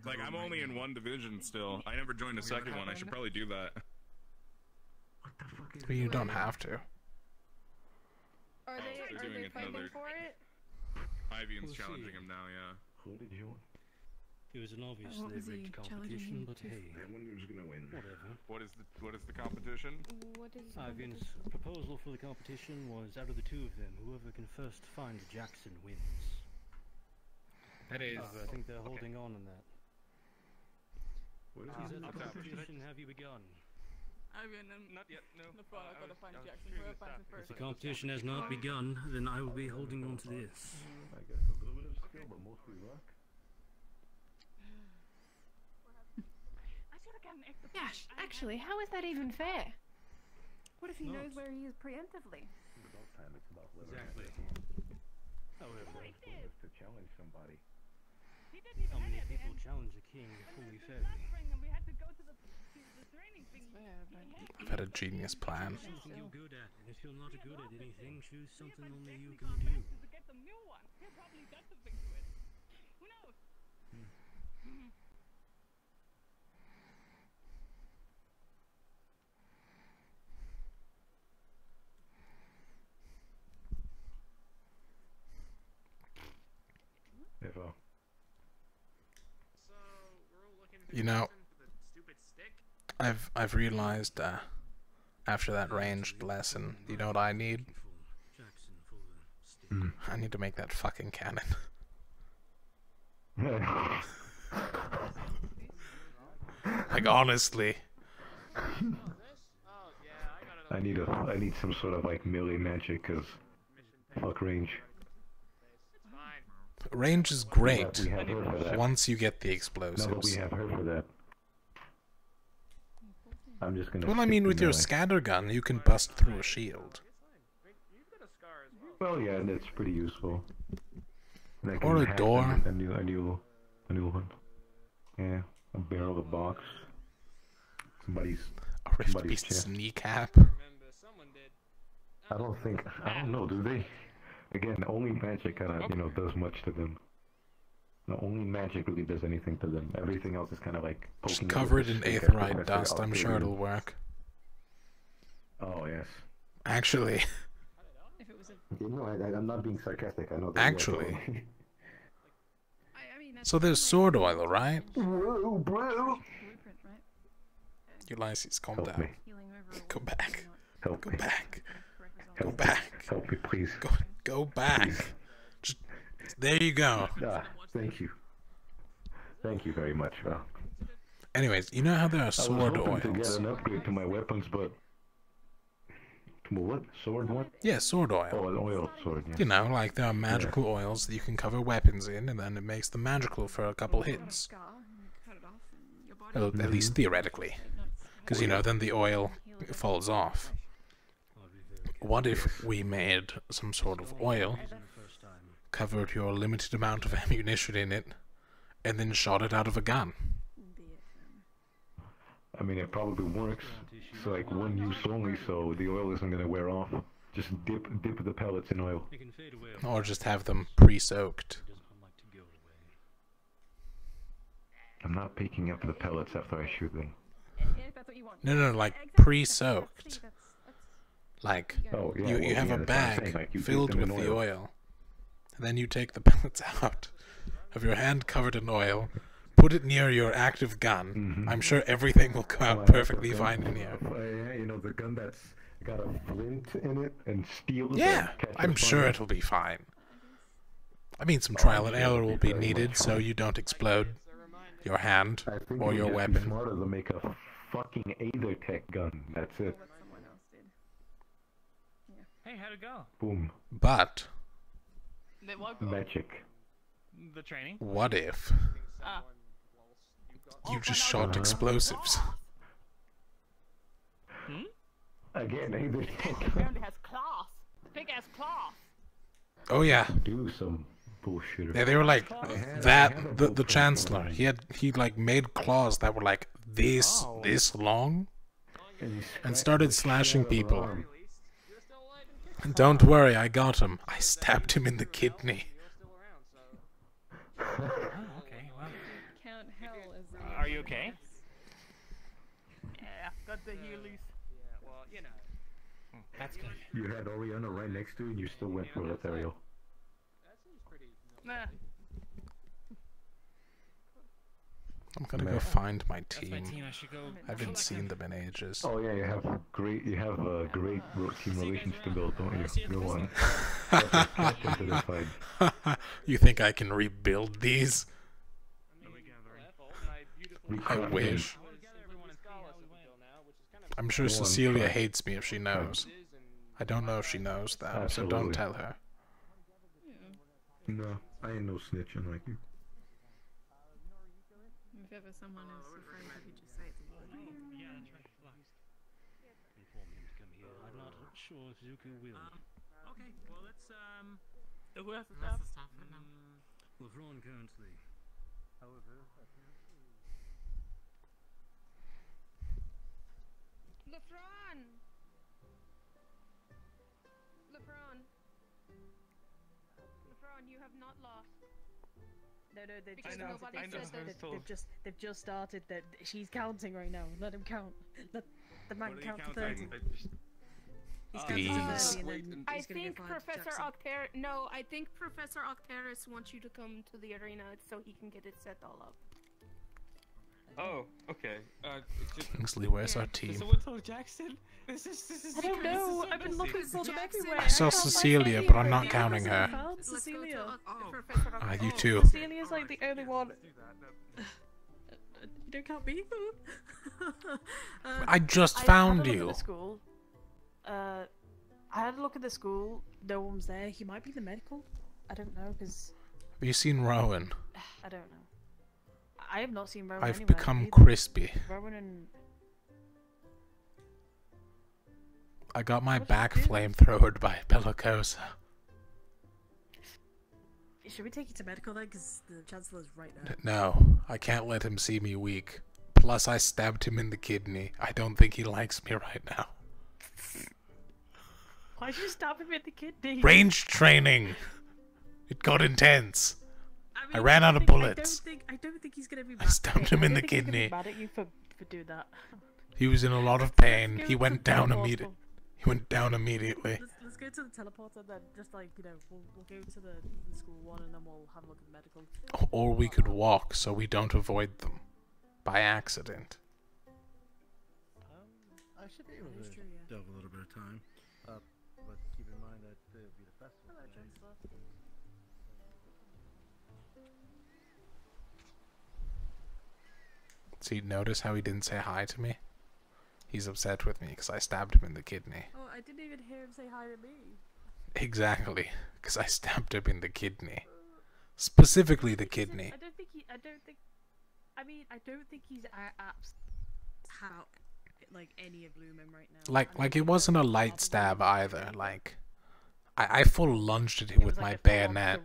Like, I'm only in one division still. I never joined a second one. I should probably do that. But you don't have to. Are they fighting for it? Ivian's challenging him now, yeah. Who did you? It was an obviously rigged competition, but hey, who's gonna win? Whatever. What is the competition? Ivan's proposal for the competition was, out of the two of them, whoever can first find Jackson wins. That is. I think they're holding on that. What is Is that the competition? Have you begun? Not yet. No. I gotta find Jackson. If the competition has not begun, then I will be holding on to this. I guess a little bit of skill, but mostly luck. Yeah, actually, how is that even fair? What if he Not. knows where he is preemptively? Exactly. However, To challenge somebody. how many people challenge a king fully fed? I've had a genius plan. Choose something you're good at, and if you're not good at anything, choose something only you can do. Never. You know, I've realized after that ranged lesson, you know what I need? I need to make that fucking cannon. Like honestly. I need some sort of like melee magic, cause fuck range. Range is great We have her for that. once you get the No, explosives. but we have her for that. I'm just gonna. Well, I stick mean, to with your melee. scatter gun, you can bust through a shield. Well, yeah, that's pretty useful. And I Or can a hack door. A new one. Yeah, a barrel, a box. Somebody's A rift somebody's beast chest. sneak cap. I don't know, do they? Again, only magic kind of, does much to them. No, only magic really does anything to them. Everything else is kind of like poking. Just cover it in aetherite dust. I'm sure it'll work. Oh yes. Actually. If it was I'm not being sarcastic. I know. Actually. So there's sword oil, right? Bro. Ulysses, calm Help down. me. Go back. Help Go me. back. Go Help back. Me. Help me, please. Go back. Just, there you go. Thank you. Thank you very much. Anyways, you know how there are sword I was hoping to get oils? an upgrade to my weapons, but what? Sword what? Yeah, sword oil. Oh, an oil sword. Yeah. You know, like there are magical oils that you can cover weapons in, and then it makes them magical for a couple hits. Well, at least theoretically. Because, then the oil falls off. What if we made some sort of oil, covered your limited amount of ammunition in it, and then shot it out of a gun? I mean, it probably works. It's like one use only, so the oil isn't going to wear off. Just dip the pellets in oil. Or just have them pre-soaked. I'm not picking up the pellets after I shoot them. No, like pre-soaked. Like, you have a that's what I'm bag saying, like, you dip filled them with in the oil. oil, and then you take the pellets out of your hand covered in oil, put it near your active gun. I'm sure everything will come out perfectly fine in here. Yeah, the gun that's got a flint in it and steel. Yeah, I'm sure it'll be fine. I mean, some trial and error will be needed so you don't explode your hand or your weapon. Smarter to make a fucking Aether Tech gun. That's it. Hey, how'd it go? Boom. But Magic. The training? what if you just shot explosives? Again, Aether Tech. Apparently has claws. Big ass claws. Oh yeah. Do some bullshit. Yeah, they were like that. The chancellor, he like made claws that were like this long, and started slashing people. Don't worry, I got him. I stabbed him in the kidney. Okay, well. Count hell as Are you okay? Yeah, got the healies. Yeah, well, you know. That's good. You had Oriana right next to you and you still went for Lothario. That seems pretty. Nah. I'm gonna go find my That's team. my team. I should go. I haven't seen them in ages. Oh yeah, you have a great team relations to build, don't you? Go on. Captain to the side. You think I can rebuild these? I wish. I'm sure Cecilia hates me if she knows. I don't know if she knows though, so don't tell her. No, I ain't no snitch unlike you. If ever someone is afraid, you could just say it's a boy. Yeah, that's right. Relax. Inform him to come here. I'm not sure if Zuko will. Okay, well, let's, Who has the That's stuff? the stuff. Lefron currently. However, LeFron! LeFron! LeFron, you have not lost. No, they've Because just nobody started. said that. They've just started. She's counting right now. Let him count. Let the man count to 30. He's counting to 30 and then I he's gonna think go find Professor Jackson. Octaris. No, I think Professor Octaris wants you to come to the arena so he can get it set all up. Oh, okay. Kingsley, where's our team? Someone told Jackson? This is I don't know. I've been looking for them everywhere. I saw Cecilia, but I'm not counting her. Found Cecilia. You too. Cecilia's like the only one. You don't count me. I just I found had a look you. at the school. I had a look at the school. No one's there. He might be the medical. I don't know because Have you seen Rowan? I don't know. I have not seen Rowan. I've anywhere become either. crispy. Rowan and I got my back flamethrowered by Bellicosa. should we take you to medical then? Because the chancellor's right there. No, I can't let him see me weak. Plus, I stabbed him in the kidney. I don't think he likes me right now. Why'd you stab him in the kidney? Range training. It got intense. I mean, ran out of I bullets. don't think he's gonna be. I stabbed him in the I don't think he's kidney. gonna be mad at you for doing that. He was in a lot of pain. go He to went the down hospital. immediately. He went down immediately. Let's go to the teleporter then. Just like we'll go to the school one and then we'll have a look at the medical. Or we could walk so we don't avoid them by accident. I should be able That is to true, yeah. delve a little bit of time. But keep in mind that there'll be the festival. Hello, Chancellor. See, notice how he didn't say hi to me? He's upset with me because I stabbed him in the kidney. Oh, I didn't even hear him say hi to me. Exactly, because I stabbed him in the kidney. Specifically the kidney. I don't think he. I don't think. I mean, I don't think he's How, like any of Lumen right now. Like it wasn't a light stab either. Like, I full lunged at him with my bayonet.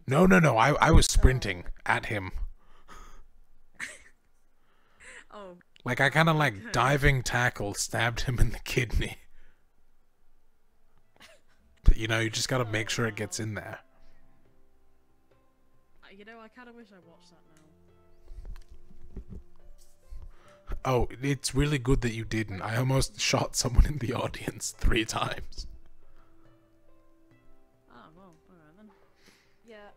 No, I was sprinting at him. Oh. Like I kind of like diving tackle stabbed him in the kidney. But, you know, you just gotta make sure it gets in there. You know, I kind of wish I watched that now. Oh, it's really good that you didn't. I almost shot someone in the audience 3 times. Oh well, alright then. Yeah,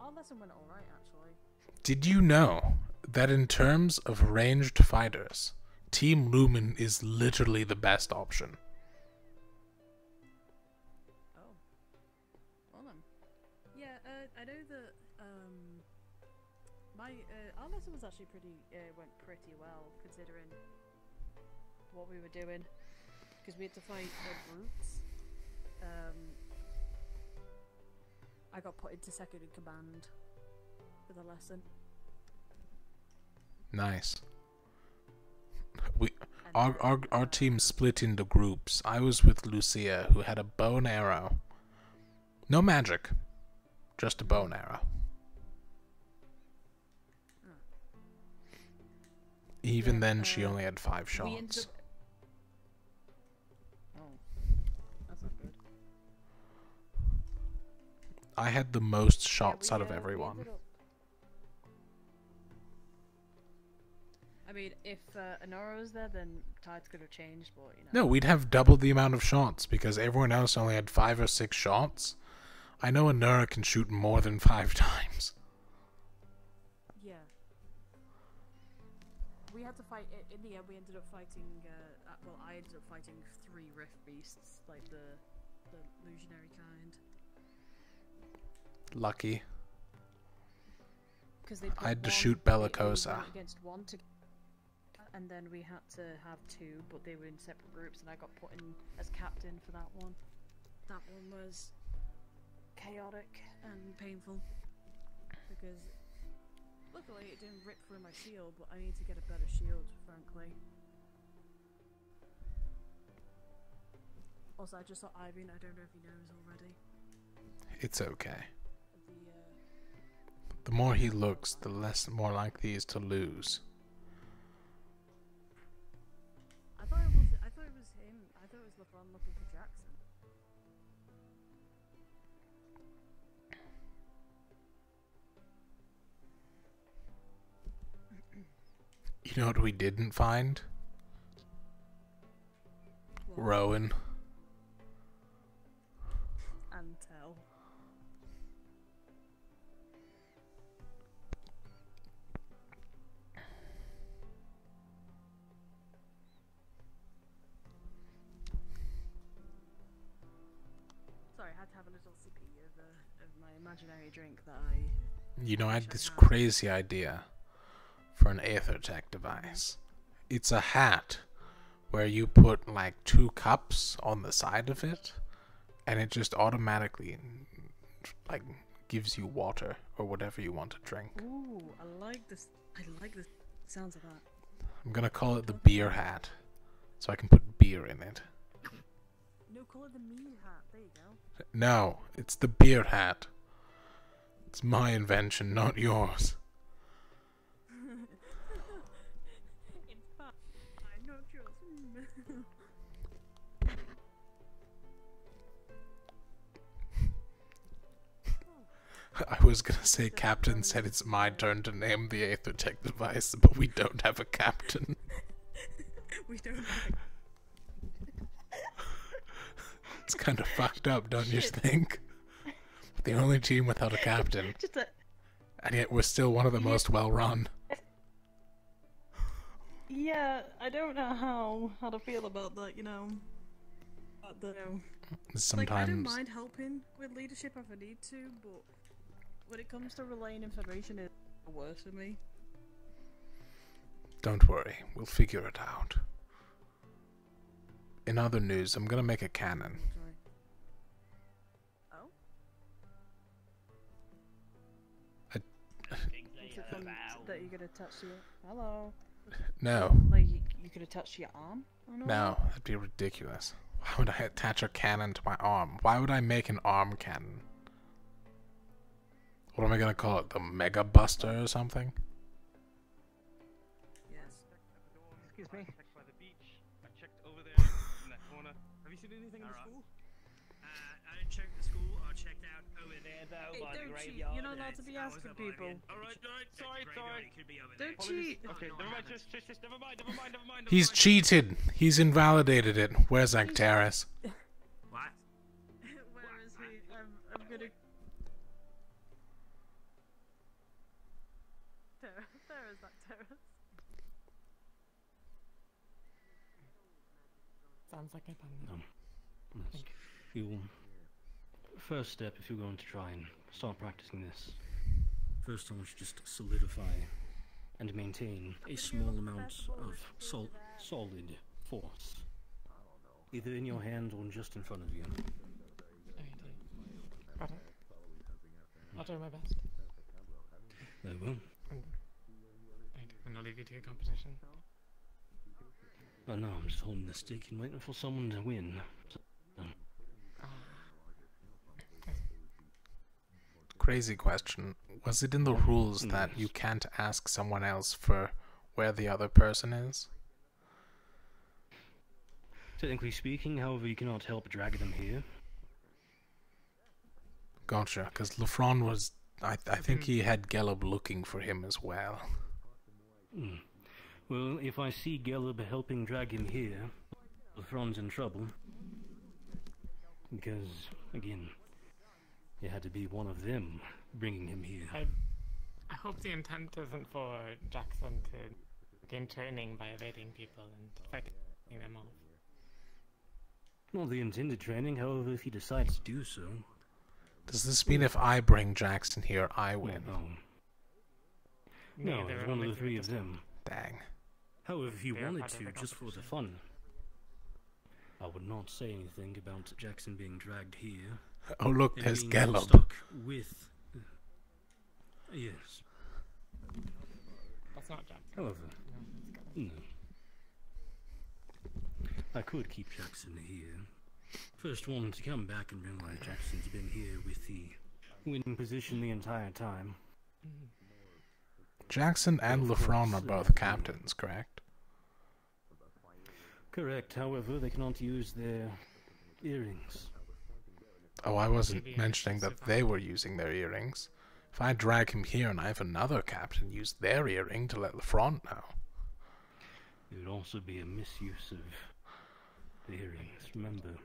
our lesson went alright actually. Did you know that in terms of ranged fighters, Team Lumen is literally the best option? Oh. Well then. Yeah, I know that our lesson was actually went pretty well considering what we were doing, because we had to fight groups. I got put into second in command for the lesson. Nice. Our team split into groups. I was with Lucia, who had a bow and arrow. No magic, just a bow and arrow. Even then, she only had 5 shots. Oh, that's not good. I had the most shots out of everyone. I mean, if Honora was there, then tides could have changed, but you know. No, we'd have double the amount of shots because everyone else only had 5 or 6 shots. I know Honora can shoot more than 5 times. Yeah. We had to fight. In the end, we ended up fighting. Well, I ended up fighting 3 rift beasts, like the illusionary kind. Lucky. Because they I had to one- shoot they Bellicosa. went against one to, and then we had to have 2, but they were in separate groups, and I got put in as captain for that one. That one was chaotic and painful because luckily it didn't rip through my shield, but I need to get a better shield, frankly. Also, I just saw Ivan. I don't know if he knows already. It's okay. The more he looks, the more likely he is to lose. I thought it was him. I thought it was LeBron looking for Jackson. You know what we didn't find? What? Rowan. And tell. Sorry, I had to have a little sippy of my imaginary drink that I. You know, I had this crazy idea for an Aethertech device. It's a hat where you put like 2 cups on the side of it, and it just automatically like gives you water or whatever you want to drink. Ooh, I like this. I like the sounds of that. I'm gonna call it the beer hat, so I can put beer in it. No, call it the mead hat. There you go. No, it's the beer hat. It's my invention, not yours. In fact, I'm not yours. I was gonna say Captain said it's my turn to name the Aether Tech device, but we don't have a captain. We don't have It's kind of fucked up, don't you think? The only team without a captain. And yet we're still one of the most well-run. Yeah, I don't know how to feel about that, you know. Sometimes... Like, I don't mind helping with leadership if I need to, but when it comes to relaying information, it's worse for me. Don't worry, we'll figure it out. In other news, I'm gonna make a cannon. Oh? That you could attach to your... Hello? No. Like, you could attach to your arm? No, that'd be ridiculous. Why would I attach a cannon to my arm? Why would I make an arm cannon? What am I gonna call it? The Mega Buster or something? Excuse me. By the beach. I checked over there in that corner. Have you seen anything in the school? I didn't check the school. I checked out over there though Hey, by the don't graveyard. cheat. You're not allowed to be asking people. Alright, sorry. Don't cheat. Okay, never mind, just never mind. He's cheated. He's invalidated it. Where's Actaris? What? Where is he? I'm gonna... There is that terrace. Sounds like a plan. You'll... First step, if you're going to try and start practicing this, first I want you to just solidify and maintain a small amount of solid force, either in your hand or just in front of you. Got it. I'll do my best. Very well. And I'll leave you to your competition. Oh no, I'm just holding the stick and waiting for someone to win. Crazy question. Was it in the rules that you can't ask someone else for where the other person is? Technically speaking, however, you cannot help drag them here. Gotcha, because Lefron was... I think he had Gelb looking for him as well. Well, if I see Gelb helping drag him here, Lefron's in trouble. Because, again, it had to be one of them bringing him here. I hope the intent isn't for Jackson to gain training by evading people and fighting them off. Not the intended training, however, if he decides to do so. Does this mean if I bring Jackson here, I win? No, it's one of the three of them. Dang. However, if you wanted to, just for the fun, I would not say anything about Jackson being dragged here. Oh look, there's Gelb. Stuck with... yes. That's not Jackson. However, no. I could keep Jackson here. First one to come back and realize Jackson's been here with the winning position the entire time. Jackson and Lefron are both captains, correct? Correct, however, they cannot use their earrings. Oh, I wasn't mentioning that they were using their earrings. If I drag him here and I have another captain use their earring to let Lefron know. It would also be a misuse of the earrings. Remember,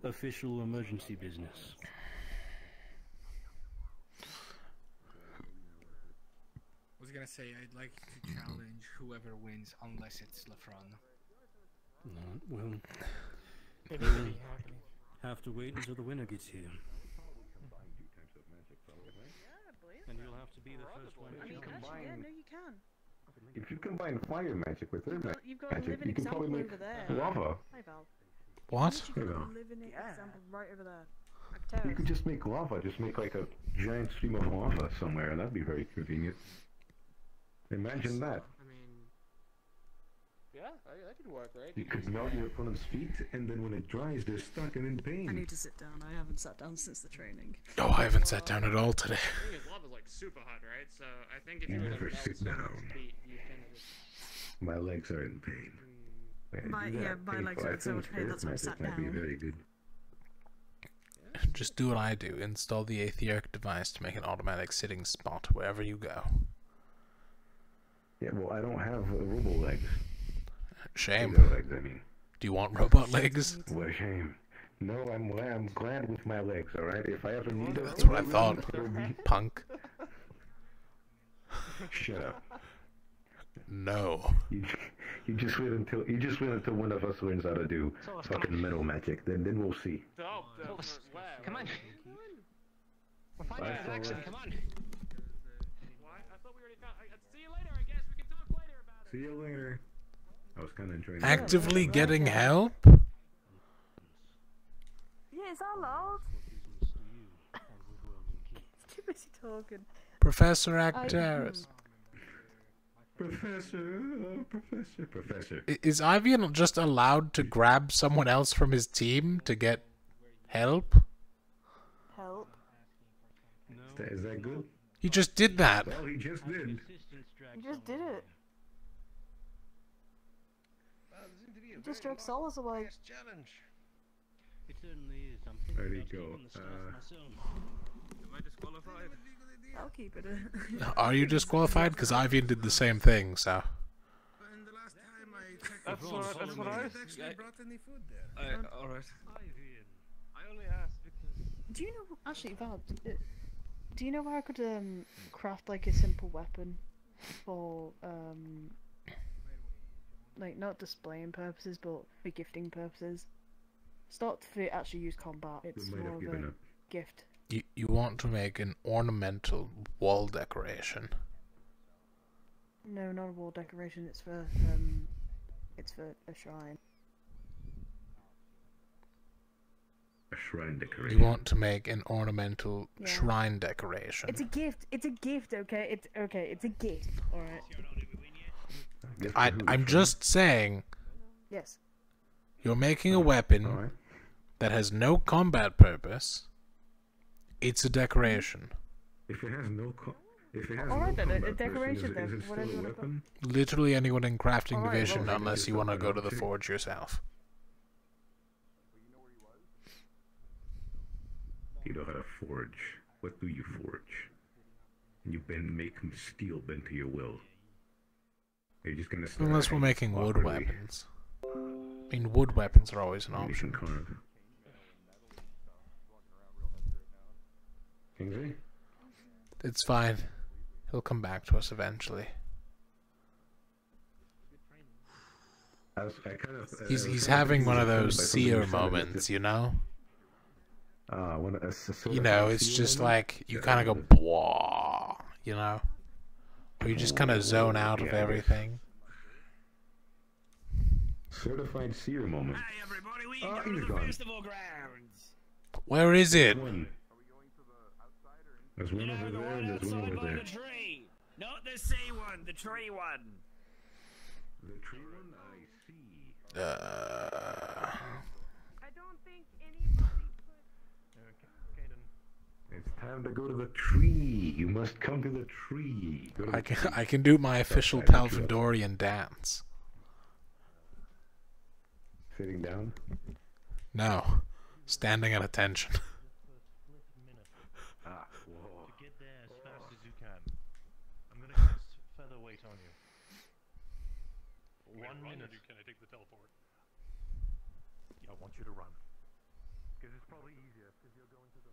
official emergency business. I was gonna say, I'd like to challenge whoever wins unless it's Lefron. No, well, we'll have to wait until the winner gets here. And you'll have to be the first one. I mean, actually, yeah, no, you can. If you combine fire magic with earth You've got a magic, living you can probably example make over there. lava. Hi, Val. What? You've got a living example right over there. You could just make lava, just make like a giant stream of lava somewhere, that'd be very convenient. Imagine that. I mean, yeah, that could work, right? You could melt your opponent's feet, and then when it dries, they're stuck and in pain. I need to sit down. I haven't sat down since the training. Oh, I haven't sat down at all today. The thing is, lava's like super hot, right? So I think if you were to Never melt sit someone's down. feet, you kind of just... My legs are in pain. My legs are in so much pain, that's why I sat Might be down. very good. Just do what I do. Install the etheric device to make an automatic sitting spot wherever you go. Yeah, well, I don't have robo legs. Shame. Robo legs, I mean. Do you want robot legs? What a shame. No, I'm glad with my legs, alright? If I ever need That's what I thought, punk. Shut up. No. You just wait until one of us learns how to do fucking metal magic. Then we'll see. Come on. We're finding an accident. Come on. I thought we already found. See you later. I guess we can talk later about it. See you later. I was kind of enjoying. Actively getting help? Yeah, is that loud? It's too busy talking. Professor Actaris. Professor. Is Ivian just allowed to grab someone else from his team to get help? Help? Is that good? He just did that. Well, he just did. You just did it. You just jerked Solus away. It certainly is. I'm There thinking you about go. taking the staff myself. Am I disqualified? I'll keep it. Are you disqualified? Because Ivian did the same thing, so. That's what I actually brought any food there. Alright. I only asked because. Do you know, actually, Val, do you know where I could craft like a simple weapon for like not displaying purposes but for gifting purposes? It's not to actually use combat. It's more of a gift. You want to make an ornamental wall decoration. No, not a wall decoration. It's for a shrine. A shrine decoration. You want to make an ornamental shrine decoration. It's a gift. It's a gift. Okay. It's okay. It's a gift. All right. I'm just saying. Yes. You're making a weapon that has no combat purpose. It's a decoration. If it has no Alright then, a combat decoration person, then. is it Whatever still you a want to weapon? Literally anyone in crafting Alright, division, well, unless you want to go to the forge yourself. You know how to forge. What do you forge? You make steel bend to your will. Are you just gonna start Unless we're making wood awkwardly? weapons. I mean, wood weapons are always an option. Kingsley? It's fine. He'll come back to us eventually. He's having one of those seer moments, you know? You know, it's just like, you kind of go, blah, you know? Or you just kind of zone out of everything. Certified seer moment. Hey everybody, we go to the festival grounds. Where is it? There's one over there and there's one over there. The tree, not the sea one, the tree one. The tree one, I see. I don't think anybody could. It's time to go to the tree. You must come to the tree. Go to the tree. I can do my official Talvadorian dance. Sitting down? No. Standing at attention. Whoa. To get there as fast as you can. I'm gonna cast featherweight on you. 1 minute. Can I take the teleport? I want you to run. Because it's probably easier if you're going to the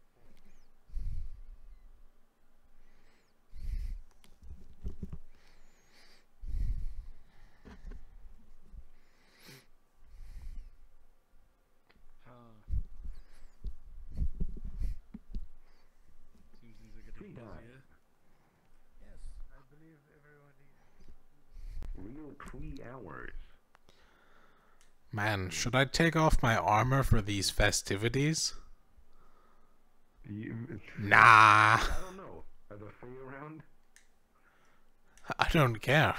Tree time. Yes, I believe everybody. Real 3 hours. Man, should I take off my armor for these festivities? Nah. I don't know. Are the Fae around? I don't care.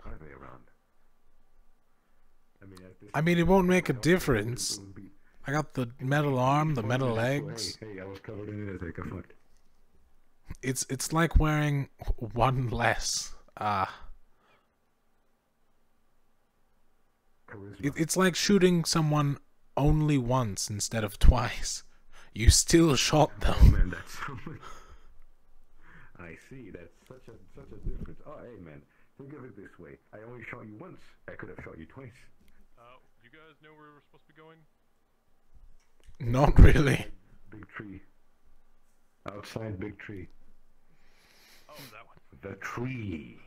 Are they around? I mean, it won't make a difference. I got the metal arm, the metal legs. Hey, I was covered in it. I fucked. It's like wearing one less. It's like shooting someone only once instead of twice. You still shot them. Oh man, that's so much. I see. That's such a difference. Oh hey man, think of it this way. I only shot you once. I could have shot you twice. You guys know where we're supposed to be going? Not really. Big tree. Outside big tree. Oh, that one. The tree.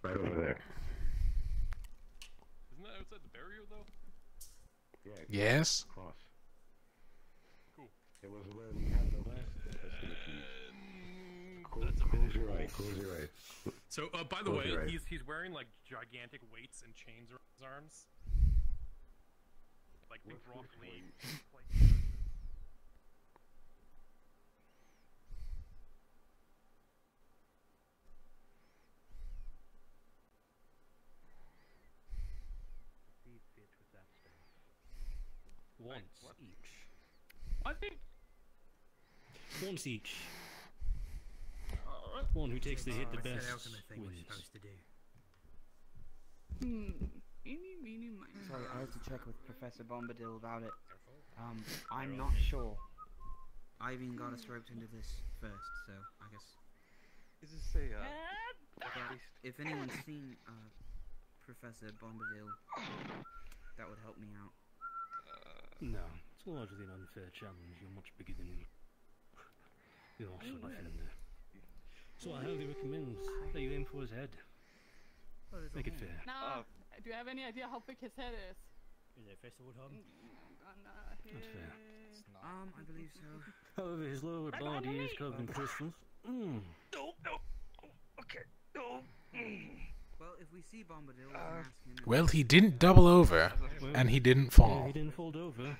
Right over there. Isn't that outside the barrier though? Yeah. Yes. Cross. Cool. It was where we had the last festivities. Close your eyes. Close your eyes. So, by the Close your way, eyes. he's wearing like gigantic weights and chains around his arms. Like big rock lead. Once each. I think. Once each. One who takes the hit the best wins. Sorry, I have to check with Professor Bombadil about it. I'm not sure. I even got us roped into this first, so I guess. Is this a If anyone's seen Professor Bombadil, that would help me out. No, it's largely an unfair challenge. You're much bigger than you. You're also defender. So I highly recommend that you aim for his head. Make it fair. Now, do you have any idea how big his head is? Is it festival hub? That's fair. I believe so. However, his lower body is covered in crystals. No. Okay. No. Well, if we see Bombadil, we can ask him. Well, he didn't double over, and he didn't fall. Yeah, he didn't fall over.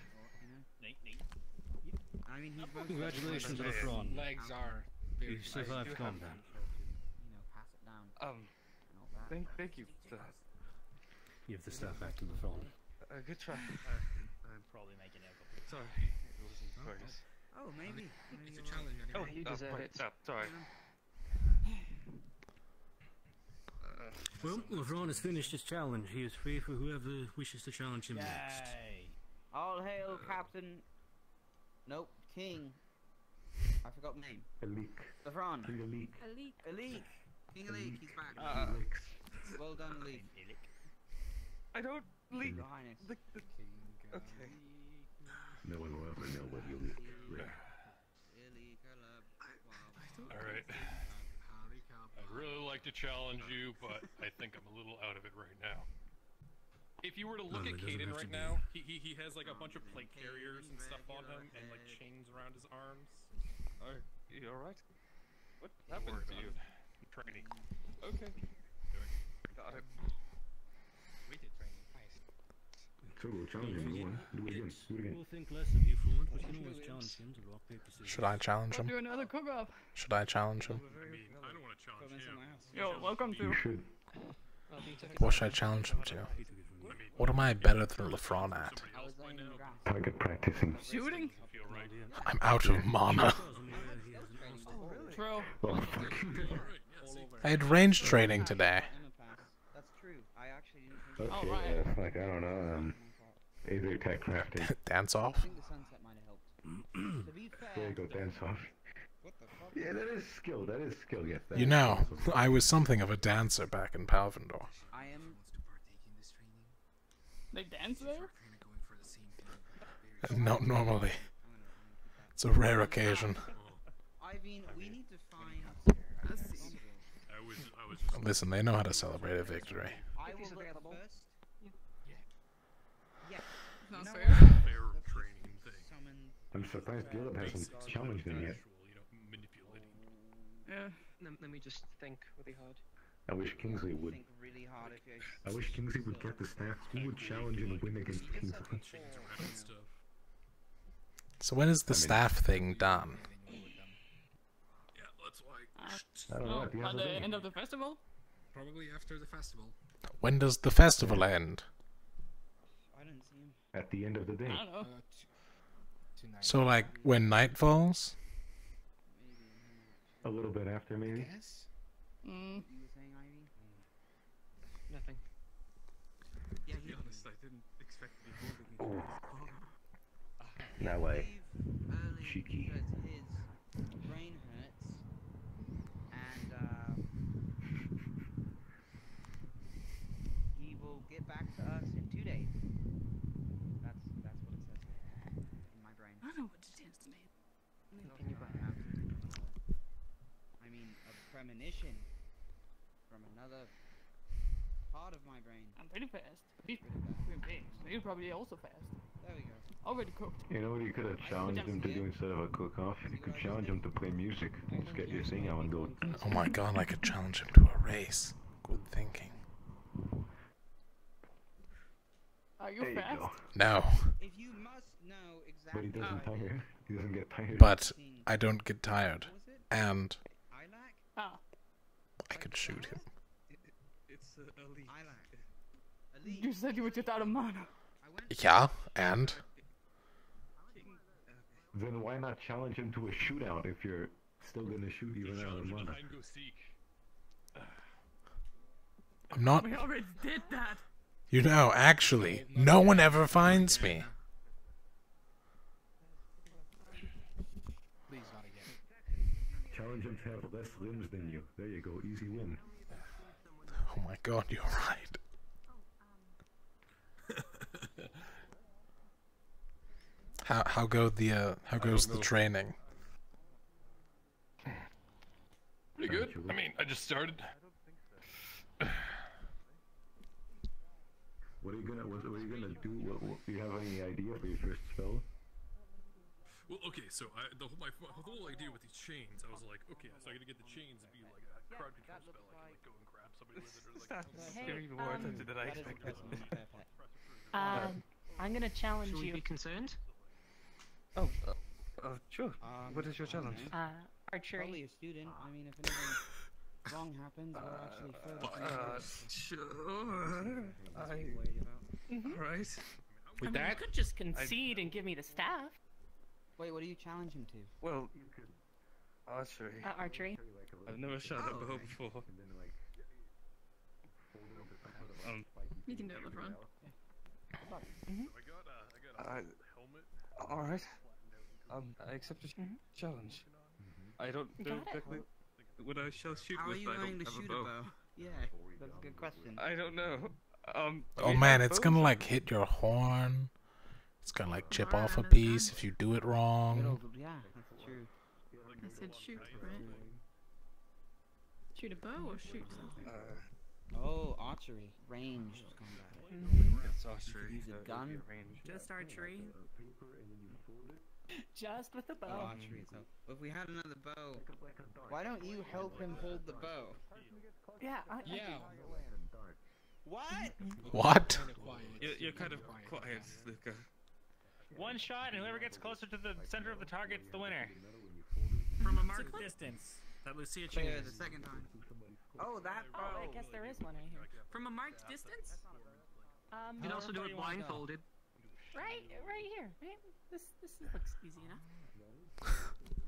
I mean, he's Congratulations to the front. Legs are. You survived combat. Pass it down. Thank you. You have the staff back to the front. Good try. I'm probably making out. Sorry. It wasn't focused. Oh, maybe. It's a challenge. Oh, you deserve it. Sorry. Well, LeBron has finished his challenge. He is free for whoever wishes to challenge him next. All hail, Captain. Nope, King. I forgot the name. Alik. LeBron. King Alik. Alik. King Alik, he's back. Well done, Alik. I don't leak. Your Highness. Okay. No one will ever know what you leak. Alright. I'd really like to challenge you, but I think I'm a little out of it right now. If you were to look at Caden right now, he has like a bunch of plate carriers and stuff on him and like chains around his arms. Are you alright? What happened to you? Training. Okay. Got it. We did training. Nice. So we'll challenge him. Go on. Do it again. Do it again. We'll think less of you for it, but you can always challenge him to rock, paper, scissors. Should I challenge him? Do another cook-up. Should I challenge him? I don't want to challenge him. Yo, welcome to. You should. What should I challenge him to? What am I better than LeFron at? Target practicing. Shooting? I'm out of mana. True. Oh, I had range training today. That's true. I actually didn't think okay, like, I don't know, either tech crafting. Dance off? I think the sunset might have helped. To be fair, There you go, dance off. Yeah, that is skill, yes. You know, I was something of a dancer back in Palvendor. I am. They dance there? Not normally. It's a rare occasion. I mean, we need to find. Listen, they know how to celebrate a victory. I will look first. Yeah. Not No. fair. Fair training thing. Summon. I'm surprised Gilip hasn't challenged him yet. Yeah. Let me just think really hard. I wish Kingsley would. Think really hard if you. I wish Kingsley would get the staff. Who would challenge and win against Kingsley? So when is the staff thing done? Yeah, let's I don't know. At the end At of the the day. end of the festival? Probably after the festival. When does the festival end? I didn't see him. At the end of the day. I don't know. So like when night falls? A little bit after, maybe. Yes. You were saying, Ivy? Nothing. Yeah, To be honest, I didn't expect to be holding it. No way. cheeky. Because his brain hurts, and he will get back to us in 2 days. That's what it says here in my brain. I don't know what it is, man. I mean, a premonition from another part of my brain. I'm pretty fast. He's pretty big, so you're probably also fast. There we go. Already cooked. You know what you could have challenged him to do instead of a cook-off? You could challenge him to play music. Just get your sing on going. Oh my god, I could challenge him to a race. Good thinking. Are you There you fast? go. No. If you must know exactly. But he doesn't tire. He doesn't get tired. But I don't get tired. And Ah. I could shoot him. It's elite. You said you were just out of mana. Yeah, and? Then why not challenge him to a shootout if you're still gonna shoot even out of mana? I'm not. We already did that. You know, actually, no one ever finds me. Please, not again. Challenge him to have less limbs than you. There you go, easy win. Oh my god, you're right. How goes the training? Pretty good. I mean, I just started. What are you gonna do? What do you have any idea for your first spell? Well, okay, so my whole idea with these chains, I was like, okay, so I gotta get the chains to be like a crowd control spell. I can like go and grab somebody with it, or like. Giving me more attention than I expected. I'm gonna challenge Should we you. be concerned? Oh, sure. What is your challenge? Archery. Probably a student. I mean, if anything wrong happens, we're actually further. Sure. Alright. I mean, you could just concede and give me the staff. Wait, what do you challenge him to? Well, archery. Archery. I've never shot a bow before. You can do it, LeBron. I alright. I accept your challenge. I don't know exactly what I shall shoot How with. are you I going don't to have shoot a bow. Yeah, that's a good question. I don't know. Oh man, it's gonna like hit your horn. It's gonna like chip off a piece if you do it wrong. Yeah, that's true. I said shoot, right? Shoot a bow or shoot something? Oh, archery. Ranged combat. It's archery. Use a gun. Just archery. Just with the bow. Oh, archery. So, if we had another bow, why don't you help him hold the bow? Yeah. What? What? You're kind of quiet, Luca. One shot, and whoever gets closer to the center of the target's the winner. From a marked distance that Lucia Yeah, chooses. the second time. Oh, that bow. Oh, I guess there is one right here. From a marked distance? You can also do it blindfolded. Right here. Right? This looks easy enough.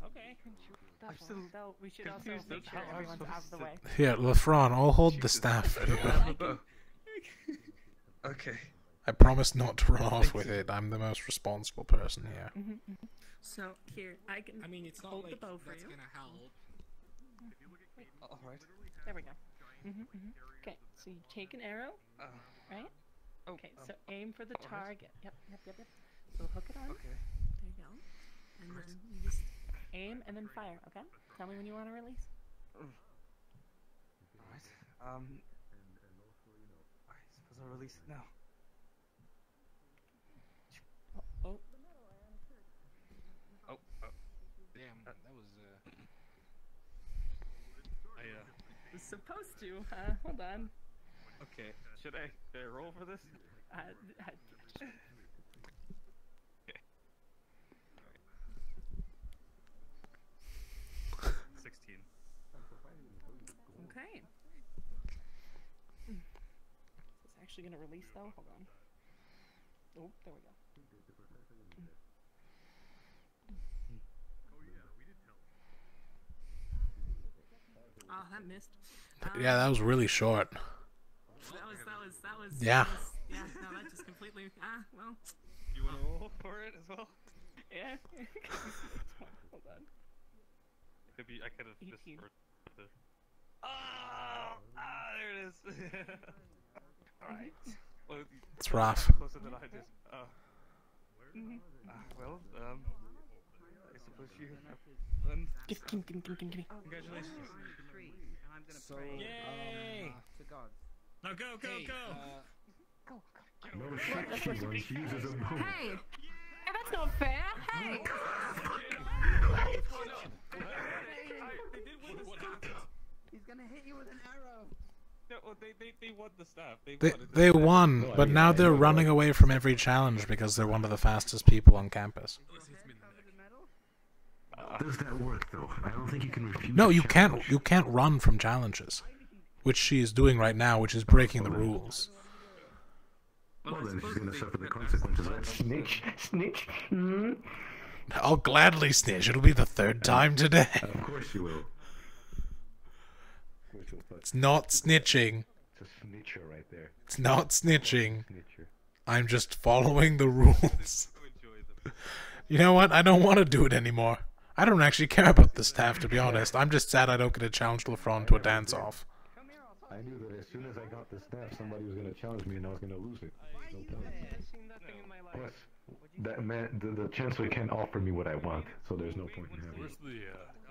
Okay. Though we should also confused make at sure how I'm everyone's out of the way. Here, Lefron, I'll hold the staff for you. Okay. I promise not to run off with it. I'm the most responsible person here. So here, I mean, it's not hold like the bow for that's you. gonna help. Alright. There we go. Okay, so you take an arrow, right? Okay, so aim for the target. Yep. So hook it on. Okay. There you go. And then you just aim and then fire, okay? Tell me when you want to release. Alright. I suppose I'll release it now. Oh. Damn, that was Was supposed to, huh? Hold on. Okay. Should I roll for this? Okay. 16. Okay. Is this actually gonna release though? Hold on. Oh, there we go. Oh, that missed. Yeah, that was really short. That was. Yeah. Yeah, no, that just completely. Well. You want to roll for it as well? Yeah. Hold on. Maybe I could have just. There it is. Alright. Well, It's rough. Closer than I did. Well, I suppose you have fun. Gimme. Congratulations. So, Yay! to God. No, go! No shit, she wants to use as a boat. Hey! Hey, that's not fair! Hey! He's gonna hit you with an arrow. No, well, they won the staff. They won, but now they're running away from every challenge because they're one of the fastest people on campus. Does that work though? I don't think you can refuse. No, you can't. You can't run from challenges, which she is doing right now, which is breaking the rules. Well, then she's gonna suffer the consequences of that. Snitch. I'll gladly snitch. It'll be the third time today. Of course you will. It's not snitching. It's a snitcher right there. It's not snitching. Snitcher. I'm just following the rules. You know what? I don't want to do it anymore. I don't actually care about the staff, to be honest. I'm just sad I don't get to challenge LeFron to a dance-off. I knew that as soon as I got the staff, somebody was gonna challenge me and I was gonna lose it. No point. Plus, that man, the chancellor can't offer me what I want, so there's no point in having it.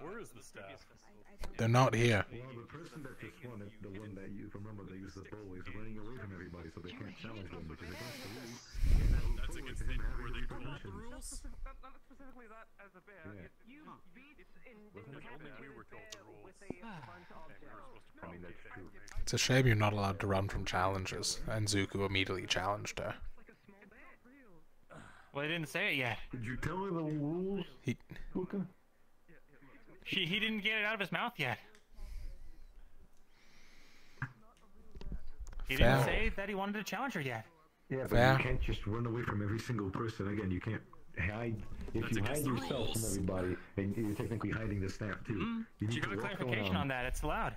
Where is the staff? They're not here. Well, the person that just won it, the one that you remember that used the bow, is running away from everybody, so they can't challenge them, which is against the rules. That's against the were they told the rules? Not specifically that as a bear. Yeah. You beat in Only we were told the rules. I mean, that's true. It's a shame you're not allowed to run from challenges, and Zuko immediately challenged her. Well, I didn't say it yet. Did you tell her the rules? Luca? He didn't get it out of his mouth yet. He didn't say that he wanted to challenge her yet. Yeah, but you can't just run away from every single person. Again, you can't hide. If you hide yourself from everybody, and you're technically hiding the staff too. You need You got to a walk clarification around. on that. It's allowed.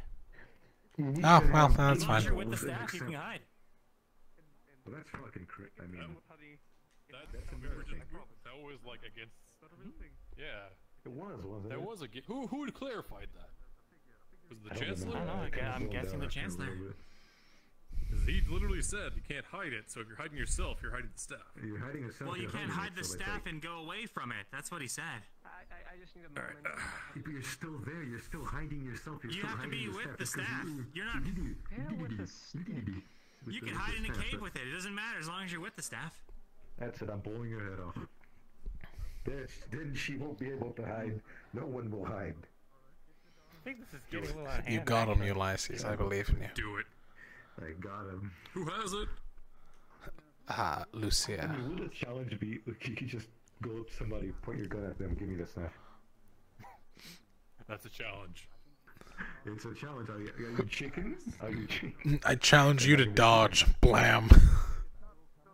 Oh, well, that's Once fine. you're with the staff, you can hide. Well, that's fucking crazy. I mean, That's embarrassing. That was like against. Yeah. It was, wasn't That it? was who had clarified that? Was it the I don't chancellor? remember. I'm guessing the chancellor. Because he literally said you can't hide it. So if you're hiding yourself, you're hiding the staff. You're hiding yourself. Well, you you're can't hiding hide it, the so they staff say. and go away from it. That's what he said. I just need a All moment. right. But you're still there. You're still hiding yourself. You're You still have to hiding be with the because staff. You're not. You can hide in a cave with it. It doesn't matter as long as you're with the staff. That's it. I'm blowing your head off. Then she won't be able to hide. No one will hide. I think this is getting a little out of hand. You got him, Ulysses. I believe in you. Do it. I got him. Who has it? Ah, I Lucia. mean, would a challenge be? Like, you could just go up to somebody, point your gun at them, give me the staff. That's a challenge. It's a challenge. Are you chicken? Are you chicken? I challenge you to dodge. Blam.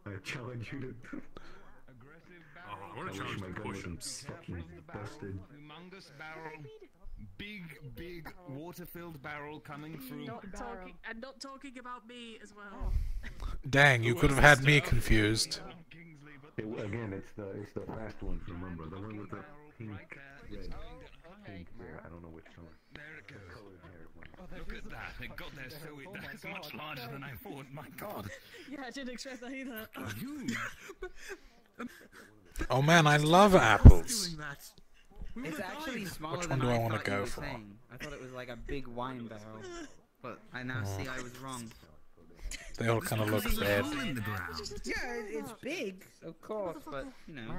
I challenge you to. Oh, I want I to wish challenge my the gun wasn't push-ups. fucking busted. Humongous barrel. Big water-filled barrel coming through. Not talking about me as well. Dang, you could have had me confused. Again, it's the fast one. Remember the one with the pink, red, pink hair. I don't know which color. There it goes. Look at that. It got there so that's much larger than I thought. My God. Yeah, I didn't expect that either. Oh man, I love apples. It's actually smaller Which than one do I want wanna to go for? Saying. I thought it was like a big wine barrel, but I now see I was wrong. They all kind of look red. Yeah, it's big, of course, but you know.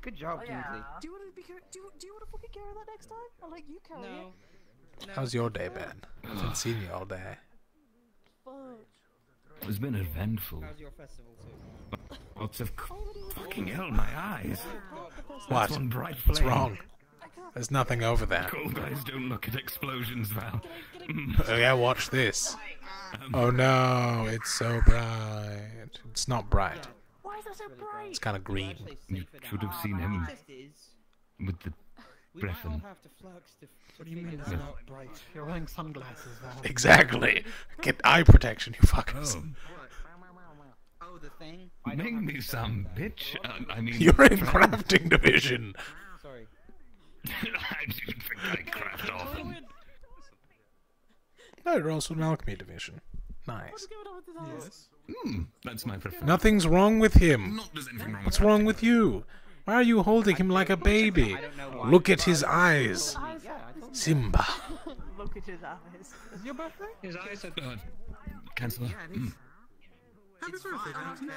Good job, Kingsley. Do you want to do you want to fucking carry that next time? I'll let you carry it. How's your day been? I haven't seen you all day. It's been eventful. How's your festival so far? Lots of fucking hell, my eyes. What? That's one bright What's flame. wrong? There's nothing over there. Cool guys don't look at explosions, Val. Oh yeah, watch this. Oh no, it's so bright. It's not bright. Why is that so bright? It's kind of green. You should have seen him with the We breath might all and... have to flux to What do you mean it's Yeah. not bright? You're wearing sunglasses, Val. Exactly. Get eye protection, you fuckers. Oh, the thing. Make me some, bitch. I mean, You're in crafting division. Sorry. I didn't think I craft often. No, you're also in alchemy division. Nice. Yes. That's my preference. Nothing's wrong with him. There's anything wrong What's with wrong with you? Why are you holding him like a baby? Look at his eyes. Simba. Look at his eyes. Is your birthday? His eyes are Cancel. Happy birthday, Jonathan.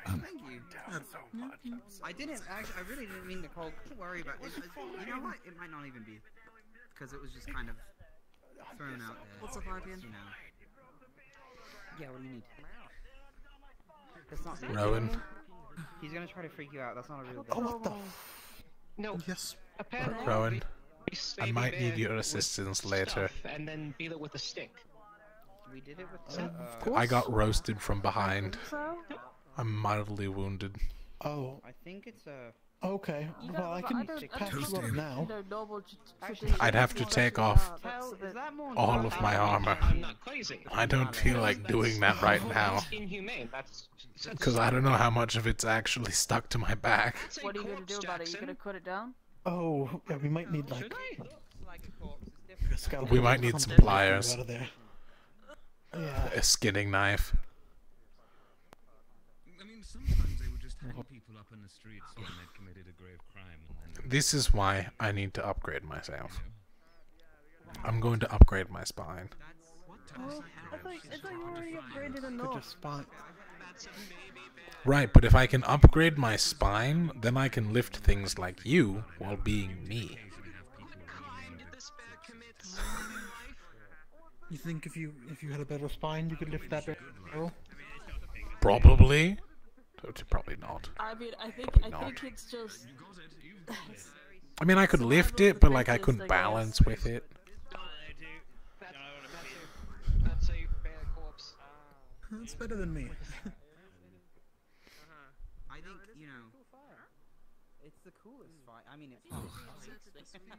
Thank you. I didn't actually. I really didn't mean to call. Don't worry about it. You know what? It might not even be because it was just kind of thrown out there. What's up, Fabian? You know. Yeah. What do you need? That's not Rowan. He's gonna try to freak you out. That's not a real. Oh, what the? No. Yes. Apparently, Rowan, we I might need your assistance later. And then beat it with a stick. We did it with. I got roasted from behind. So? I'm mildly wounded. Oh. I think it's a. Okay. Well, I can patch you up now. I'd have to take off all of my armor. I'm not crazy. I don't feel like doing that right now. That's inhumane. That's Because I don't know how much of it's actually stuck to my back. What are you gonna do about it? You gonna cut it down? Oh, yeah, we might need like. We might need some pliers. Out of there. Yeah. A skinning knife. I mean, sometimes they would just hang people up in the streets when they'd committed a grave crime. And then... This is why I need to upgrade myself. I'm going to upgrade my spine. Oh, I thought you already upgraded enough. Right, but if I can upgrade my spine, then I can lift things like you while being me. You think if you had a better spine, you could lift that barrel? Probably. Probably not. I mean, I think it's just. I mean, I could lift it, but like I couldn't balance with it. That's a bear corpse. That's better than me. I think it's the coolest fight. I mean, it's not.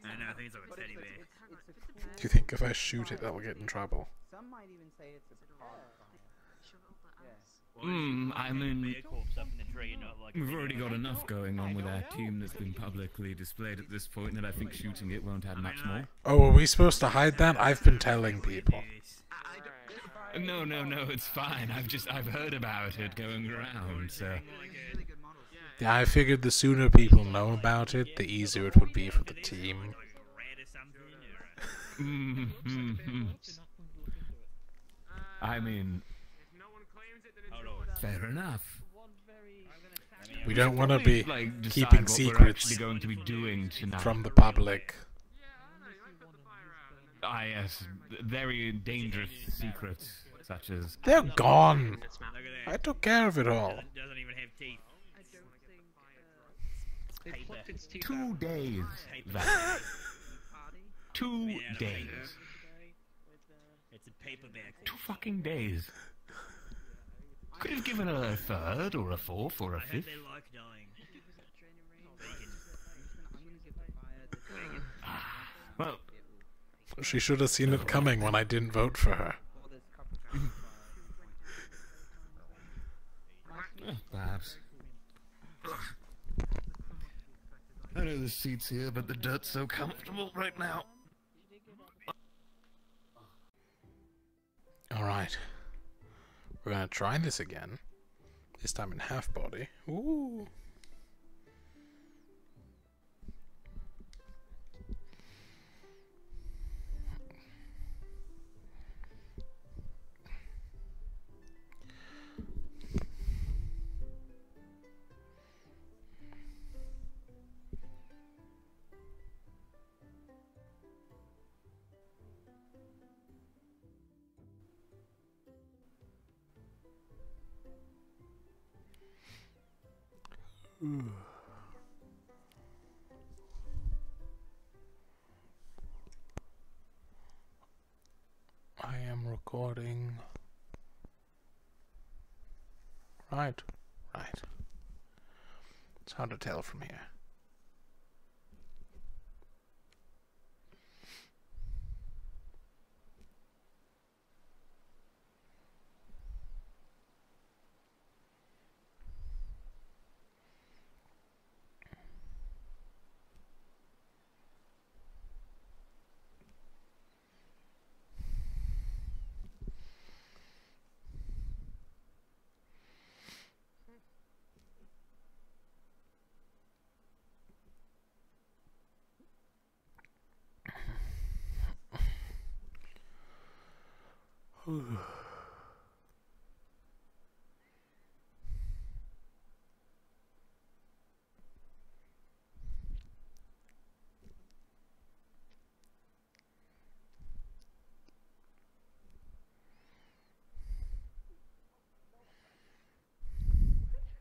I know. I think it's like a teddy bear. Do you think if I shoot it, that'll get in trouble? Some might even say it's a car. I mean, we've already got enough going on with our team that's been publicly displayed at this point that I think shooting it won't add much more. Oh, are we supposed to hide that? I've been telling people. No, it's fine. I've heard about it going around, so... Yeah, I figured the sooner people know about it, the easier it would be for the team. I mean... Fair enough. We don't want to be like, keeping secrets going to be doing from the public. Ah, yes. Very dangerous secrets, such as... They're gone! I took care of it all. Doesn't even have teeth. 2 days. That. 2 days. It's a paperback. 2 fucking days. Could have given her a 3rd, or a 4th, or a 5th. They like dying. Well, she should have seen it coming when I didn't vote for her. Perhaps. I know the seat's here, but the dirt's so comfortable right now. Alright. We're gonna try this again. This time in half body. Ooh. I am recording. Right. It's hard to tell from here.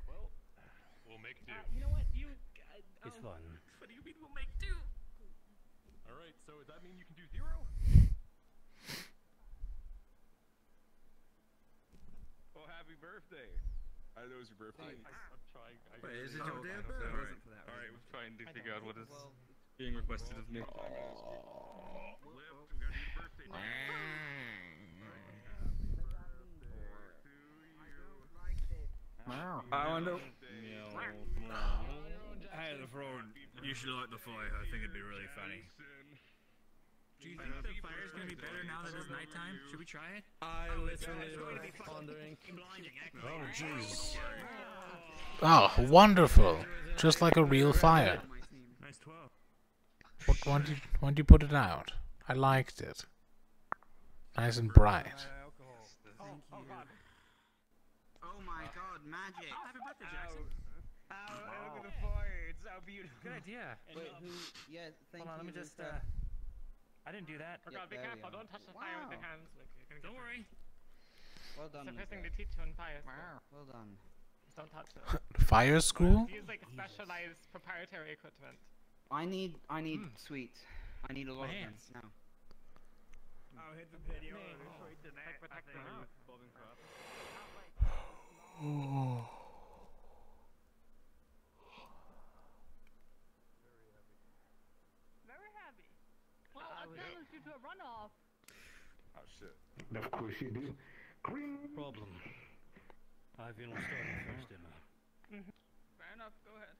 Well, we'll make do. You know what? It's fun. What do you mean we'll make do? Alright, so does that mean you can do 0? Oh, happy birthday! I know it's your birthday. I'm trying. Wait, is it your day? Alright, we're trying to figure out what is being requested of me. I wonder. Hey, the frog. You should light the fire. I think it'd be really funny. Do you think the fire's gonna be better now that it's nighttime? Should we try it? I literally was pondering. Oh, jeez. Oh, wonderful! Just like a real fire. Nice 12. When do you put it out? I liked it. Nice and bright. Oh my god, magic! Happy birthday, Jackson. Look at the fire. It's so beautiful. Good idea. Wait, who? Yeah, thank Hold on, let you. me just. Luther. I didn't do that. Oh god, be there we careful, are. don't touch the fire with your hands. Like, you're gonna Don't worry. Well done, It's the first thing Luther. they teach you in fire school. Well done. Just don't touch it. Fire school? Use like specialized proprietary equipment. I need sweets. I need a lot of them hands. now. I'll hit the video. Like protect them out. Very happy. Well, I challenged you to a runoff. Oh shit. Of course you do. Problem. I feel I'm starting first, Emma. Fair enough. Go ahead.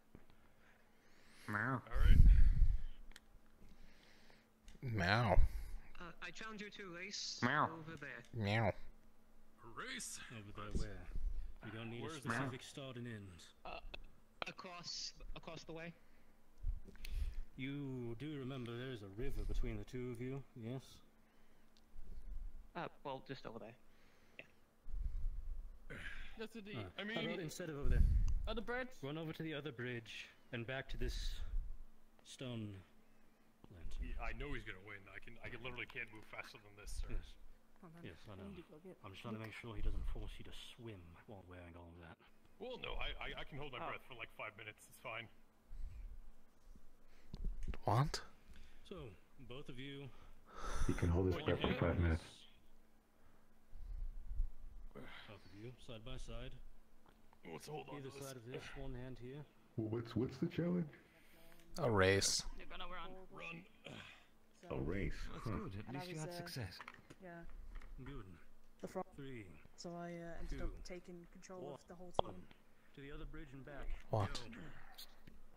Alright. Meow. I challenge you to a race Meow. over there. Meow. A race? Over there, where? You don't need a specific start and end. Across the way. You do remember there is a river between the two of you, yes? Well, just over there. That's indeed. I mean, how about instead of over there, Other bridge. run over to the other bridge and back to this stone lantern. yeah, I know he's gonna win. I literally can't move faster than this, sir. Yes. Yes, I know. I'm just trying to make sure he doesn't force you to swim while wearing all of that. Well, no, I can hold my breath for like 5 minutes. It's fine. What? So, both of you. He can hold his breath for 5 minutes. Both of you, side by side. Let's hold on Either to this. side of this, one hand here. What's the challenge? A race. You're gonna run. A race. That's Huh. good. At And I least you had was, success. Yeah. Good. The front. 3. So I ended Two. up taking control of the whole team. To the other bridge and back. What? Go.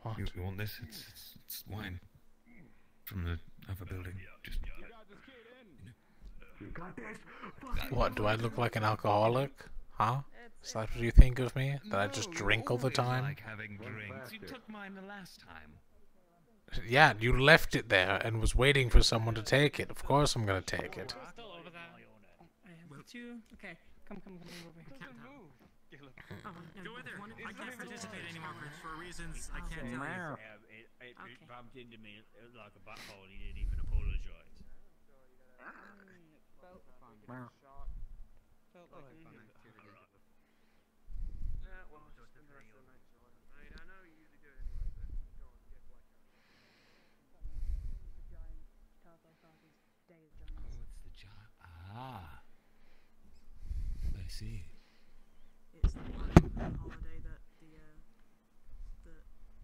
What? You want this? It's wine from the other building. Just You got this. What, do I look like an alcoholic? Huh? Is that what you think of me? That I just drink all the time? like having drinks. You took mine the last time. Yeah, you left it there and was waiting for someone to take it. Of course I'm gonna take it. Still over there. Okay, come over here. Go in there. I can't participate anymore for reasons I can't tell you. It bumped into me like a butthole. He didn't even apologize. Felt fun. Felt like a fun activity. Well, just the rest of the night, John. I mean, I know you usually do it anyway, but go on, get black out. The giant Tarbo Party's Day of Giants. Oh, it's the giant. Ah. I see. It's the one holiday that the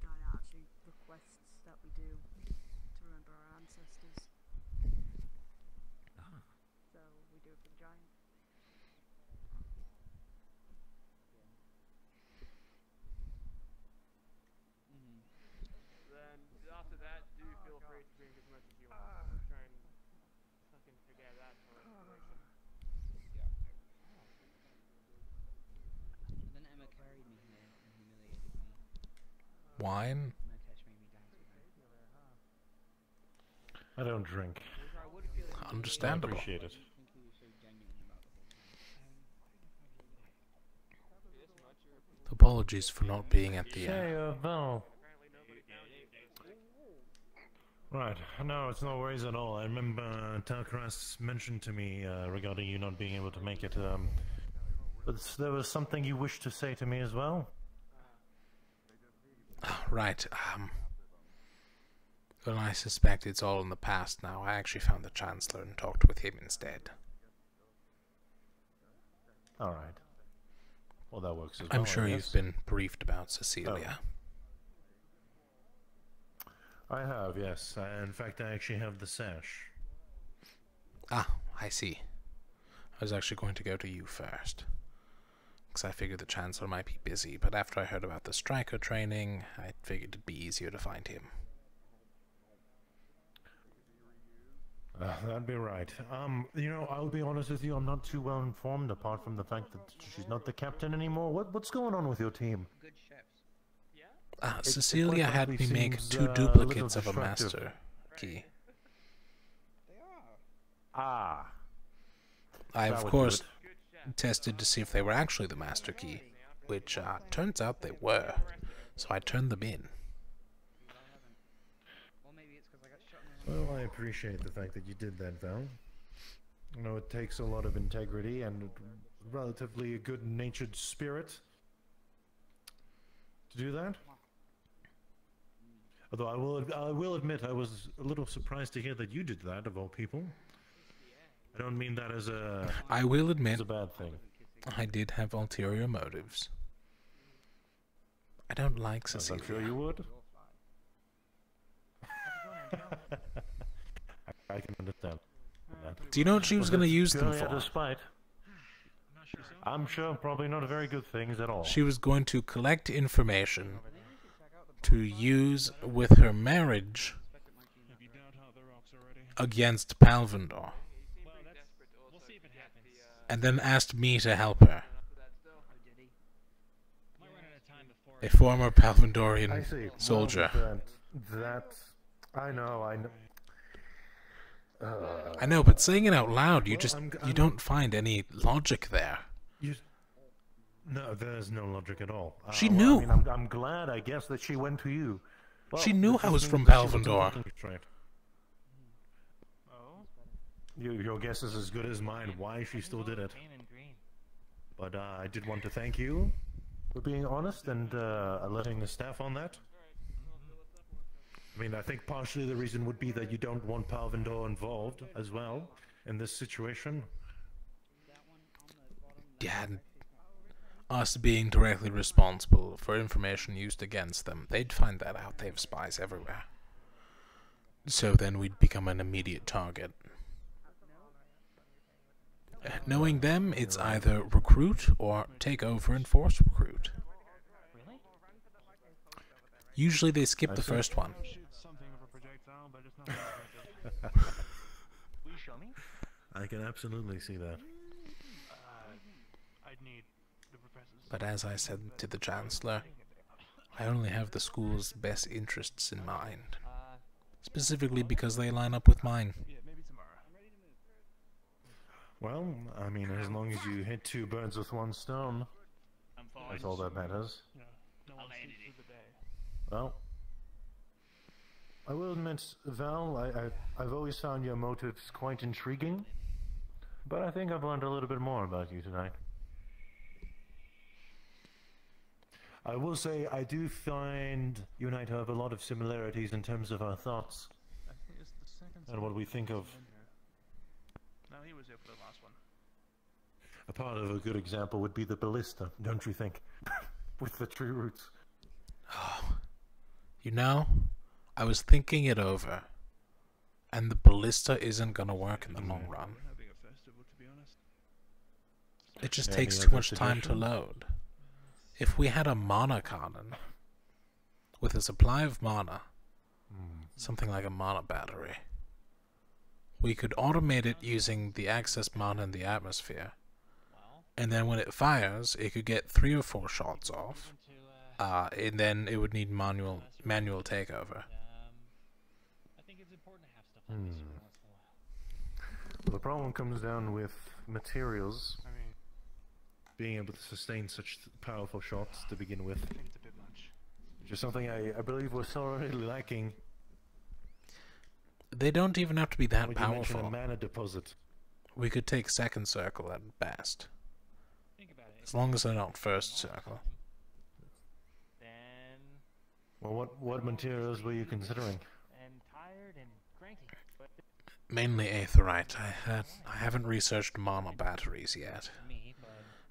guy actually requests that we do to remember our ancestors. Ah. So we do it for the giant. Then after that, do feel free to drink as much as you want. Try and fucking forget that whole situation. Then Emma carried me here and humiliated me. Wine? Murkesh made me dance with her. I don't drink. Understandable. I appreciate it. I think he was so genuine about the whole Apologies for not being at the Val. Right, no, it's no worries at all. I remember Talcras mentioned to me regarding you not being able to make it. But there was something you wished to say to me as well? Right, well, I suspect it's all in the past now. I actually found the Chancellor and talked with him instead. Alright. Well, that works as well. I'm sure you've been briefed about Cecilia. I have, yes. In fact, I actually have the sash. Ah, I see. I was actually going to go to you first, because I figured the Chancellor might be busy, but after I heard about the striker training, I figured it'd be easier to find him. That'd be right. You know, I'll be honest with you, I'm not too well informed, apart from the fact that she's not the captain anymore. What's going on with your team? Cecilia had me make 2 duplicates of a master key. Ah. I, of course, tested to see if they were actually the master key, which turns out they were, so I turned them in. Well, I appreciate the fact that you did that, Val. You know, it takes a lot of integrity and relatively a good-natured spirit to do that. Although I will admit I was a little surprised to hear that you did that, of all people. I don't mean that as a... I will admit, as a bad thing. I did have ulterior motives. I don't like Cecilia. I'm sure you would. I can understand that. Do you know what she was going to use them for? Despite, I'm sure probably not very good things at all. She was going to collect information to use with her marriage against Palvendor, and then asked me to help her. A former Palvendorian soldier. I know. I know, but saying it out loud, you don't find any logic there. No, there's no logic at all. She knew. I mean, I'm glad, I guess, that she went to you. Well, she knew I was from Palvendor. Your guess is as good as mine why she still did it. But I did want to thank you for being honest and letting the staff on that. I mean, I think partially the reason would be that you don't want Palvendor involved as well in this situation. Yeah, and us being directly responsible for information used against them, they'd find that out. They have spies everywhere. So then we'd become an immediate target. Knowing them, it's either recruit or take over and force recruit. Usually they skip the first one. I can absolutely see that. But as I said to the Chancellor, I only have the school's best interests in mind. Specifically because they line up with mine. Well, I mean, as long as you hit 2 birds with 1 stone, that's all that matters. Well, I will admit, Val, I've always found your motives quite intriguing, but I think I've learned a little bit more about you tonight. I will say, I do find you and I have a lot of similarities in terms of our thoughts and what we think of. No, he was here for the last one. A part of a good example would be the ballista, don't you think? With the tree roots. You know, I was thinking it over, and the ballista isn't gonna work in the long run. It just takes too much time to load. If we had a mana cannon, with a supply of mana, something like a mana battery, we could automate it using the excess mana in the atmosphere, and then when it fires, it could get 3 or 4 shots off, and then it would need manual takeover. Well, the problem comes down with materials. being able to sustain such powerful shots to begin with. I think it's a bit much. Which is something I believe was sorely lacking. They don't even have to be that When you mention powerful. a mana deposit. We could take second circle at best. Think about it. As long as they're not first circle. Then Well, what materials were you considering? and tired and cranky. But Mainly aetherite. I haven't researched mana batteries yet.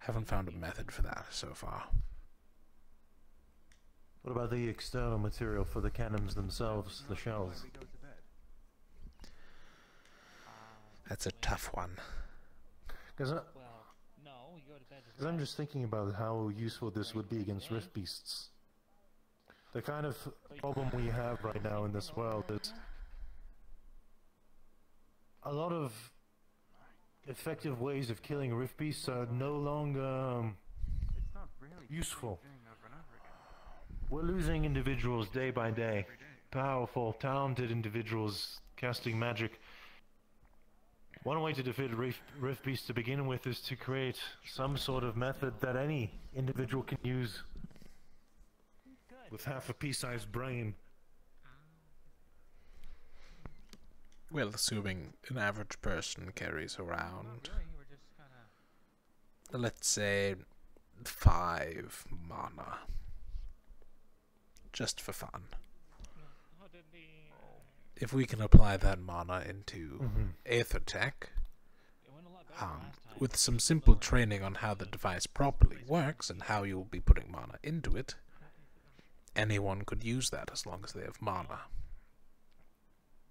Haven't found a method for that so far. What about the external material for the cannons themselves, the shells? That's a tough one. Because no, you go to bed. I'm just thinking about how useful this would be against rift beasts. The kind of problem we have right now in this world is a lot of effective ways of killing rift beasts are no longer useful. We're losing individuals day by day. Powerful, talented individuals casting magic. One way to defeat a rift beast to begin with is to create some sort of method that any individual can use with half a pea-sized brain. Well, assuming an average person carries around, let's say, 5 mana. Just for fun. If we can apply that mana into Aether Tech, with some simple training on how the device properly works and how you'll be putting mana into it, anyone could use that as long as they have mana.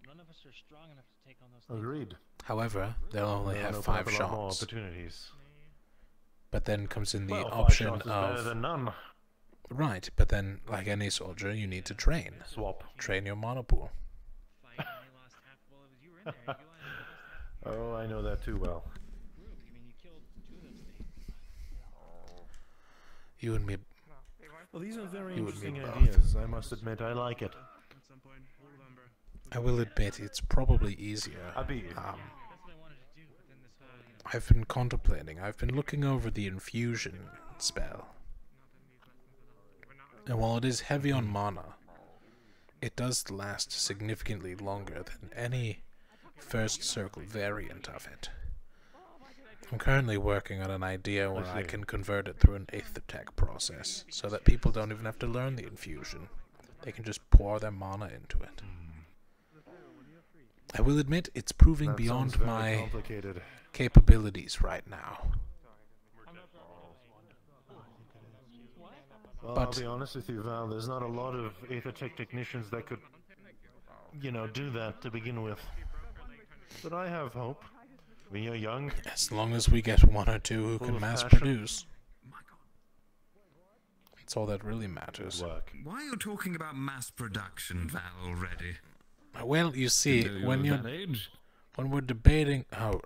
None of us are strong enough to take on those things. Agreed. However, they'll only They'll have open 5 up a lot more shots. opportunities. But then comes in the Well, 5 option shots is of... better than none. Right, but then, like any soldier, you need to train. Swap. Train your mana pool. Oh, I know that too well. You and me... Well, these are very You and me interesting both. ideas. I must admit, I like it. I will admit, it's probably easier. Abi. I've been contemplating, I've been looking over the infusion spell. And while it is heavy on mana, it does last significantly longer than any first circle variant of it. I'm currently working on an idea where I can convert it through an Aethertech process, so that people don't even have to learn the infusion. They can just pour their mana into it. I will admit, it's proving That beyond sounds very my complicated. capabilities right now. Well, But- I'll be honest with you, Val, there's not a lot of Aethertech technicians that could, you know, do that to begin with. But I have hope. When you're young... As long as we get 1 or 2 who full can of mass passion. produce. That's all that really matters. Why are you talking about mass production, Val, already? Well, you see, You're when that age? when we're debating... Oh,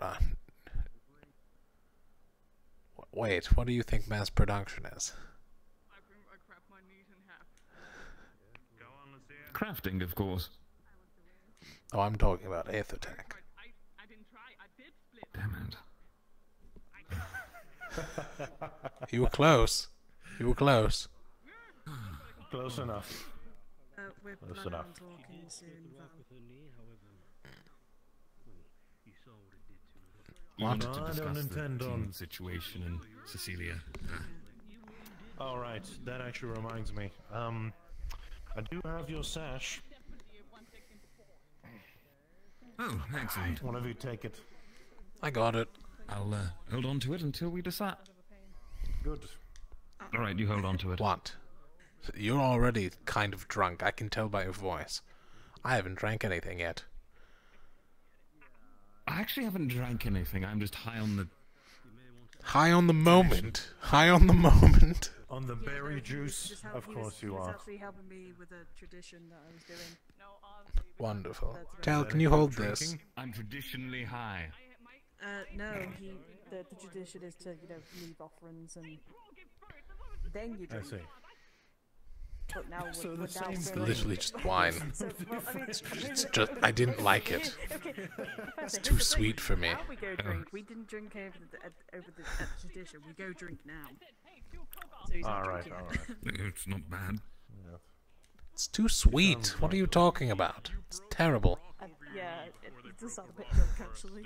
wait, what do you think mass production is? Crafting, of course. Oh, I'm talking about Aethertech. Damn it. You were close. You were close. Close enough. We're Close planning enough. on talking soon, Val. You What? wanted to No, I discuss don't the intend team on- situation in Cecilia. Alright, that actually reminds me. I do have your sash. Oh, excellent. One of you take it. I got it. I'll hold on to it until we decide. Good. Alright, you hold on to it. What? You're already kind of drunk. I can tell by your voice. I haven't drank anything yet. I actually haven't drank anything. I'm just high on the... High on the moment. High on the moment. On the berry juice, Just how of he course was, you he was are. actually helping me with a tradition that I was doing. Wonderful. That's Cal, very can you good. hold this? Drinking? I'm traditionally high. No, the tradition is to, you know, leave offerings and then you I drink. see. But now So we're the now same It's thing. literally just wine. So, well, I mean, It's just, I didn't like it. Okay, Professor, too here's the sweet thing. for me. Now we go drink. We didn't drink over the at the tradition. We go drink now. So he's not Alright, drinking. alright. It's not bad. It's too sweet. What are you talking about? It's terrible. Yeah, it does sound a bit drunk, actually.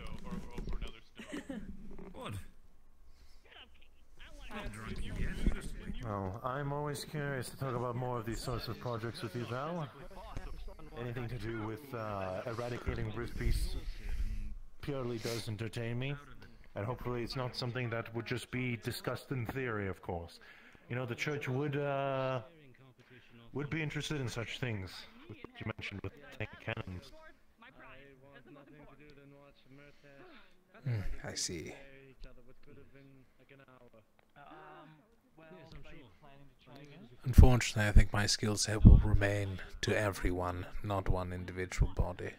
What? Well, I'm always curious to talk about more of these sorts of projects with you, Val. Anything to do with eradicating Rift Beasts purely does entertain me. And hopefully it's not something that would just be discussed in theory, of course. You know, the church would be interested in such things, which you mentioned with tank cannons. I see. Unfortunately, I think my skill set will remain to everyone, not one individual body.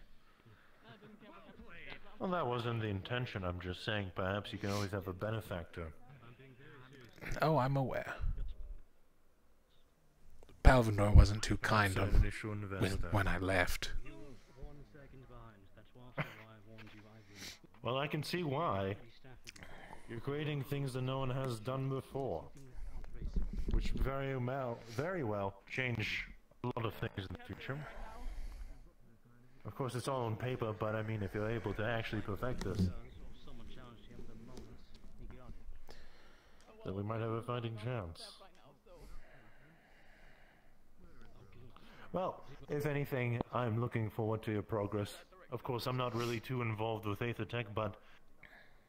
Well, that wasn't the intention. I'm just saying perhaps you can always have a benefactor. Oh, I'm aware. Palvendor wasn't too kind on when I left. Well, I can see why. You're creating things that no one has done before, which very well change a lot of things in the future. Of course, it's all on paper, but I mean, if you're able to actually perfect this, then we might have a fighting chance. Well, if anything, I'm looking forward to your progress. Of course, I'm not really too involved with Aethertech, but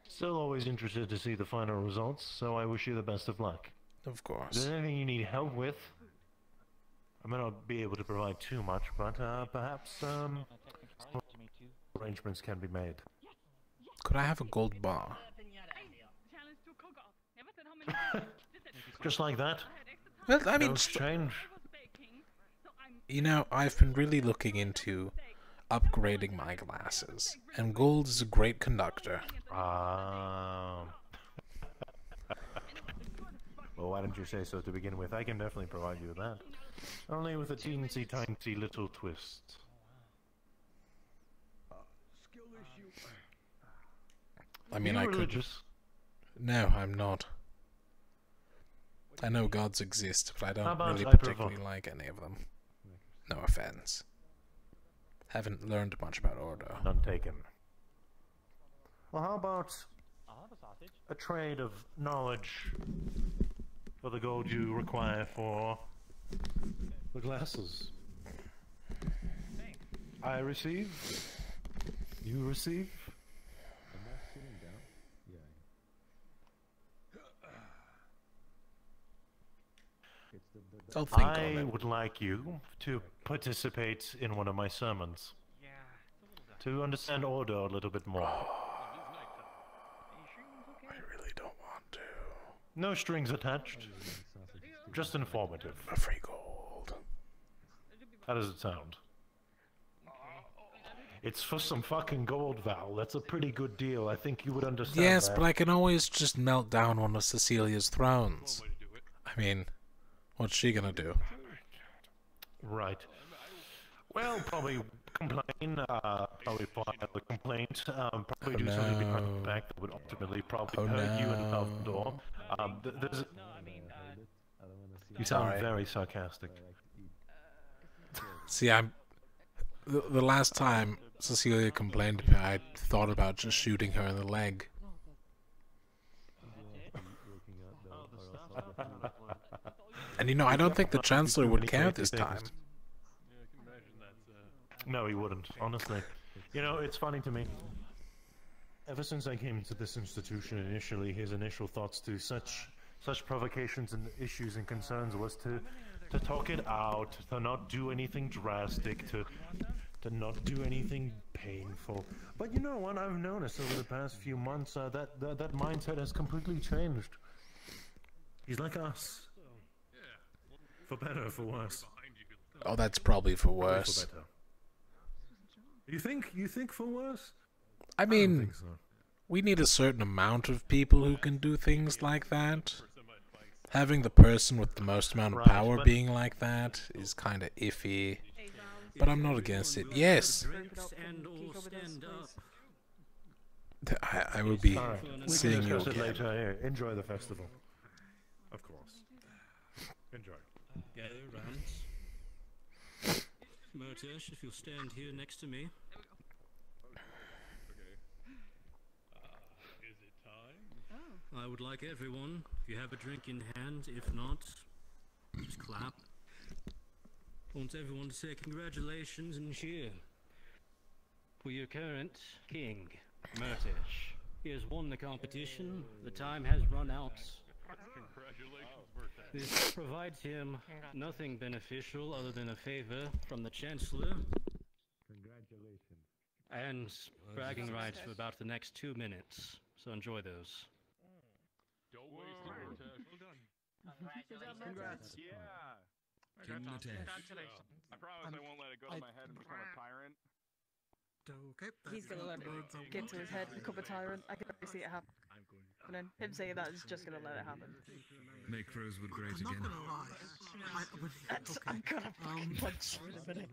still always interested to see the final results, so I wish you the best of luck. Of course. Is there anything you need help with? I may not be able to provide too much, but perhaps arrangements can be made. Could I have a gold bar? Just like that? Well, I mean, no change. You know, I've been really looking into upgrading my glasses, and gold is a great conductor. Well, why didn't you say so to begin with? I can definitely provide you with that. Only with a teensy tiny little twist. I mean, I could... religious? No, I'm not. I know gods exist, but I don't really I particularly like any of them. No offense. Haven't learned much about Ordo. None taken. Well, how about a trade of knowledge for the gold you require for the glasses? I receive. You receive. I'll think on I it. would like you to participate in one of my sermons. To understand Order a little bit more. I really don't want to. No strings attached. Just informative. A free gold. How does it sound? It's for some fucking gold, Val. That's a pretty good deal. I think you would understand Yes, that. but I can always just melt down one of Cecilia's thrones. I mean, what's she gonna do? Right. Well, probably complain, probably file a complaint, probably do something behind the back that would ultimately probably hurt you and Palvendor. You sound very sarcastic. See, the last time Cecilia complained to me, I thought about just shooting her in the leg. And you know, I don't think the Chancellor would care this time. No, he wouldn't, honestly. You know, it's funny to me. Ever since I came to this institution initially, his initial thoughts to such provocations and issues and concerns was to talk it out, to not do anything drastic, to not do anything painful. But you know what? I've noticed over the past few months that mindset has completely changed. He's like us. For better, for worse. Oh, that's probably for worse. You think for worse? I mean, don't think so. We need a certain amount of people who can do things like that. Having the person with the most amount of power being like that is kind of iffy. But I'm not against it. Yes! I will be All right. We seeing can you discuss it again. later. Here, enjoy the festival. Of course. Enjoy. Gather round. Murtash, if you'll stand here next to me. Is it time? I would like everyone, if you have a drink in hand, if not, just clap. I want everyone to say congratulations and cheer for your current king, Murtash. He has won the competition. The time has run out. Congratulations, Murtash. This provides him nothing beneficial other than a favor from the Chancellor Congratulations. and bragging rights for about the next 2 minutes. So enjoy those. Don't waste it, Murtash. Well done. Congrats. Yeah. King Murtash. Congratulations. I promise I won't let it go to my head and become a tyrant. Okay. He's gonna let it get to his head, become a tyrant. I can already see it happening. Him saying that is just gonna let it happen. Make Rosewood great I'm not again. gonna lie. I'm gonna punch you in a minute.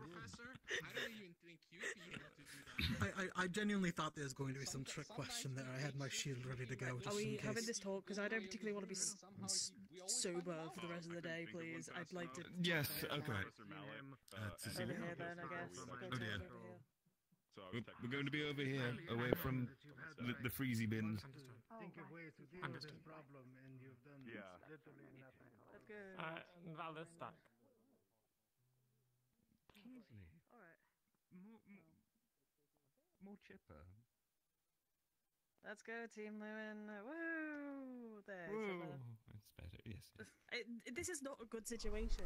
I genuinely thought there was going to be some trick question there. I had my shield ready to go. Are we having this talk? Because I don't particularly want to be sober for the rest of the day, please. I'd like to. Yes, okay. Over Cecilia. here, then, I guess. Oh dear. We're going to be over here, away from the freezy bins. Think of ways to deal with this problem, and you've done literally nothing. That's good. Val is stuck. Kingsley. Alright. More chipper. Let's go, Team Lumen. Woo! There. Whoa. That's better, yes. This is not a good situation.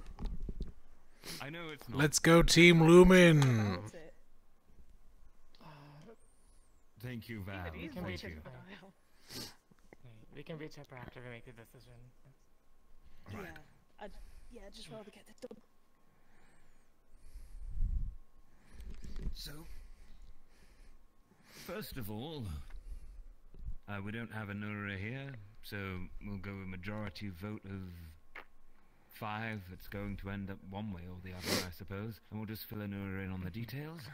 I know it's not. Let's go, Team Lumen. That's it. Thank you, Val. We can Thank reach you. it. We can reach it after we make the decision. Right. Yeah, I'd just rather get this done. So, first of all, we don't have a Nura here, so we'll go a majority vote of 5. It's going to end up one way or the other, I suppose, and we'll just fill a Nura in on the details.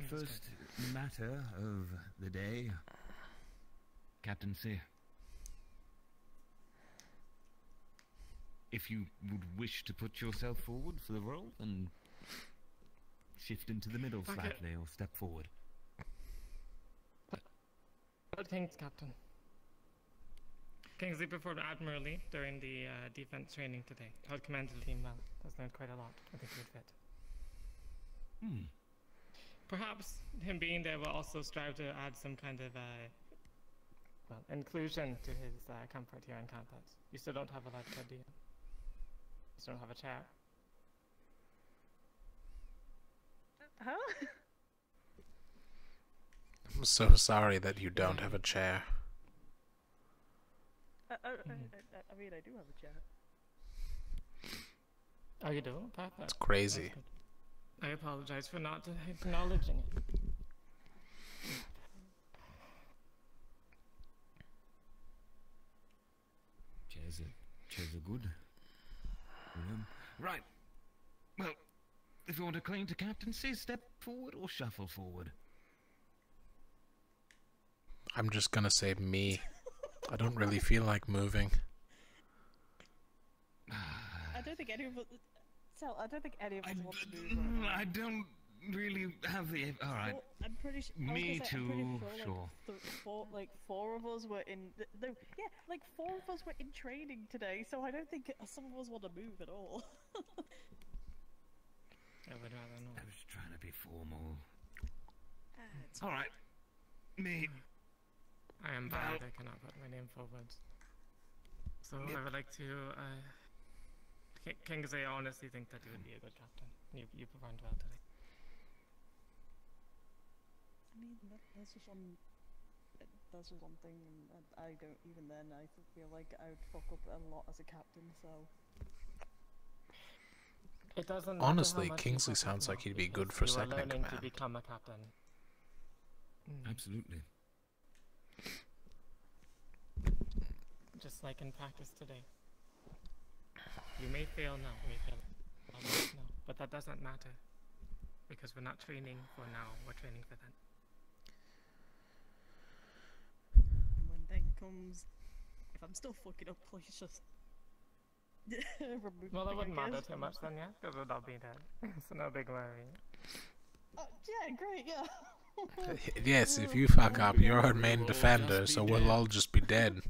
First matter of the day, Captain C. If you would wish to put yourself forward for the role, then shift into the middle slightly or step forward. Good things, Captain. Kingsley performed admirably during the defense training today. Held command of the team well. Has learned quite a lot. I think he would fit. Perhaps him being there will also strive to add some kind of inclusion to his comfort here on campus. You still don't have a lifeguard, do you? You still don't have a chair. Huh? I'm so sorry that you don't have a chair. I mean, I do have a chair. Oh, you do? Perfect. It's crazy. I apologize for not acknowledging it. Chairs are good. Right. Well, if you want to claim to captaincy, step forward or shuffle forward. I'm just gonna say me. I don't really feel like moving. I don't think any of us. I don't think any of us want to move. Right I don't really have the. All right. Well, I'm pretty sure. Me too. I'm pretty Sure. Four of us were in. Like 4 of us were in training today, so I don't think some of us want to move at all. I would rather not. I was trying to be formal. All right. Me. I am bad. I cannot put my name forward. So I would like to. Kingsley, I honestly think that you would be a good captain. You performed well today. I mean, that's just one. That's just one thing, and I don't. Even then, I feel like I would fuck up a lot as a captain. So. It doesn't. Honestly, Kingsley sounds like he'd be good for second in command. To become a captain. Absolutely. Just like in practice today. You may fail now, but that doesn't matter. Because we're not training for now, we're training for then. comes, if I'm still fucking up, please just remove Well, me, that wouldn't I matter guess. too much then, yeah? Because we'd all be dead. So no big worry. Yeah, great, yeah. Yes, if you fuck up, you're our main defender, so we'll all just be dead.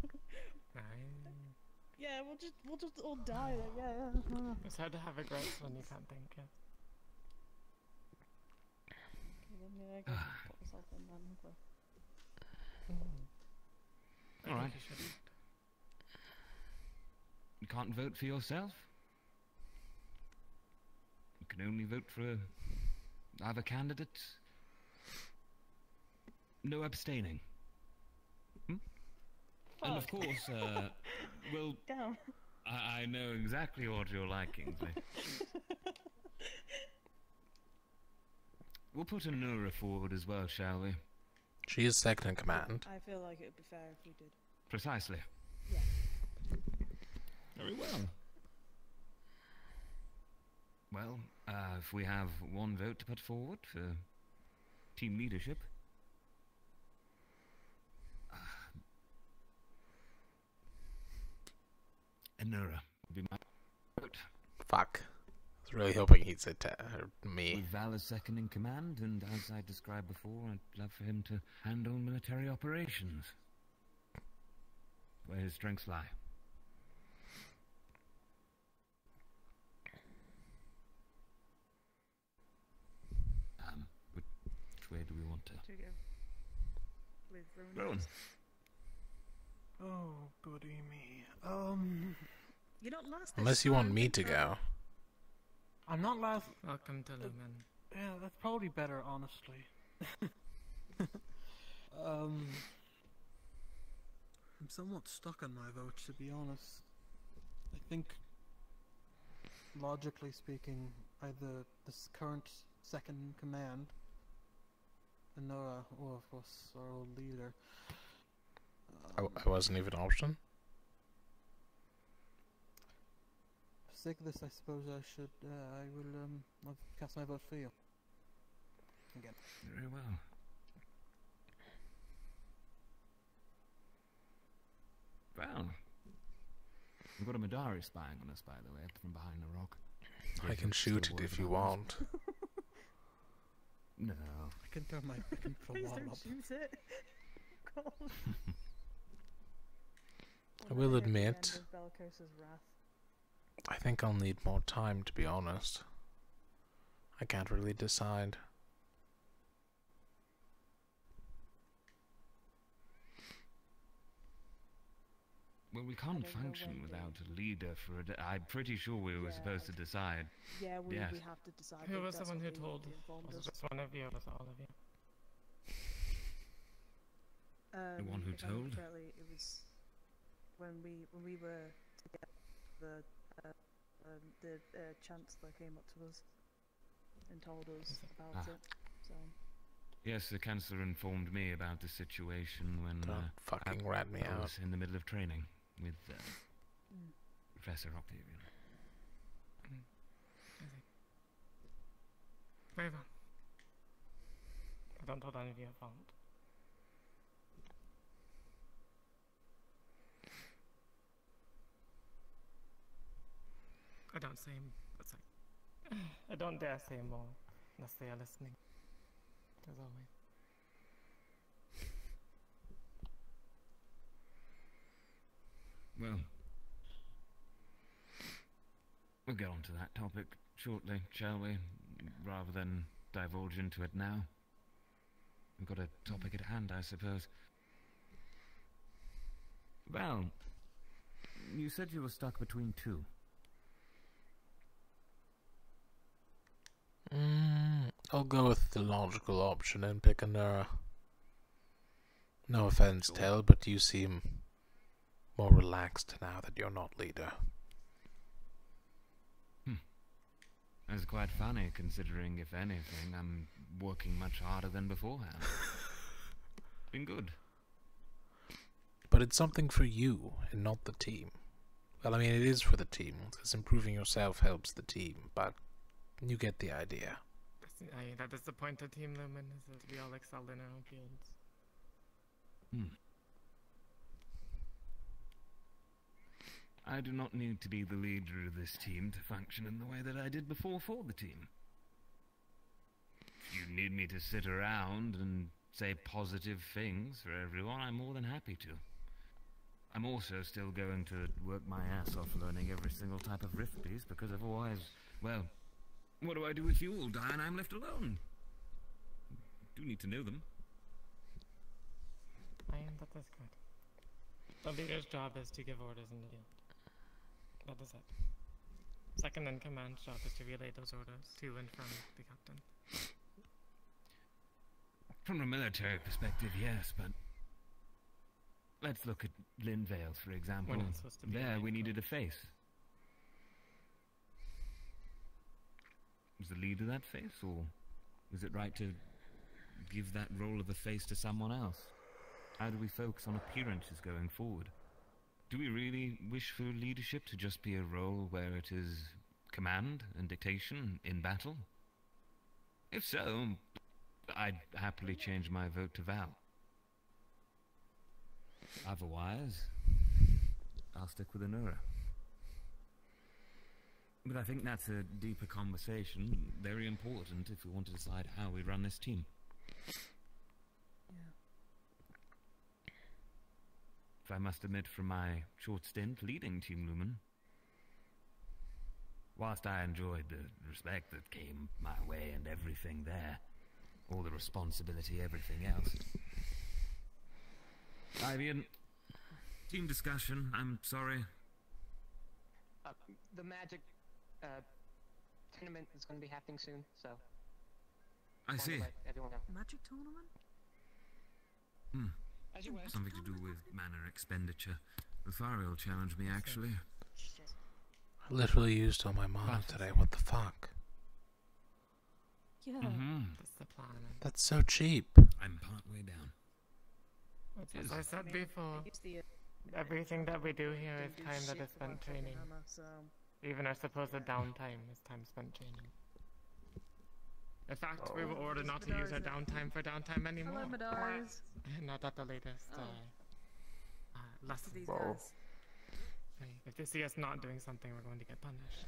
Yeah, we'll just all die then, yeah. It's hard to have regrets when you can't think, yeah. Then, yeah, I guess I'll put myself in then, okay. Alright. You can't vote for yourself? You can only vote for either candidate. No abstaining. And of course, well, Damn. I know exactly what you're liking. We'll put Anura forward as well, shall we? She is second in command. I feel like it would be fair if we did. Precisely. Yeah. Very well. Well, if we have one vote to put forward for team leadership. Anura will be my vote. Fuck. I was really hoping he'd say me. With Val as second in command, and as I described before, I'd love for him to handle military operations. Where his strengths lie. Which way do we want to? With Rowan. Oh, goody me. You're not last. Unless you want me to go. I'm not last. Welcome to Lumen. Yeah, that's probably better, honestly. I'm somewhat stuck on my vote, to be honest. I think, logically speaking, either this current second in command, Anora, or of course our old leader. I wasn't even an option. For the sake of this, I suppose I should. I will. I'll cast my vote for you. Again. Very well. Well, we've got a Madari spying on us, by the way, from behind the rock. I can shoot it if you want. No. I can throw Please one don't up. shoot it. God. I will admit, Belcosa's wrath. I think I'll need more time, to be honest. I can't really decide. Well, we can't function without a leader for a day. I'm pretty sure we were supposed to decide. Yeah, we Yes. have to decide. Who but was the that's one what who we told? informed Was it us. just one of you or was it all of you? The one who If I remember told? correctly, it was when we were together. The chancellor came up to us and told us about it. So. Yes, the Chancellor informed me about the situation when Don't fucking rat me I out. was in the middle of training with Professor Octavian. Very well. I don't hold any of you at fault. I don't say what's that? I don't dare say more unless they are listening. As always. Well, we'll get on to that topic shortly, shall we? Rather than divulge into it now. We've got a topic at hand, I suppose. Well, you said you were stuck between two. I'll go with the logical option and pick Anura. No offense, Tel, but you seem more relaxed now that you're not leader. That's quite funny, considering, if anything, I'm working much harder than beforehand. Been good. But it's something for you and not the team. Well, I mean, it is for the team, because improving yourself helps the team, but you get the idea. That is the point of Team Lumen, is that we all excel in our own fields. I do not need to be the leader of this team to function in the way that I did before for the team. If you need me to sit around and say positive things for everyone, I'm more than happy to. I'm also still going to work my ass off learning every single type of rift piece, because otherwise, well, what do I do if you all die and I'm left alone? I do need to know them. I am, that is good. The leader's job is to give orders in the field. That is it. Second in command's job is to relay those orders to and from the captain. From a military perspective, yes, but let's look at Linvale, for example. We're not supposed to be There, we needed a face. Was the leader that face, or was it right to give that role of a face to someone else? How do we focus on appearances going forward? Do we really wish for leadership to just be a role where it is command and dictation in battle? If so, I'd happily change my vote to Val. Otherwise, I'll stick with Anura. But I think that's a deeper conversation, very important if we want to decide how we run this team. If I must admit, from my short stint leading Team Lumen, whilst I enjoyed the respect that came my way and everything there, all the responsibility, everything else, Ivian, team discussion, I'm sorry. The Magic tournament is going to be happening soon, so... I see. Everyone know. Magic tournament? Something to do with mana expenditure. Lothario challenged me, actually. I literally used all my mana today. What the fuck? Yeah. That's the plan. That's so cheap. I'm partway down. As I said before, everything that we do here is time that is spent training. Even our supposed downtime is time spent training. In fact, we were ordered not to use our downtime for downtime anymore. Hello, Madars. Not at the latest lesson. These guys. If they see us not doing something, we're going to get punished.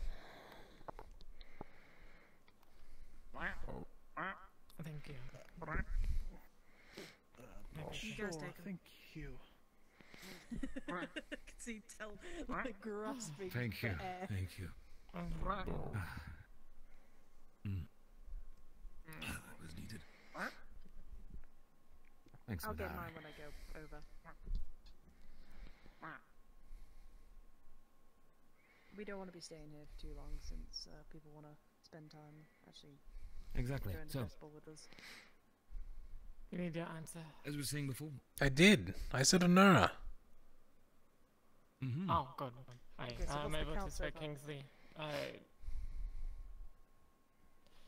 Thank you. You guys take Thank you. I can see tell the grasping. Thank you. Thank you. That was needed. Thanks I'll for get that. mine when I go over. We don't want to be staying here for too long since people want to spend time actually Exactly. going to So, festival with us. You need your answer. as we were saying before. I did. I said Anura. Oh, good. Okay, so what's My the vote count is so for far? Kingsley.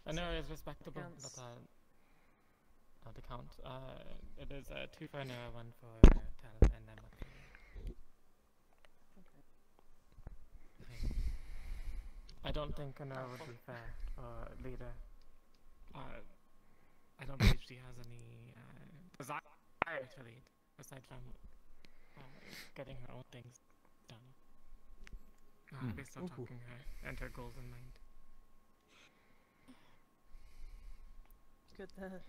Anura is respectable, Counts. but the count. It is 2 for Anura, 1 for Tal, and then 1 for me. I don't think Anura would be fair for leader. I don't believe she has any desire to lead, aside from getting her own things done. Based on talking her and her goals in mind. Good there.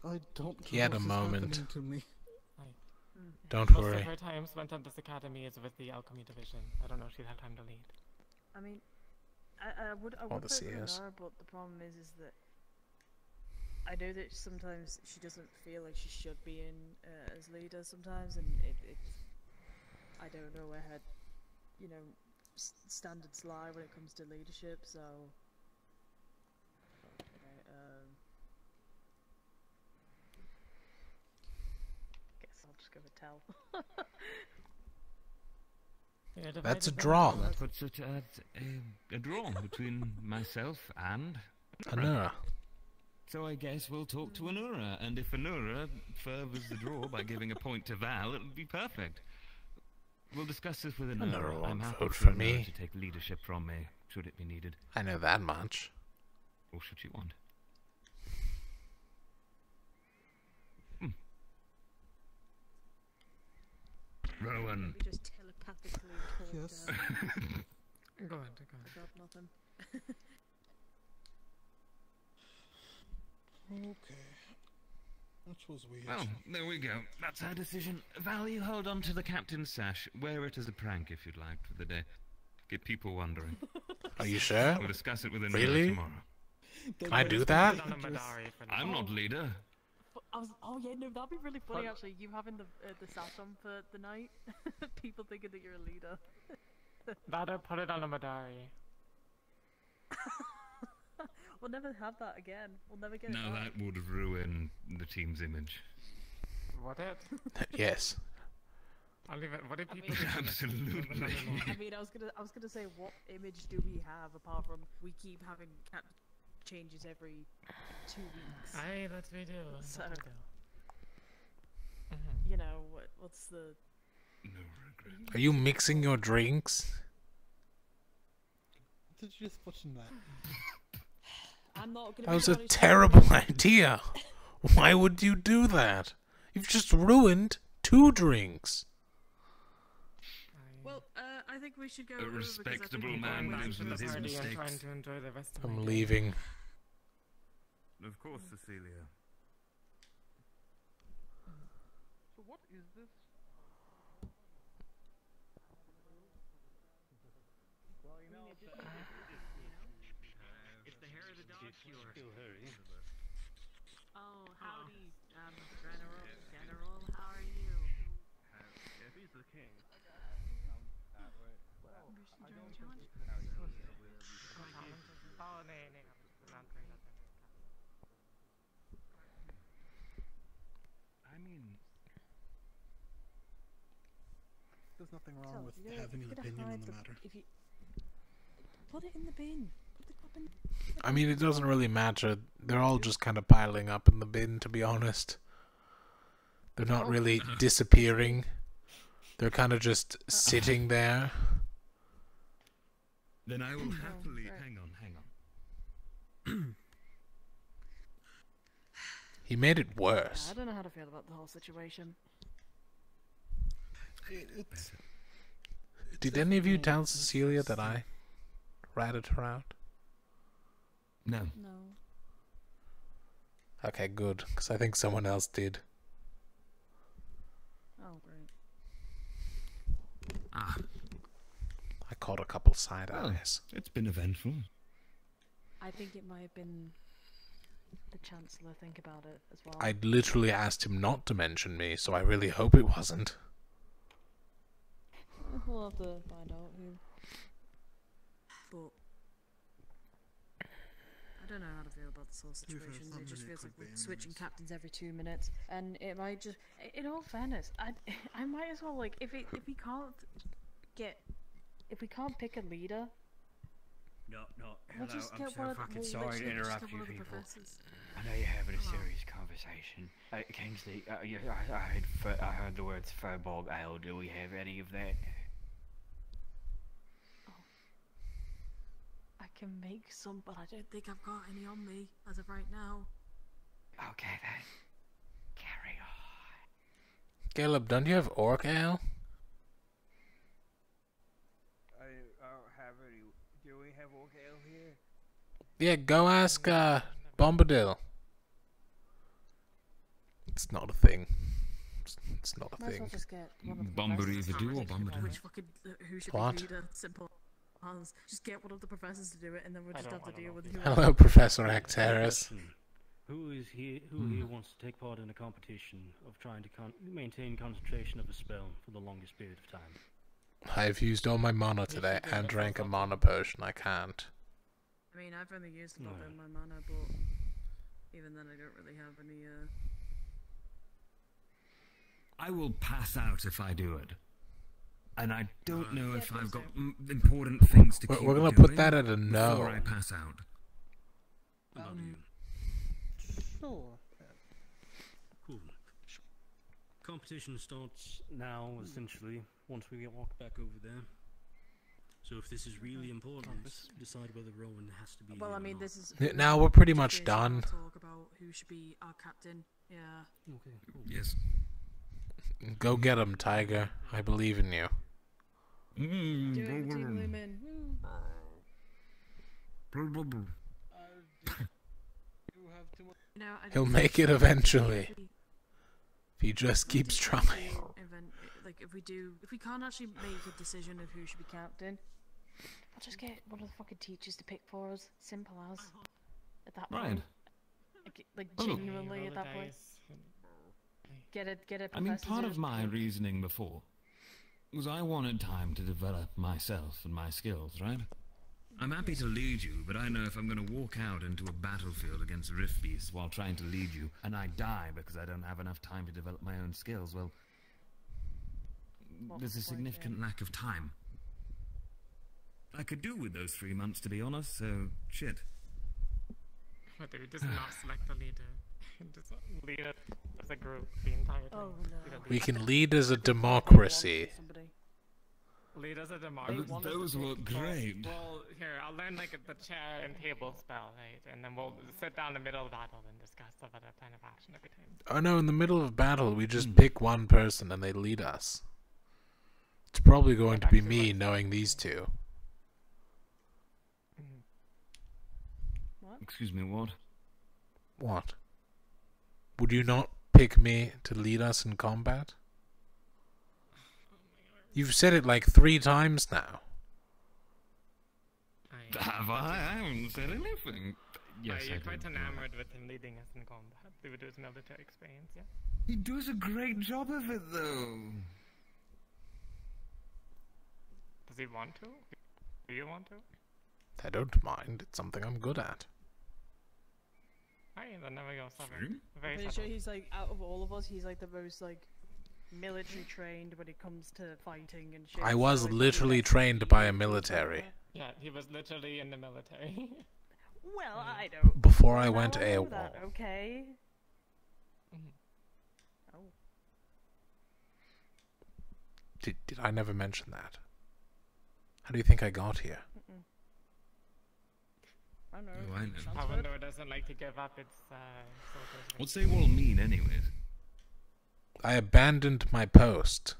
I don't He had know a what is moment. happening to me. Don't Most worry. of her time spent at this academy is with the alchemy division. I don't know if she'd have time to lead. I mean, I would All vote the for CS. Nara, but the problem is that I know that sometimes she doesn't feel like she should be in as leader sometimes, and I don't know where her, standards lie when it comes to leadership. So, guess I'll just go with Tell. That's a draw. That puts it at a draw between myself and Anura. So I guess we'll talk to Anura, and if Anura furthers the draw by giving a point to Val, it'll be perfect. We'll discuss this with Anura. Anura won't I'm happy vote for for Anura me. to take leadership from me, should it be needed. I know that much. Or should she want? Rowan. Maybe just telepathically talk Yes. down. Go ahead, go ahead. Got nothing. Okay. That was weird. Well, there we go. That's our decision. Val, you hold on to the captain's sash. Wear it as a prank if you'd like for the day. Get people wondering. Are you sure? We'll discuss it with Really? Anila tomorrow. Can I do that? I'm not leader. Oh yeah, no, that'd be really funny actually. You having the sash on for the night, people thinking that you're a leader. That'll put it on a Madari. We'll never have that again. We'll never get it No, back. that would ruin the team's image. What it? Yes. I'll leave it. What did people Absolutely. I mean, I was gonna say, what image do we have apart from we keep having cat changes every 2 weeks? Aye, that's we do. So, That's we do. you know, what's the? No regret. Are you mixing your drinks? Did you just button that? I'm not gonna. That was a terrible idea. Why would you do that? You've just ruined 2 drinks. Well, I think we should go. A respectable man lives with his mistakes. Trying to enjoy the rest of my I'm day. leaving. Of course, Cecilia. So what is this? Well, you know, it's the hair of the dog cure. Oh, howdy, General, how are you? If he's the king, I mean, There's nothing wrong So, with you're having an gonna opinion hide on the matter. If you put it in the bin, put the cup in. I mean, it doesn't really matter. They're all just kind of piling up in the bin, to be honest. They're not really disappearing. They're kind of just sitting there. then I will happily hang on. He made it Yeah, worse. I don't know how to feel about the whole situation. Did any of you tell Cecilia that I ratted her out? No. No. Okay, good, because I think someone else did. Oh, great. Ah, I caught a couple side well, eyes. it's been eventful. I think it might have been the Chancellor. Think about it as well. I literally asked him not to mention me, so I really hope it wasn't. We'll have to find out who. But I don't know how to feel about this whole situation. It just feels like we're switching captains every 2 minutes, and it might just. In all fairness, I might as well like if we can't pick a leader. No. We'll Hello, just I'm get so one of- fucking we'll sorry to literally just interrupt get you one of the people. professors. I know you're having a serious conversation. Kingsley, I heard the words Fireball Ale. Do we have any of that? I can make some, but I don't think I've got any on me as of right now. Okay then. Carry on. Caleb, don't you have orc ale? I don't have any. Do we have orc ale here? Yeah, go ask Bombadil. It's not a thing. It's not a Might as well thing. just get one of the Bombadil professors. do or Bombadil? Which fucking who should What? be leader? Simple as just get one of the professors to do it, and then we'll just have to deal with who. Hello, Professor Acteris. Who here wants to take part in a competition of trying to maintain concentration of a spell for the longest period of time? I've used all my mana today and drank a mana potion. I can't. I mean, I've only used a little bit of my mana, but even then, I don't really have any. I will pass out if I do it. And I don't know if I've got important things to keep We're gonna doing put that at a no. before I pass out. Sure. Cool. Competition starts now, essentially, once we walk back over there. So if this is really important, decide whether Rowan has to be Well, here I or mean, not. this is. Now we're pretty much Just done. Talk about who should be our captain. Yeah. Okay, cool. Yes. Go get him, Tiger. I believe in you. Do it, Team Lumen. He'll make it eventually. If he just keeps trying. Like if we can't actually make a decision of who should be captain, I'll just get one of the fucking teachers to pick for us. Simple as. At that Right. point. Like genuinely at that point. Get a I mean, professor part to of my pick. reasoning before was I wanted time to develop myself and my skills, right? I'm happy to lead you, but I know if I'm going to walk out into a battlefield against rift beasts while trying to lead you, and I die because I don't have enough time to develop my own skills, well, there's a significant lack of time. I could do with those 3 months, to be honest, so shit. But he does not select a leader. He does not lead it as a group the entire time. Oh, no. We can lead as a democracy. Lead as a democracy. Those work great. Well, here, I'll learn like the chair and table spell, right? And then we'll sit down in the middle of the battle and discuss the better plan of action every time. Oh no, in the middle of battle, we just pick one person and they lead us. It's probably going to be me, knowing these two. What? Excuse me, what? What? Would you not pick me to lead us in combat? You've said it like 3 times now. Have I? I haven't said anything. Yes, You're I quite did. enamored with him leading us in combat due to his military experience, yeah? He does a great job of it, though. Does he want to? Do you want to? I don't mind. It's something I'm good at. Aye, then there we go. Subtle. I'm Very pretty subtle. sure he's like out of all of us, he's like the most like military trained when it comes to fighting and shit. I so, was like, literally that's- trained by a military. Yeah, he was literally in the military. Well, I don't. Before I went know AWOL. that, okay. Oh. Did I never mention that? How do you think I got here? I don't know. Oh, I know. Pavendor doesn't like to give up its soldiers. What's they all mean, anyways? I abandoned my post.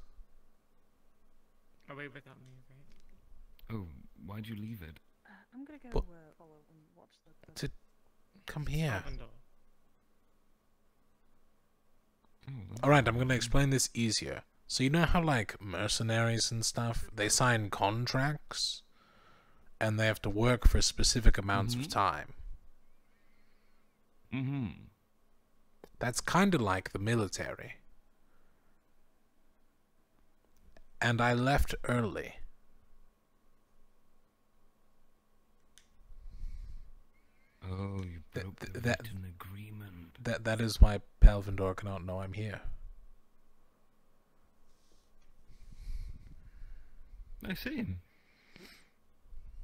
Away without me, right? Oh, why'd you leave it? I'm gonna go Well- follow and watch the. To come here. Pavendor. Alright, I'm gonna explain this easier. So you know how like mercenaries and stuff, they sign contracts and they have to work for specific amounts of time. That's kind of like the military. And I left early. Oh, you broke the written agreement. That is why Pelvindor cannot know I'm here. I see.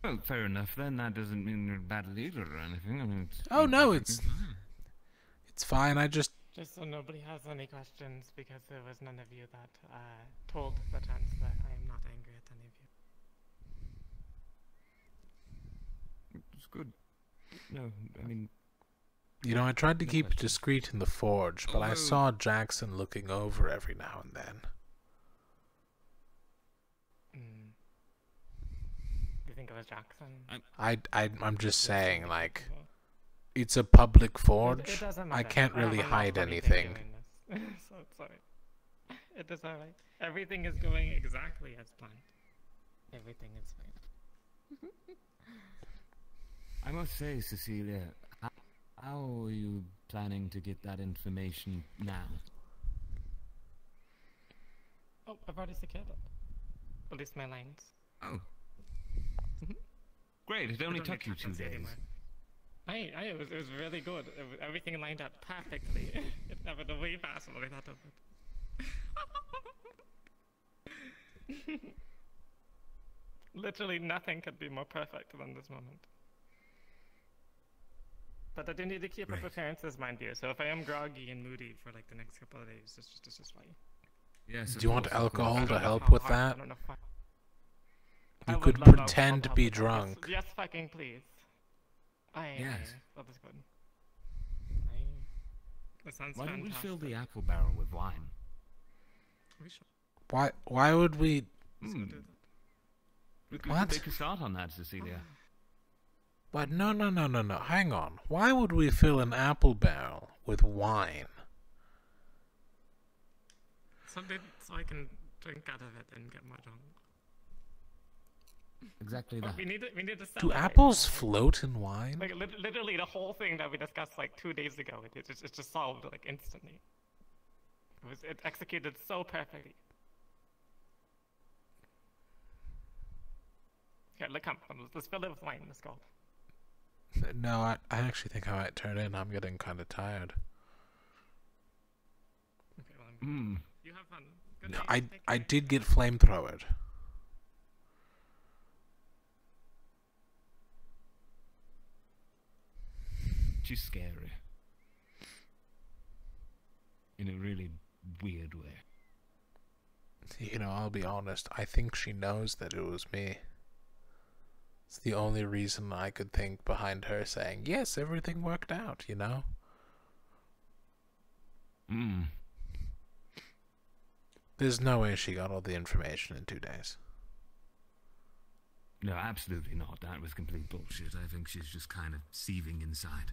Well, fair enough then. That doesn't mean you're a bad leader or anything. I mean, Oh no, perfectly fine. it's fine. I just Just so nobody has any questions, because there was none of you that told the Chancellor I am not angry at any of you. It's good. No, I mean, You know, I tried to keep discreet in the forge, but I Although- saw Jackson looking over every now and then. Do you think it was Jackson? I'm just saying, like, it's a public forge. It doesn't I matter. can't I have really a lot hide of funny anything. thinking in this. So it's alright. It is alright. Everything is going exactly as planned. Everything is fine. I must say, Cecilia, how are you planning to get that information now? Oh, I've already secured it. At least my lines. Oh. Great, it only took you 2 days. It was really good. Everything lined up perfectly. It never the way faster than I thought of it. Literally nothing could be more perfect than this moment. But I do need to keep up appearances, mind you. So if I am groggy and moody for like the next couple of days, it's just why. Yes. Do you want alcohol I to don't know help how with hard- I that? don't know if You I could would love pretend to alcohol be with that. drunk. Yes, fucking please. Yes. That is good. That sounds Why don't we fantastic. fill the apple barrel with wine? We should. Why would we? Let's go do that. We could What? make a start on that, Cecilia. But no. Hang on. Why would we fill an apple barrel with wine? So I can drink out of it and get more drunk. Exactly But that. we need to Do celebrate apples now. float in wine? Like literally the whole thing that we discussed like 2 days ago, it's just solved like instantly. It executed so perfectly. Here, look, come, let's fill it with wine. Let's go. No, I actually think I might turn in. I'm getting kind of tired. Okay, well, Mm. you have fun. Good No, night. I did get flamethrowered. She's scary. In a really weird way. You know, I'll be honest. I think she knows that it was me. It's the only reason I could think behind her saying, yes, everything worked out, you know? Hmm. There's no way she got all the information in 2 days. No, absolutely not. That was complete bullshit. I think she's just kind of seething inside.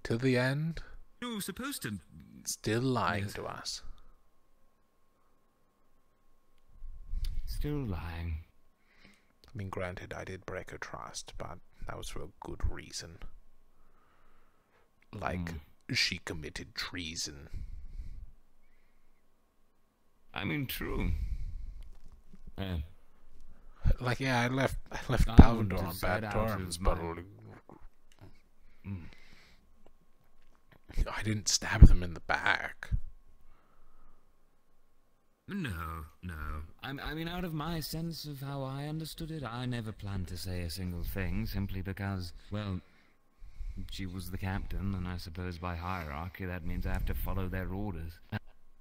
To the end, No, supposed to. still lying to us. Still lying. I mean, granted, I did break her trust, but that was for a good reason. Like, she committed treason. I mean, true. Like, yeah, I left I wouldn't Palvendor have on said bad out terms, of but my- I didn't stab them in the back. No. I mean, out of my sense of how I understood it, I never planned to say a single thing, simply because, well, she was the captain, and I suppose by hierarchy that means I have to follow their orders.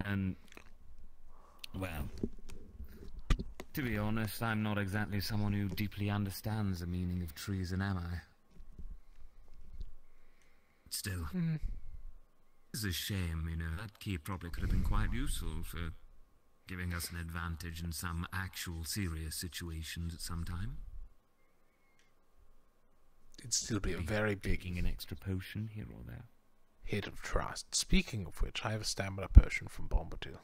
And, well, to be honest, I'm not exactly someone who deeply understands the meaning of treason, am I? Still, it's a shame, you know. That key probably could have been quite useful for giving us an advantage in some actual serious situations at some time. It'd still be a very big Taking an extra potion here or there. hit of trust. Speaking of which, I have a stamina potion from Bombadil.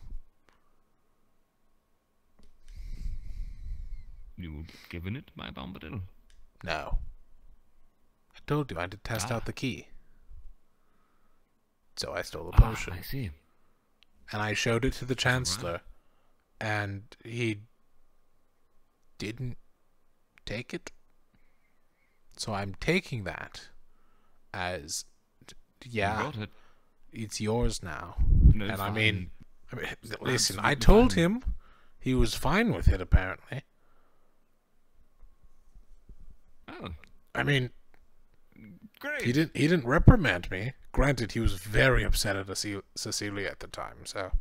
You were given it by Bombadil? No. I told you I had to test out the key. So I stole the potion. I see. And I showed it to the Chancellor, and he didn't take it. So I'm taking that as, yeah, got it. It's yours now. No, and I fine. mean, listen, I absolutely told fine. him he was fine with it, apparently. Oh. I mean, Great. he didn't reprimand me. Granted, he was very upset at Cecilia at the time, so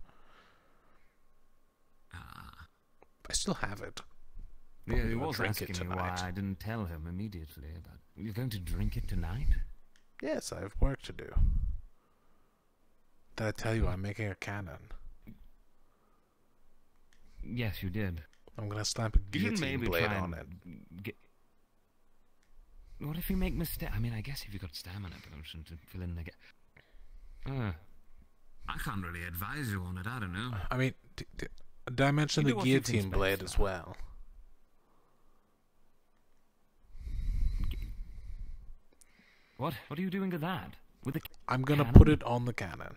I still have it. Yeah, Probably he gonna was drink it asking me why tonight. I didn't tell him immediately about. You're going to drink it tonight? Yes, I have work to do. Did I tell you I'm making a cannon? Yes, you did. I'm gonna slap a You can guillotine maybe blade try on and it. get. What if you make mistake? I mean, I guess if you got stamina potion to fill in the gap. I can't really advise you on it. I don't know. I mean, did I mention You the do what you think's guillotine best, blade as well? What? What are you doing to that? With the I'm gonna cannon? put it on the cannon.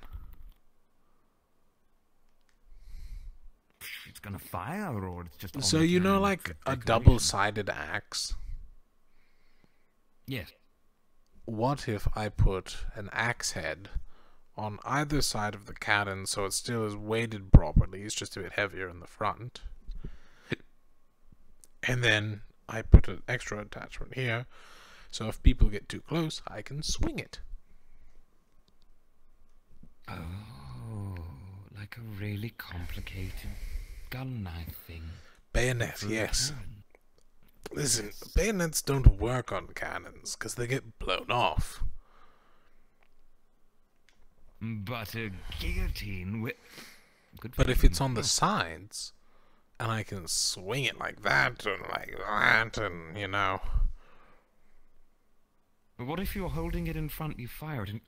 It's gonna fire, or it's just. On So the you know, cannon like for a decoration? double-sided axe. Yes. What if I put an axe head on either side of the cannon so it still is weighted properly? It's just a bit heavier in the front. And then I put an extra attachment here, so if people get too close, I can swing it. Oh, like a really complicated gun knife thing. Bayonet, For a yes. cannon. Listen, bayonets don't work on cannons, because they get blown off. But a guillotine with. But if it's on the sides, And I can swing it like that and like that and, you know. But what if you're holding it in front, you fire it and...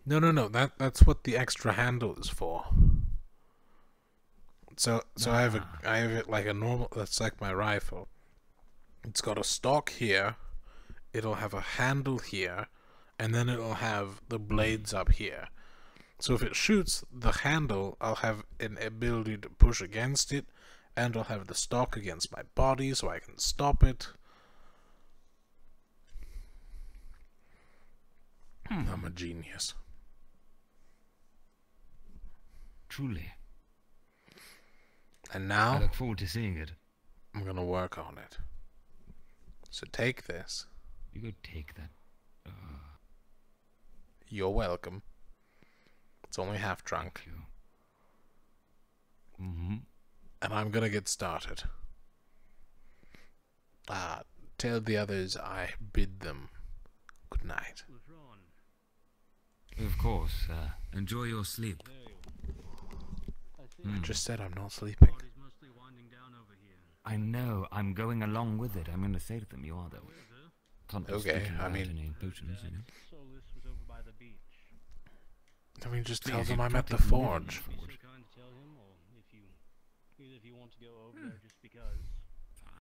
No. That's what the extra handle is for. So I have it like a normal. That's like my rifle. It's got a stock here. It'll have a handle here, and then it'll have the blades up here. So if it shoots the handle, I'll have an ability to push against it, and I'll have the stock against my body, so I can stop it. I'm a genius. Truly. And now I look forward to seeing it. I'm gonna work on it. So take this. You go take that. You're welcome. It's only half drunk. Mm-hmm. And I'm gonna get started. Tell the others I bid them good night. Of course. Enjoy your sleep. I just said I'm not sleeping. I know. I'm going along with it. I'm going to say to them, you are though. Can't be Okay, speaking I about mean- any potions, you know. I mean, just Please, tell them you I'm can't at the take them with forge. you. Either if you want to go over there just because,